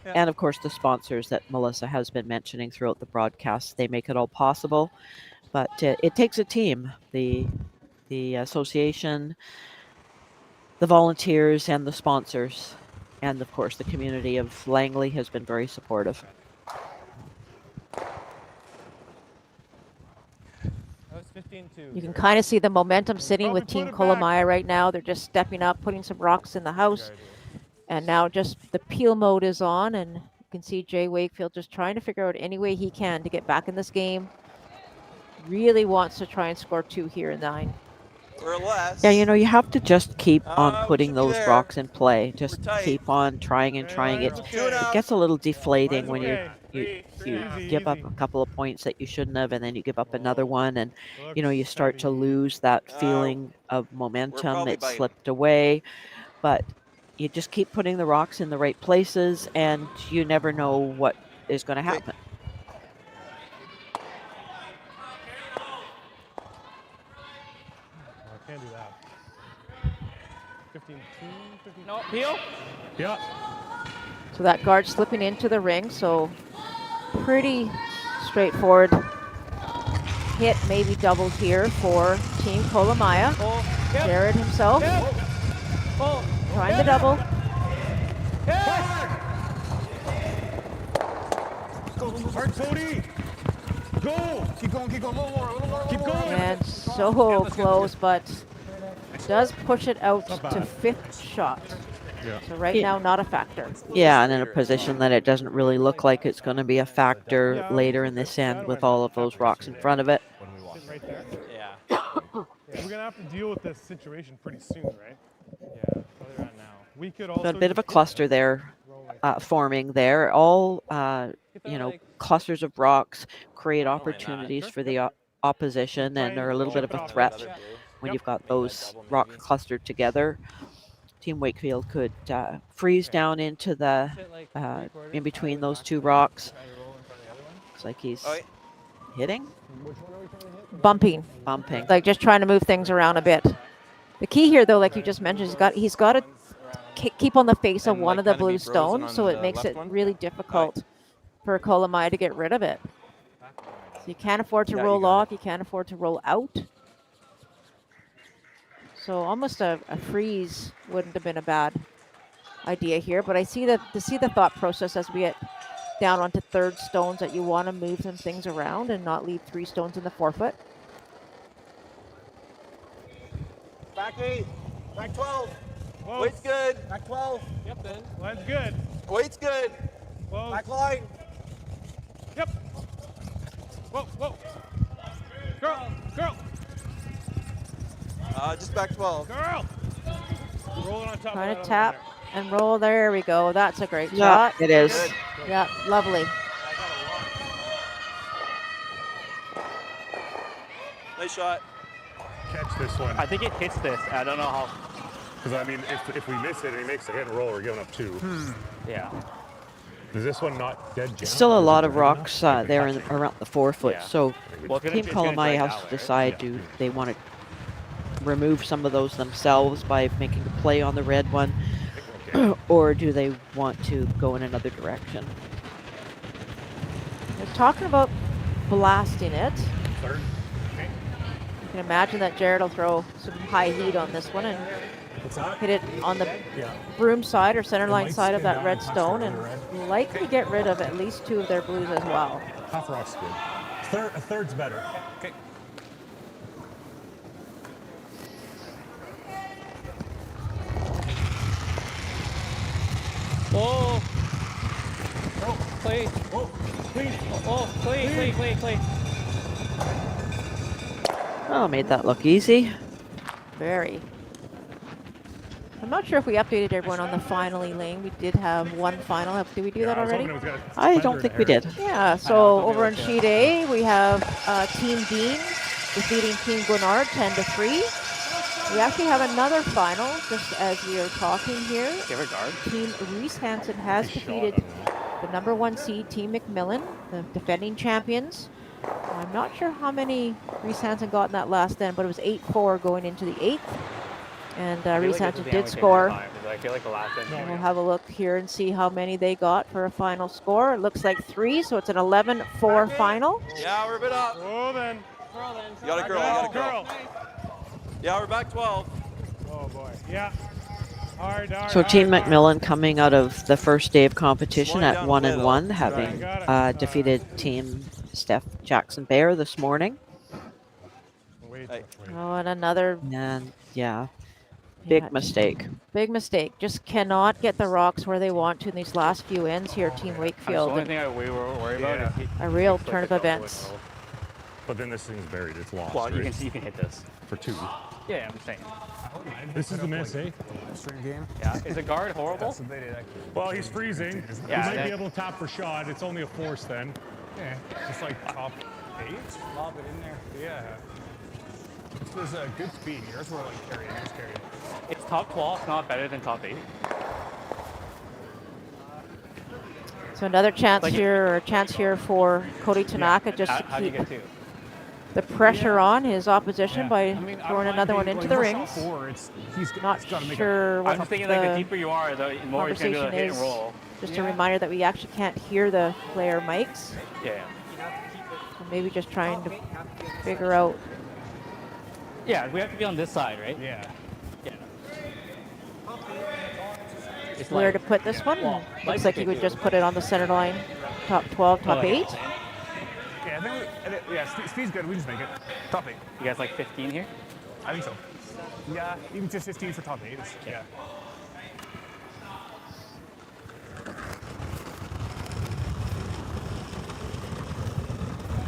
And of course, the sponsors that Melissa has been mentioning throughout the broadcast, they make it all possible. But it takes a team. The association, the volunteers, and the sponsors, and of course the community of Langley has been very supportive. You can kind of see the momentum sitting with Team Kolomaya right now. They're just stepping up, putting some rocks in the house. And now just the peel mode is on, and you can see Jay Wakefield just trying to figure out any way he can to get back in this game. Really wants to try and score 2 here in 9. Or less. Yeah, you have to just keep on putting those rocks in play. Just keep on trying and trying. It gets a little deflating when you give up a couple of points that you shouldn't have, and then you give up another one, and you start to lose that feeling of momentum. It slipped away, but you just keep putting the rocks in the right places, and you never know what is going to happen. I can't do that. 15-2, 15. No, peel. Yeah. So that guard slipping into the ring, so pretty straightforward hit, maybe doubled here for Team Kolomaya. Jared himself trying the double. Hard, Cody. Go. Keep going, keep going. A little more. Keep going. And so close, but does push it out to 5th shot. Yeah. So right now, not a factor. Yeah, and in a position that it doesn't really look like it's going to be a factor later in this end with all of those rocks in front of it. Right there. Yeah. We're going to have to deal with this situation pretty soon, right? Yeah, probably around now. We could also Got a bit of a cluster there forming there. All, clusters of rocks create opportunities for the opposition and are a little bit of a threat when you've got those rocks clustered together. Team Wakefield could freeze down into the in between those 2 rocks. Looks like he's hitting? Bumping. Like just trying to move things around a bit. The key here, though, like you just mentioned, he's got to keep on the face of And, one like, of the kinda be blue frozen stones, on so it the makes left it one? really difficult for Kolomaya to get rid of it. So you can't afford to Yeah, you roll got off. You can't afford to roll out. So almost a freeze wouldn't have been a bad idea here. But I see the thought process as we get down onto third stones that you want to move some things around and not leave 3 stones in the forefoot. Back 8. Back 12. Whoa. Weight's good. Back 12. Yep, then. Line's good. Weight's good. Whoa. Back line. Yep. Whoa, whoa. Girl, girl, Just back 12. girl. Roll it on top Trying of to that tap over and roll. There we go. That's a great Yeah, shot. it is. Good. Yeah, lovely. Nice shot. Catch this one. I think it hits this. I don't know how. Because, I mean, if we miss it and he makes a hit and roll, we're giving up 2. Yeah. Is this one not dead jam? Still a Or is lot it of right enough? rocks Like the there catching? around the forefoot. Yeah. So Well, it's gonna- Team it's gonna Kolomaya drag has that to way, right? decide: do they want to remove some of those themselves by making a play on the red one, or do they want to go in another direction? They're talking about blasting it. Third. Okay. You can imagine that Jared will throw some high heat on this one and What's that? hit it on the Yeah. broom side or center line might side of spin that down red and touch stone the and red. likely get rid of at least 2 of their blues as well. Half rock's good. A third's better. Okay. Whoa. Oh, Clay. oh, please. Oh, Clay. Oh, made that look easy. Very. I'm not sure if we updated everyone on the final, Elaine. We did have one final. Did we do that I was already? hoping it was gonna I splendor don't in think the we hair. did. Yeah, so don't over be in like Sheet A, we have Team Dean defeating Team Glenard 10-3. We actually have another final, just as we are talking here. Give her guard. Team Reese Hansen has Nice shot defeated on that. the number 1 seed, Team McMillan, the defending champions. I'm not sure how many Reese Hansen got in that last end, but it was 8-4 going into the 8th. And I feel Reese like this Hansen is the did end we take score. our time, 'cause I feel like the last end. And we'll have a look here and see how many they got for a final score. It looks like 3, so it's an 11-4 final. Yeah, we're a bit up. Oh, then. You got a girl. You got a girl. Yeah, we're back 12. Oh, boy. Yeah. Hard. So Team McMillan coming out of the first day of competition Slowing at down a 1-1, little. having Got it. defeated Team Dagg-Jackson Bear this morning. Way too Hey. much weight. Oh, and another And yeah, big yeah, mistake. big mistake. Just cannot get the rocks where they want to in these last few ends here, Team That's the Wakefield. only And thing we were worried about. Yeah. Is he- a real it's like turn of a double events. whistle. But then this thing's buried. It's lost. Well, you right? can hit this. For 2. Yeah, I'm saying. This is a miss, eh? String game. Yeah. Is the guard horrible? Well, he's freezing. Yeah, he might that- be able to tap for shot. It's only a force then. Yeah. Just like top 8. Lob it in there. Yeah. This was a good speed. Yours were like carrying. Yours carried. It's top 12, not better than top 8. So another chance Like- here, or a chance here for Cody Tanaka just to How do you keep get 2? the pressure on his opposition by I mean, I throwing don't another mind one being- into like, the we're rings. shot 4. He's Not got to make sure what I'm just thinking like the the deeper you are, the more he's going to do the conversation hit is. and roll. Just a reminder that we actually can't hear the player mics. Yeah. So maybe just trying to figure out. Yeah, we have to be on this side, right? Yeah. Yeah. It's Where like- to put this one. Well, Looks like you would just put it on the center line, top 12, top 8. Yeah, I think speed's good. We just make it. Top 8. You guys like 15 here? I think so. Yeah, even just 15 for top 8. Yeah.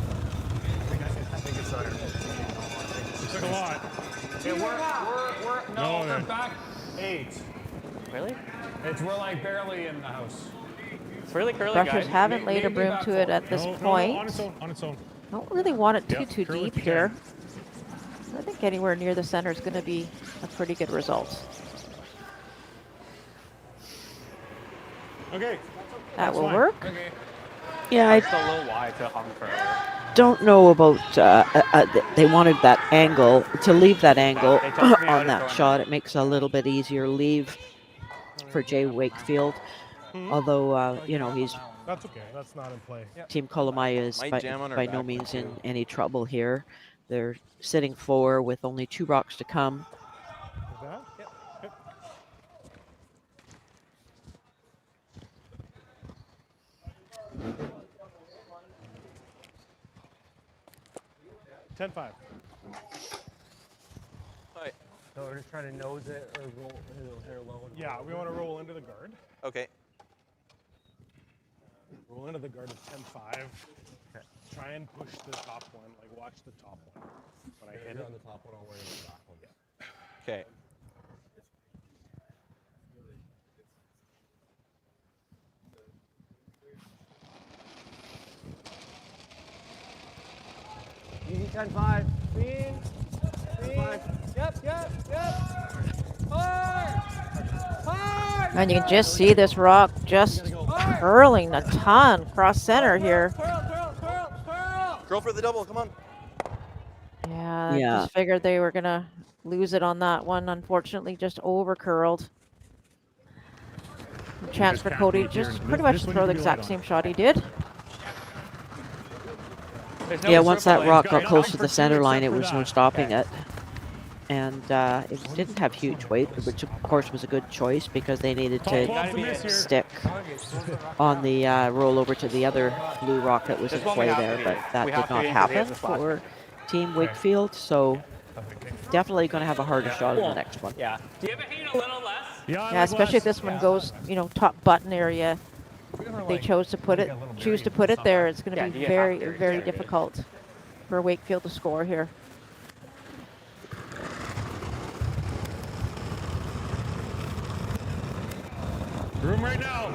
I think it's better. It took a lot. Yeah, we're No, we're then. back 8. Really? We're like barely in the house. It's really curly, Brushers guys. haven't laid a maybe broom about to it 4. at this No, point. on its own. On its own. Don't really want it Yeah, too curl if deep you here. can. I think anywhere near the center is going to be a pretty good result. Okay. That will fine. work. Okay. Yeah, It's a I little wide to hung for. don't know about. They wanted that angle to leave that angle They told me out on of that corner. shot. It makes it a little bit easier. Leave for Jay Wakefield. Although, you know, he's... That's okay. That's not in play. Team Kolomaya is Might jam on our by no back means one, in too. any trouble here. They're sitting 4 with only 2 rocks to come. Is that? Yep. Yep. $10-5. Alright. So we're just trying to nose it or roll here low. Yeah, we want to roll into the guard. Okay. Roll into the guard of 10-5. Okay. Try and push the top one. Like, watch the top one. When I hit it. On the top one, I'll worry about the back one. Yeah. Okay. Easy 10-5. Speed. Yep. Hard. And you can just see this rock just curling a ton across center here. Curl for the double, come on. Yeah, I Yeah. just figured they were gonna lose it on that one. Unfortunately, just over curled. Chance for Cody just pretty much throw the exact same shot he did. Yeah, once that rock got close to the center line, it was no stopping it. And it didn't have huge weight, which of course was a good choice because they needed to stick on the roll over to the other blue rock that was in play there, but that did not happen for Team Wakefield, so definitely going to have a harder shot in the next one. Yeah. Do you ever hate a little less? Yeah, especially if this one goes, you know, top button area. They choose to put it there. It's going to be very, very difficult for Wakefield to score here. Room right now.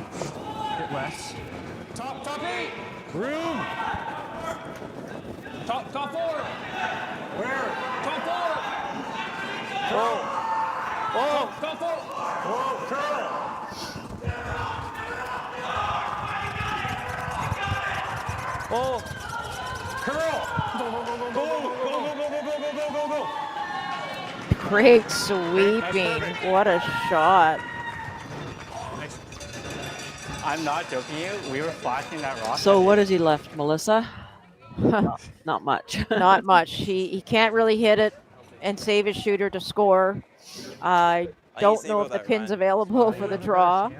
Get less. Top 8. Room. Top 4. Where? Top 4. Whoa. Top 4. Whoa, curl. Oh. Curl. Go. Great sweeping. What a shot. I'm not joking you. We were flashing that rock. So what has he left, Melissa? Not much. Not much. He can't really hit it and save his shooter to score. I don't know if the pin's available for the draw. I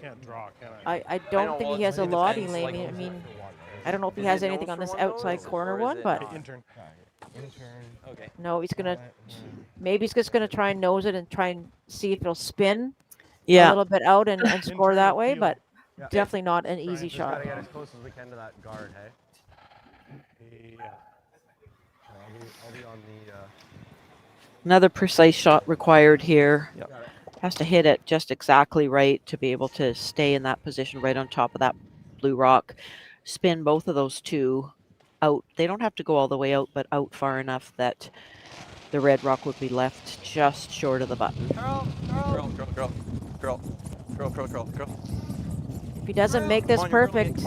can't draw, can I? I don't think he has a lot, Elaine. I mean, I don't know if he has anything on this outside corner one, but Intern. Okay. no, he's gonna. Maybe he's just gonna try and nose it and try and see if it'll spin Yeah. a little bit out and score that way, but Yeah. definitely not an easy Just shot. gotta get as close as we can to that guard, hey? Yeah. I'll be on the. Another precise shot required here. Yep. Has to hit it just exactly right to be able to stay in that position right on top of that blue rock. Spin both of those two out. They don't have to go all the way out, but out far enough that the red rock would be left just short of the button. Curl. If he doesn't make this perfect,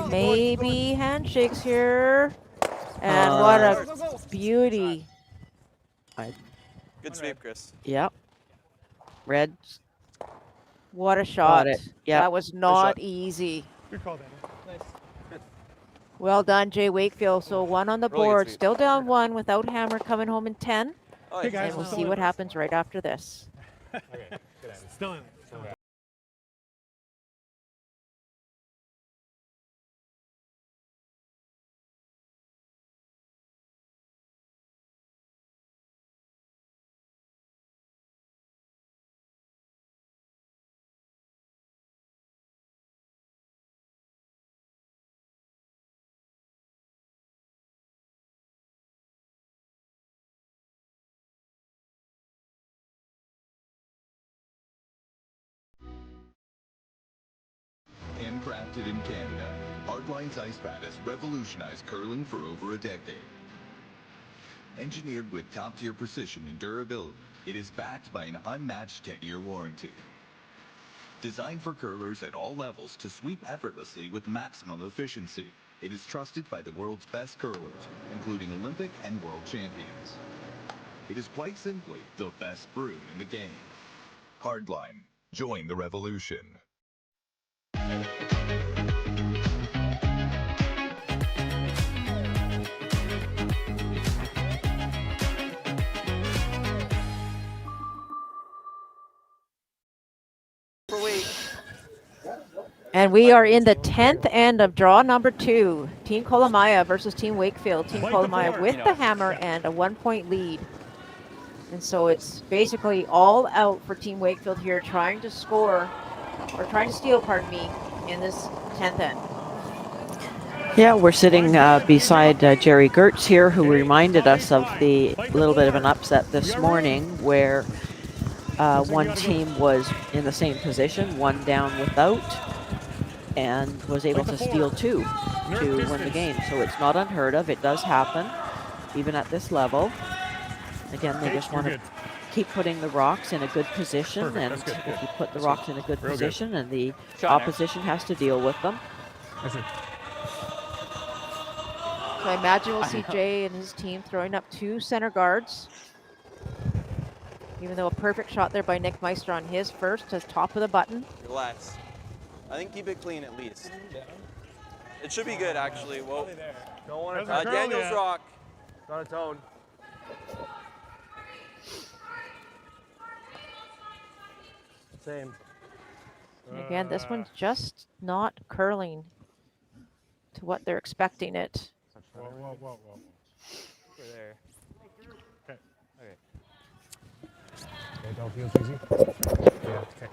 maybe handshakes here. And what a beauty. Good sweep, Chris. Yep. Red. What a shot. it. Yep. That was not easy. Good call, Danny. Nice. Well done, Jay Wakefield. So one on the Really good board, sweep. still down 1 without Hammer coming home in 10. Oh, Hey, guys, And we'll still see in what it. happens right after this. Okay. Still in it. Handcrafted in Canada, Hardline's ice bat has revolutionized curling for over a decade. Engineered with top-tier precision and durability, it is backed by an unmatched 10-year warranty. Designed for curlers at all levels to sweep effortlessly with maximum efficiency, it is trusted by the world's best curlers, including Olympic and world champions. It is quite simply the best brew in the game. Hardline, Join the revolution. And we are in the 10th end of draw number 2. Team Kolomaya versus Team Wakefield. Team Kolomaya with the hammer and a 1-point lead. And so it's basically all out for Team Wakefield here, trying to score, or trying to steal, pardon me, in this 10th end. Yeah, we're sitting beside Jerry Gertz here, who reminded us of the little bit of an upset this morning where one team was in the same position, one down without, and was able to steal 2 to win the game. So it's not unheard of. It does happen, even at this level. Again, they just want to keep putting the rocks in a good position, and if you put the rocks in a good position, and the opposition has to deal with them. So I imagine we'll see Jay and his team throwing up 2 center guards. Even though a perfect shot there by Nick Meister on his first to top of the button. Relax. I think keep it clean at least. It should be good, actually. Whoa. Don't want to Daniel's rock. Got a tone. Same. And again, this one's just not curling to what they're expecting it. Whoa, whoa, whoa, whoa. Over there. Okay. Okay. Okay, don't feel easy. Yeah, okay.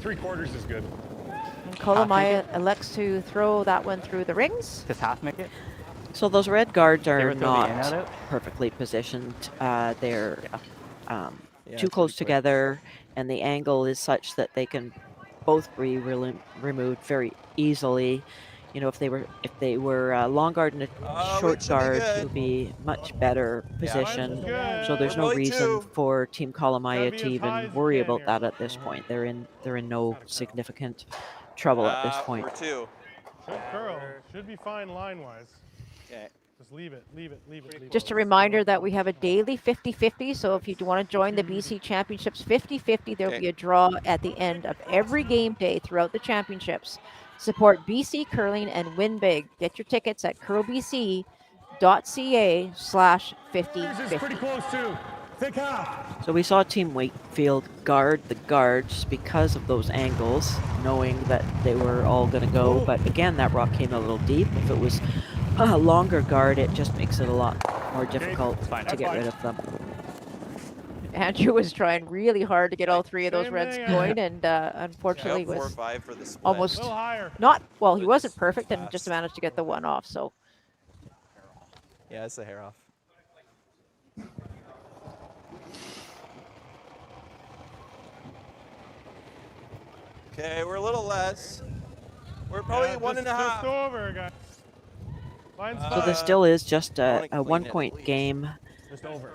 Three quarters is good. And Kolomaya elects to throw that one through the rings. Does half make it? So those red guards They are were throwing the in not out? perfectly positioned. They're Yeah, too it's close pretty quick. together, and the angle is such that they can both be removed very easily. You know, if they were long guard and a short guard, it would be much better position. So there's no reason for Team Kolomaya to even worry about that at this point. They're in no significant trouble at this point. For 2. Should curl. Should be fine line-wise. Okay. Just leave it, leave it, leave it, leave it. Just a reminder that we have a daily 50-50, so if you want to join the BC Championships 50-50, there will be a draw at the end of every game day throughout the championships. Support BC Curling and win big. Get your tickets at curlbc.ca/50-50. Pretty close too. Thick half. So we saw Team Wakefield guard the guards because of those angles, knowing that they were all going to go. But again, that rock came a little deep. If it was a longer guard, it just makes it a lot more difficult to get rid of them. Andrew was trying really hard to get all 3 of those reds going, and unfortunately Yeah, 4 or was 5 for the split. almost not, well, he wasn't perfect and just managed to get the 1 off, so. Yeah, it's a hair off. Okay, we're a little less. We're probably 1.5. Just over, guys. Line's So this still is just a 1-point game. Just over.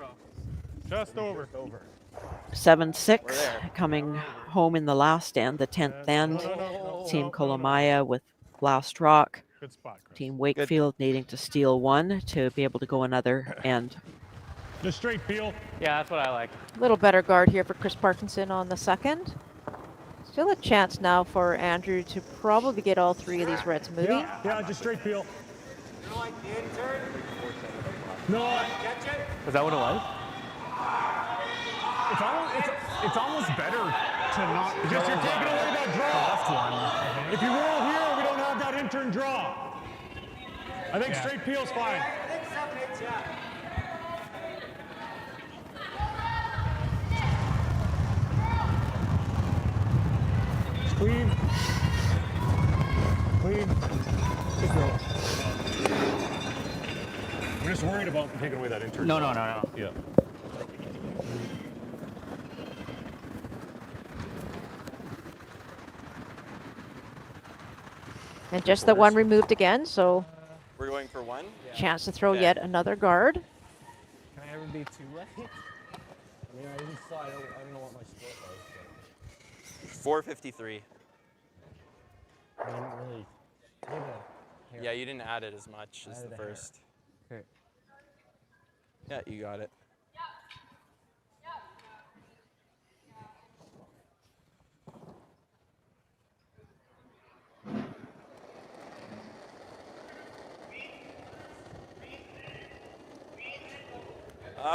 Just over. 7-6 coming home in the last end, the 10th end. Team Kolomaya with last rock. Good spot, Chris. Team Wakefield needing to steal 1 to be able to go another end. Just straight peel. Yeah, that's what I like. A little better guard here for Chris Parkinson on the second. Still a chance now for Andrew to probably get all 3 of these reds moving. Yeah, just straight peel. Was that what it was? It's almost better to not. Because you're taking away that draw. If you roll here, we don't have that intern draw. I think straight peel's fine. Clean. Clean. Just roll. We're just worried about taking away that intern. No. Yeah. And just the 1 removed again, so We're going for 1? chance to throw yet another guard. Can I ever be too late? I mean, I even saw, I don't know what my sport was, 453. but I didn't really. Yeah, you didn't add it as much as the first. Okay. Yeah, you got it.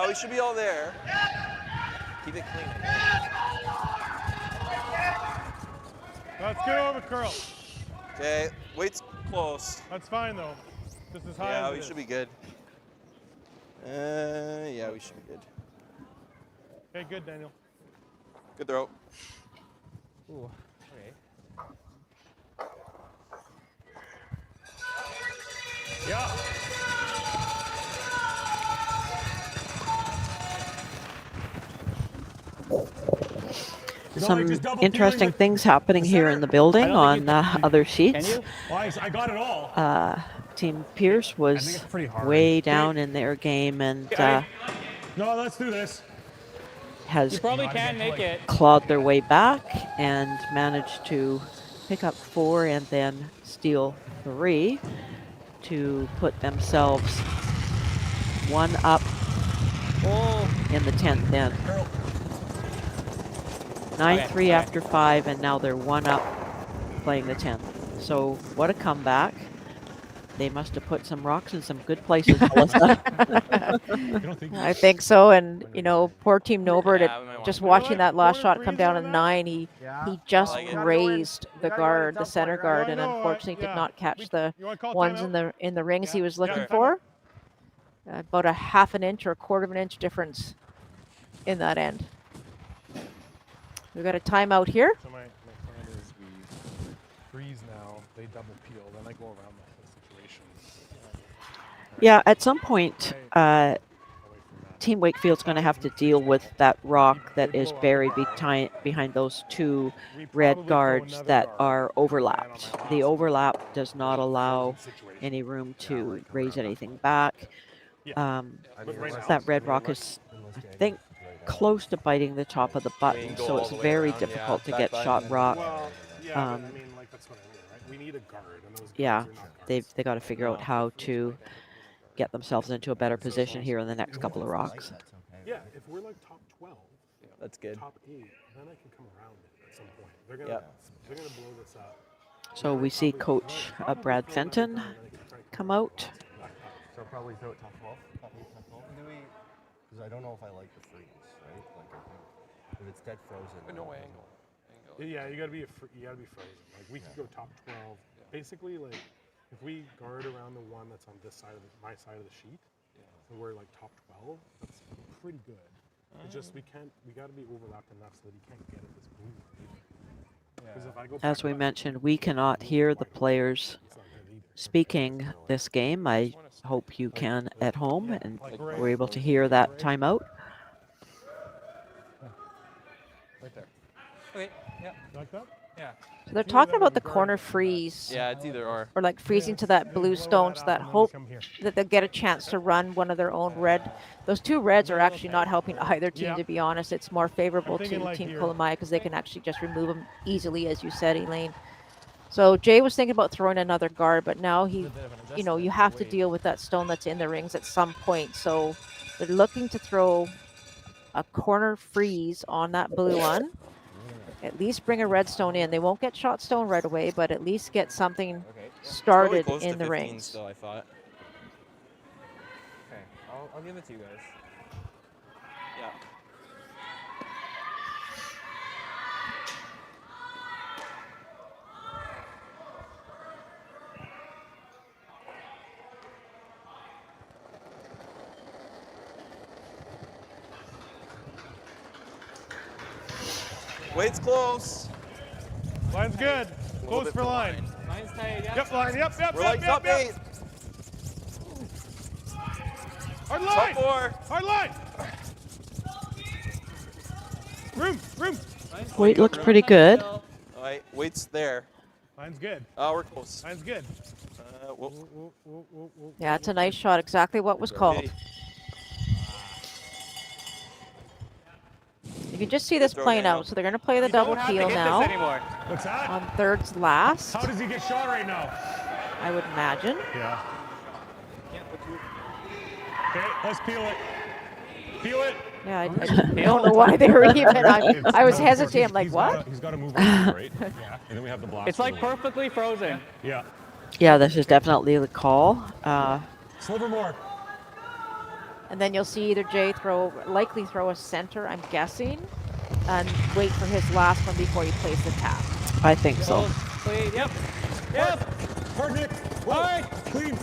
We should be all there. Keep it clean. Let's get over curl. Okay, weight's close. That's fine though. Just as high Yeah, as we it should is. be good. Yeah, we should be good. Okay, good, Daniel. Good throw. Ooh, okay. Yeah. Some interesting things happening here in the building on other sheets. Well, I got it all. Team Pierce was way down in their game and No, let's do this. has You probably can make it. clawed their way back and managed to pick up 4 and then steal 3 to put themselves 1 up in the 10th end. 9-3 after 5, and now they're 1 up playing the 10th. So what a comeback. They must have put some rocks in some good places, Melissa. I think so, and you know, poor Team Nobert, just watching that last shot come down at 9, he just grazed the guard, the center guard, and unfortunately did not catch the ones in the rings he was looking for. About a half an inch or a quarter of an inch difference in that end. We've got a timeout here. So my plan is we freeze now, they double peel, then I go around the whole situation. Yeah, at some point, Team Wakefield's going to have to deal with that rock that is buried behind those 2 red guards that are overlapped. The overlap does not allow any room to raise anything back. That red rock is, I think, close to biting the top of the button, so it's very difficult to get shot rock. Well, yeah, I mean, like, that's what I mean, right? We need a guard, and those Yeah, guards are not guards. they got to figure out how to get themselves into a better position here in the next couple of rocks. Yeah, if we're like top 12, that's good. Top 8, then I can come around it at some point. They're gonna blow this up. So we see Coach Brad Fenton come out. So probably throw it top 12, top 8, top 12. Because I don't know if I like the freeze, right? Like, I think if it's dead frozen. No angle. Yeah, you gotta be frozen. Like, we could go top 12. Basically, like, if we guard around the one that's on this side of my side of the sheet, and we're like top 12, that's pretty good. It's just we gotta be overlapped enough so that he can't get at this blue. Because if I go As we mentioned, we cannot hear the players speaking this game. I hope you can at home and we're able to hear that timeout. Right there. Okay, yeah. Like that? Yeah. So they're talking about the corner freeze. Yeah, it's either or. Or like freezing to that blue stone, so that hope that they'll get a chance to run one of their own red. Those 2 reds are actually not helping either team, to be honest. It's more favorable to Team Kolomaya because they can actually just remove them easily, as you said, Elaine. So Jay was thinking about throwing another guard, but now you have to deal with that stone that's in the rings at some point. So they're looking to throw a corner freeze on that blue one. At least bring a red stone in. They won't get shot stone right away, but at least get something started in the rings. Still, I thought. Okay, I'll give it to you guys. Yeah. Weight's close. Line's good. Close for line. Line's tight, yeah. Yep, line. Yep. We're like top 8. Hard line. Top 4. Hard line. Room. Weight looks pretty good. All right, weight's there. Line's good. Oh, we're close. Line's good. Whoa. Yeah, it's a nice shot. Exactly what was called. You can just see this Throw playing down. out. So they're going to play the You double don't have to peel hit this now anymore. What's that? on thirds last, How does he get shot right now? I would imagine. Yeah. Okay, let's peel it. Peel it. Yeah, I don't know why they were even. I was hesitating. I'm like, what? He's got to move over, right? Yeah. And then we have the blast. It's like perfectly frozen. Yeah. Yeah, this is definitely the call. Sliver more. And then you'll see either Jay likely throw a center, I'm guessing, and wait for his last one before you place the tap. I think so. Clean. Yep. Yep. Hard, Nick. Whoa. All right. Clean.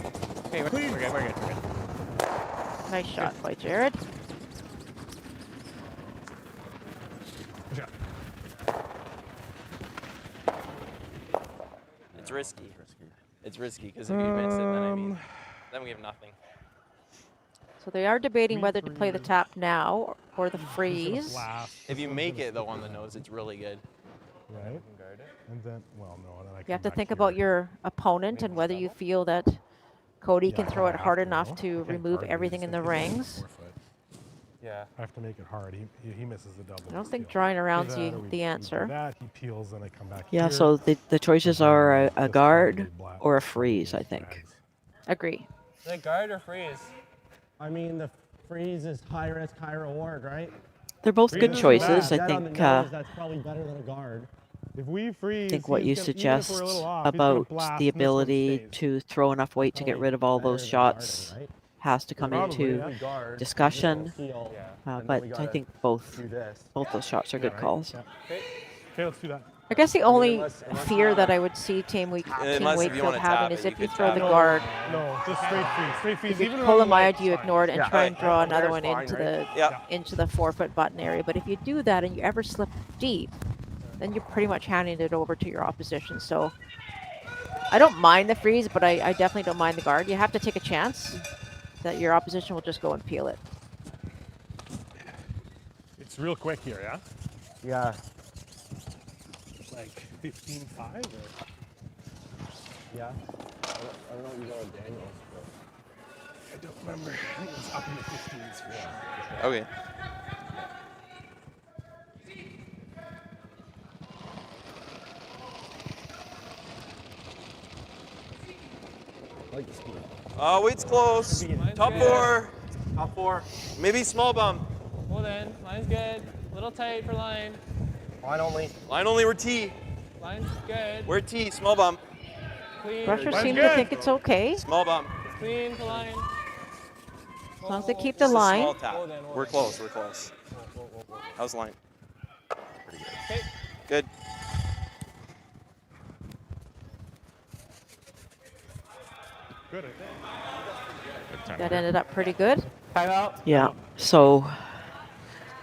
Okay, we're good. We're good. Nice shot by Jared. Good shot. It's risky. It's risky because if you miss it, then then we have nothing. So they are debating whether to play the tap now or the freeze. If you make it though on the nose, it's really good. Right. And then, well, no. Then I You have to think about your opponent and whether you feel that Cody can throw it hard enough to remove everything in the rings. Yeah. I have to make it hard. He misses the double. I don't think drawing around's the We answer. do that, he peels, and I come back Yeah, here. so the choices are a guard or a freeze, I think. Agree. Is it guard or freeze? I mean, the freeze is high risk, high reward, right? They're both good Freeze is choices. bad. I Dead on the think. nose, that's probably better than a guard. If we freeze, I think what you he's gonna- even if suggest we're a little off, he's gonna about blast the and this one ability stays. to throw enough weight to get rid of all those shots has to come into discussion. But I think both those shots are good calls. Okay, let's do that. I guess the only fear that I would see Team Unless if you Wakefield wanna tap having it, is you if you could throw tap the it. guard. No, just straight freeze. Straight freeze. If you Even pull a around the Maya, lights, do you fine. ignore it and Yeah. try and draw another There's one fine, into right? the into the 4-foot button area? But if you do that and you ever slip deep, then you're pretty much handing it over to your opposition. So I don't mind the freeze, but I definitely don't mind the guard. You have to take a chance that your opposition will just go and peel it. It's real quick here, yeah? Yeah. Like 15-5 or? Yeah. I don't know what you got on Daniels, but I don't remember. I think it was up in the 15s for sure. Okay. I like the speed. Oh, weight's close. Top good. four. Top four. Maybe small bump. Hold in. Line's good. Little tight for line. Line only. Line only, we're T. Line's good. We're T, small bump. Clean. Rushers Line's seem to good. think it's okay Small bump. Clean for line. as long as they keep the Just a line. small tap. We're close, we're close. How's line? Okay. Good. Good, I think. That ended up pretty good. Time out. Yeah. So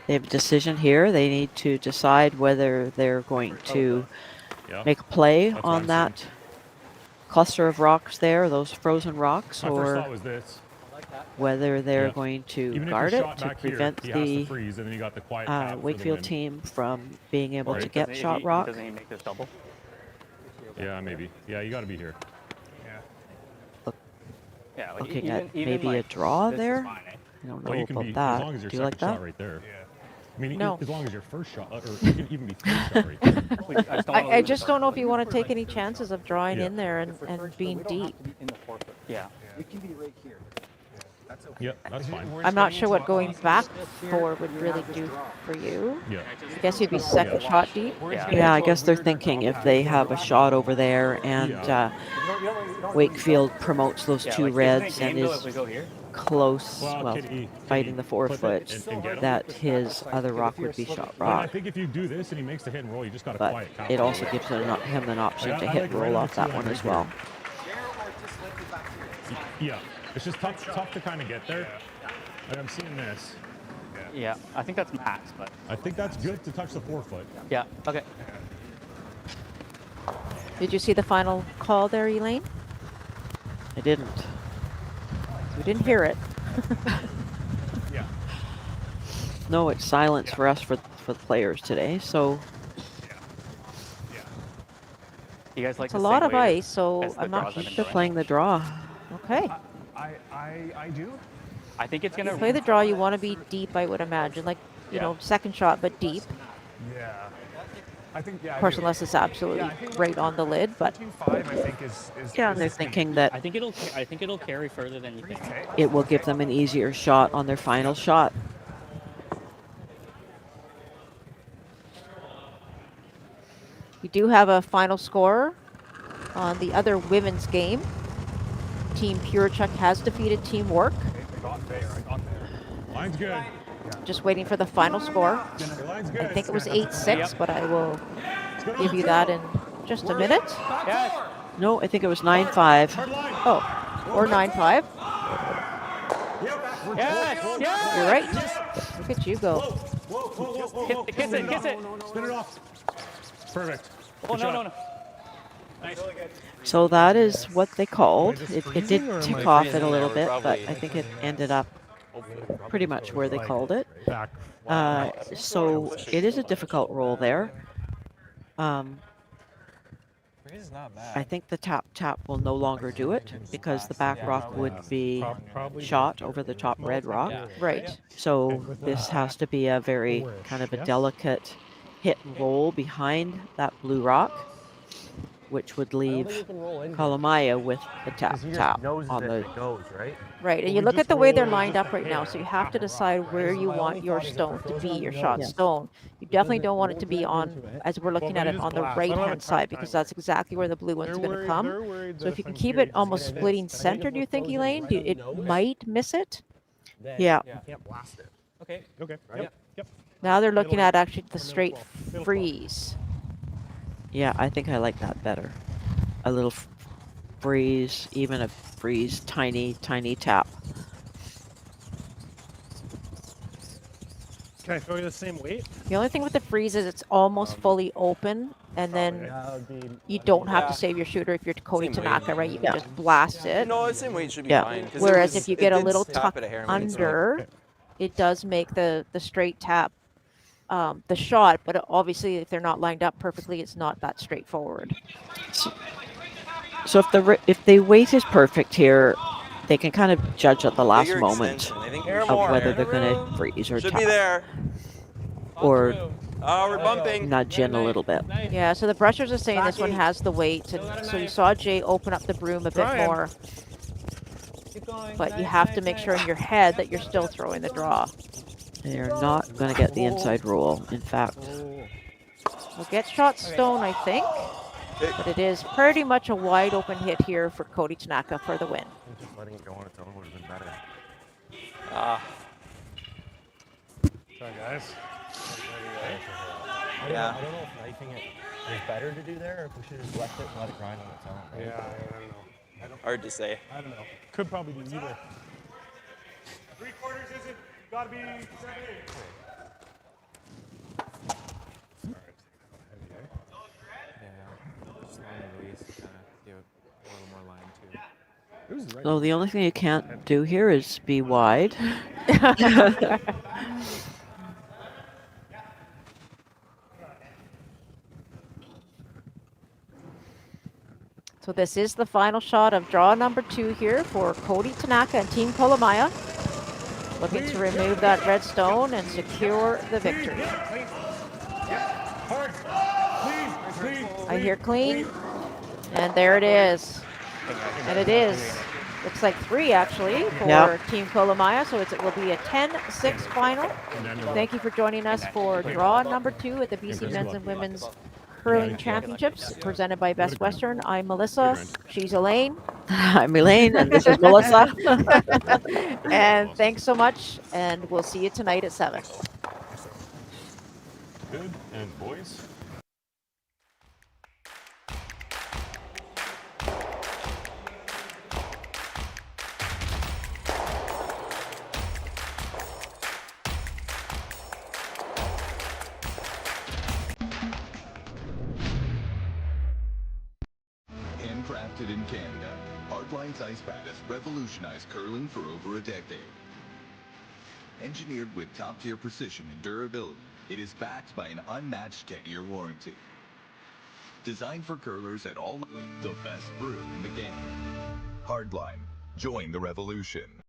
they have a decision here. They need to decide whether they're going to make a play That's what on I'm that cluster of rocks there, those frozen rocks, My first or thought was this. whether they're Yeah. going to Even guard if it you're shot to back here, prevent he has to the freeze, and then you got the quiet tap for the Wakefield win. team from being able to Right. get shot rock. Doesn't he make this double? Yeah, maybe. Yeah, you got to be here. Yeah. Like Looking even, at even maybe a like, draw this is there. fine, eh? I don't know Well, you can about be that. as long as your Do you like second that? shot right there. Yeah. I mean, No. as long as your first shot, or you can even be third shot right there. I just don't know if you want to take any chances of drawing Yeah. in there and being deep. Yeah. We can be right here. That's okay. Yeah, that's fine. I'm not sure what going back for would really do for you. Yeah. I guess you'd be second shot deep. Yeah, I guess they're thinking if they have a shot over there and Wakefield promotes those two reds and is close, well, can he fighting the 4 put foot, it and get him? that his other rock would be shot Well, I rock. think if you do this and he makes the hit and roll, you just got to But quiet tap. it also gives him an option Like, to I hit like and right roll on off the that two one line as right well. Yeah, it's just tough to kind of get there. Like I'm seeing this. Yeah. I think that's max, but I think that's good to touch the 4 foot. yeah. Okay. Did you see the final call there, Elaine? I didn't. We didn't hear it. Yeah. No, it's silence for us for the players today. So You guys like It's a the lot same of way ice, so as the I'm not draws I've sure. been they're doing? playing the draw. Okay. I do. I think it's gonna Play the draw, you want to be deep, I would imagine. Like, you know, second shot, but deep. Yeah. I think, yeah. Of course, unless it's absolutely right on the lid, but 14.5, I think, is Yeah, is they're the speed. thinking that I think it'll carry further than you think. it will give them an easier shot on their final shot. we do have a final score on the other women's game. Team Purechuk has defeated Team Work. I got there. Line's good. Just waiting for the final score. Your line's good. I think it was 8-6, but I will give you that in just a minute. No, I think it was 9-5. Oh, or 9-5. You're right. Look at you go. Kiss it. Spin it off. Perfect. Oh, no. Nice. So that is what they called. It did or am tick I off freezing it a little now? bit, Probably. but I think it ended up pretty much where they called it. Back. So it is a difficult roll there. I think the tap will no longer do it because the back rock would be shot over the top red rock. Right. So this has to be a very kind of a delicate hit and roll behind that blue rock, which would leave Kolomaya with the tap on the goes, right? Right, and you look at the way they're lined up right now, so you have to decide where you want your stone to be, your shot stone. You definitely don't want it to be on, as we're looking at it, on the right-hand side, because that's exactly where the blue one's going to come. So if you can keep it almost splitting center, do you think, Elaine? It might miss it? Yeah. You can't blast it. Okay. Yep. Now they're looking at actually the straight freeze. Yeah, I think I like that better. A little freeze, even a freeze, tiny tap. Can I throw you the same weight? The only thing with the freeze is it's almost fully open, and then you don't have to save your shooter if you're Cody Tanaka, right? You can just blast it. No, the same weight should be Yeah. fine. 'cause Whereas it if you get a did little tap tuck at a hair when it's like- under, it does make the straight tap the shot, but obviously if they're not lined up perfectly, it's not that straightforward. So if the weight is perfect here, they can kind of judge at the last Bigger moment extension. I think of whether they're going to freeze or should tap be there. or Oh, we're bumping. nudge in a little bit. Yeah, so the brushers are saying this one has the weight, and so you saw Jay open up the broom a bit more. But you have to make sure in your head that you're still throwing the draw. They're not going to get the inside roll. In fact, We'll get shot stone, I think. But it is pretty much a wide open hit here for Cody Tanaka for the win. Just letting it go on its own would have been better. Sorry, guys. Yeah. I don't know if knifing it is better to do there, or if we should just left it and let it grind on its own. Right? Yeah, I don't know. Hard to say. I don't know. Could probably do either. 3/4 isn't. Gotta be 7/8. so the only thing you can't do here is be wide. So this is the final shot of draw number 2 here for Cody Tanaka and Team Kolomaya. Looking to remove that red stone and secure the victory. I hear clean, and there it is. And it is. Looks like 3 actually for Team Kolomaya, so it will be a 10-6 final. Thank you for joining us for draw number 2 at the BC Men's and Women's Hurling Championships, presented by Best Western. I'm Melissa. She's Elaine. I'm Elaine, and this is Melissa. And thanks so much, and we'll see you tonight at 7. Good. And boys? Handcrafted in Canada, Hardline's ice pad has revolutionized curling for over a decade. Engineered with top-tier precision and durability, it is backed by an unmatched 10-year warranty. Designed for curlers at all levels, the best brew in the game. Hardline, join the revolution.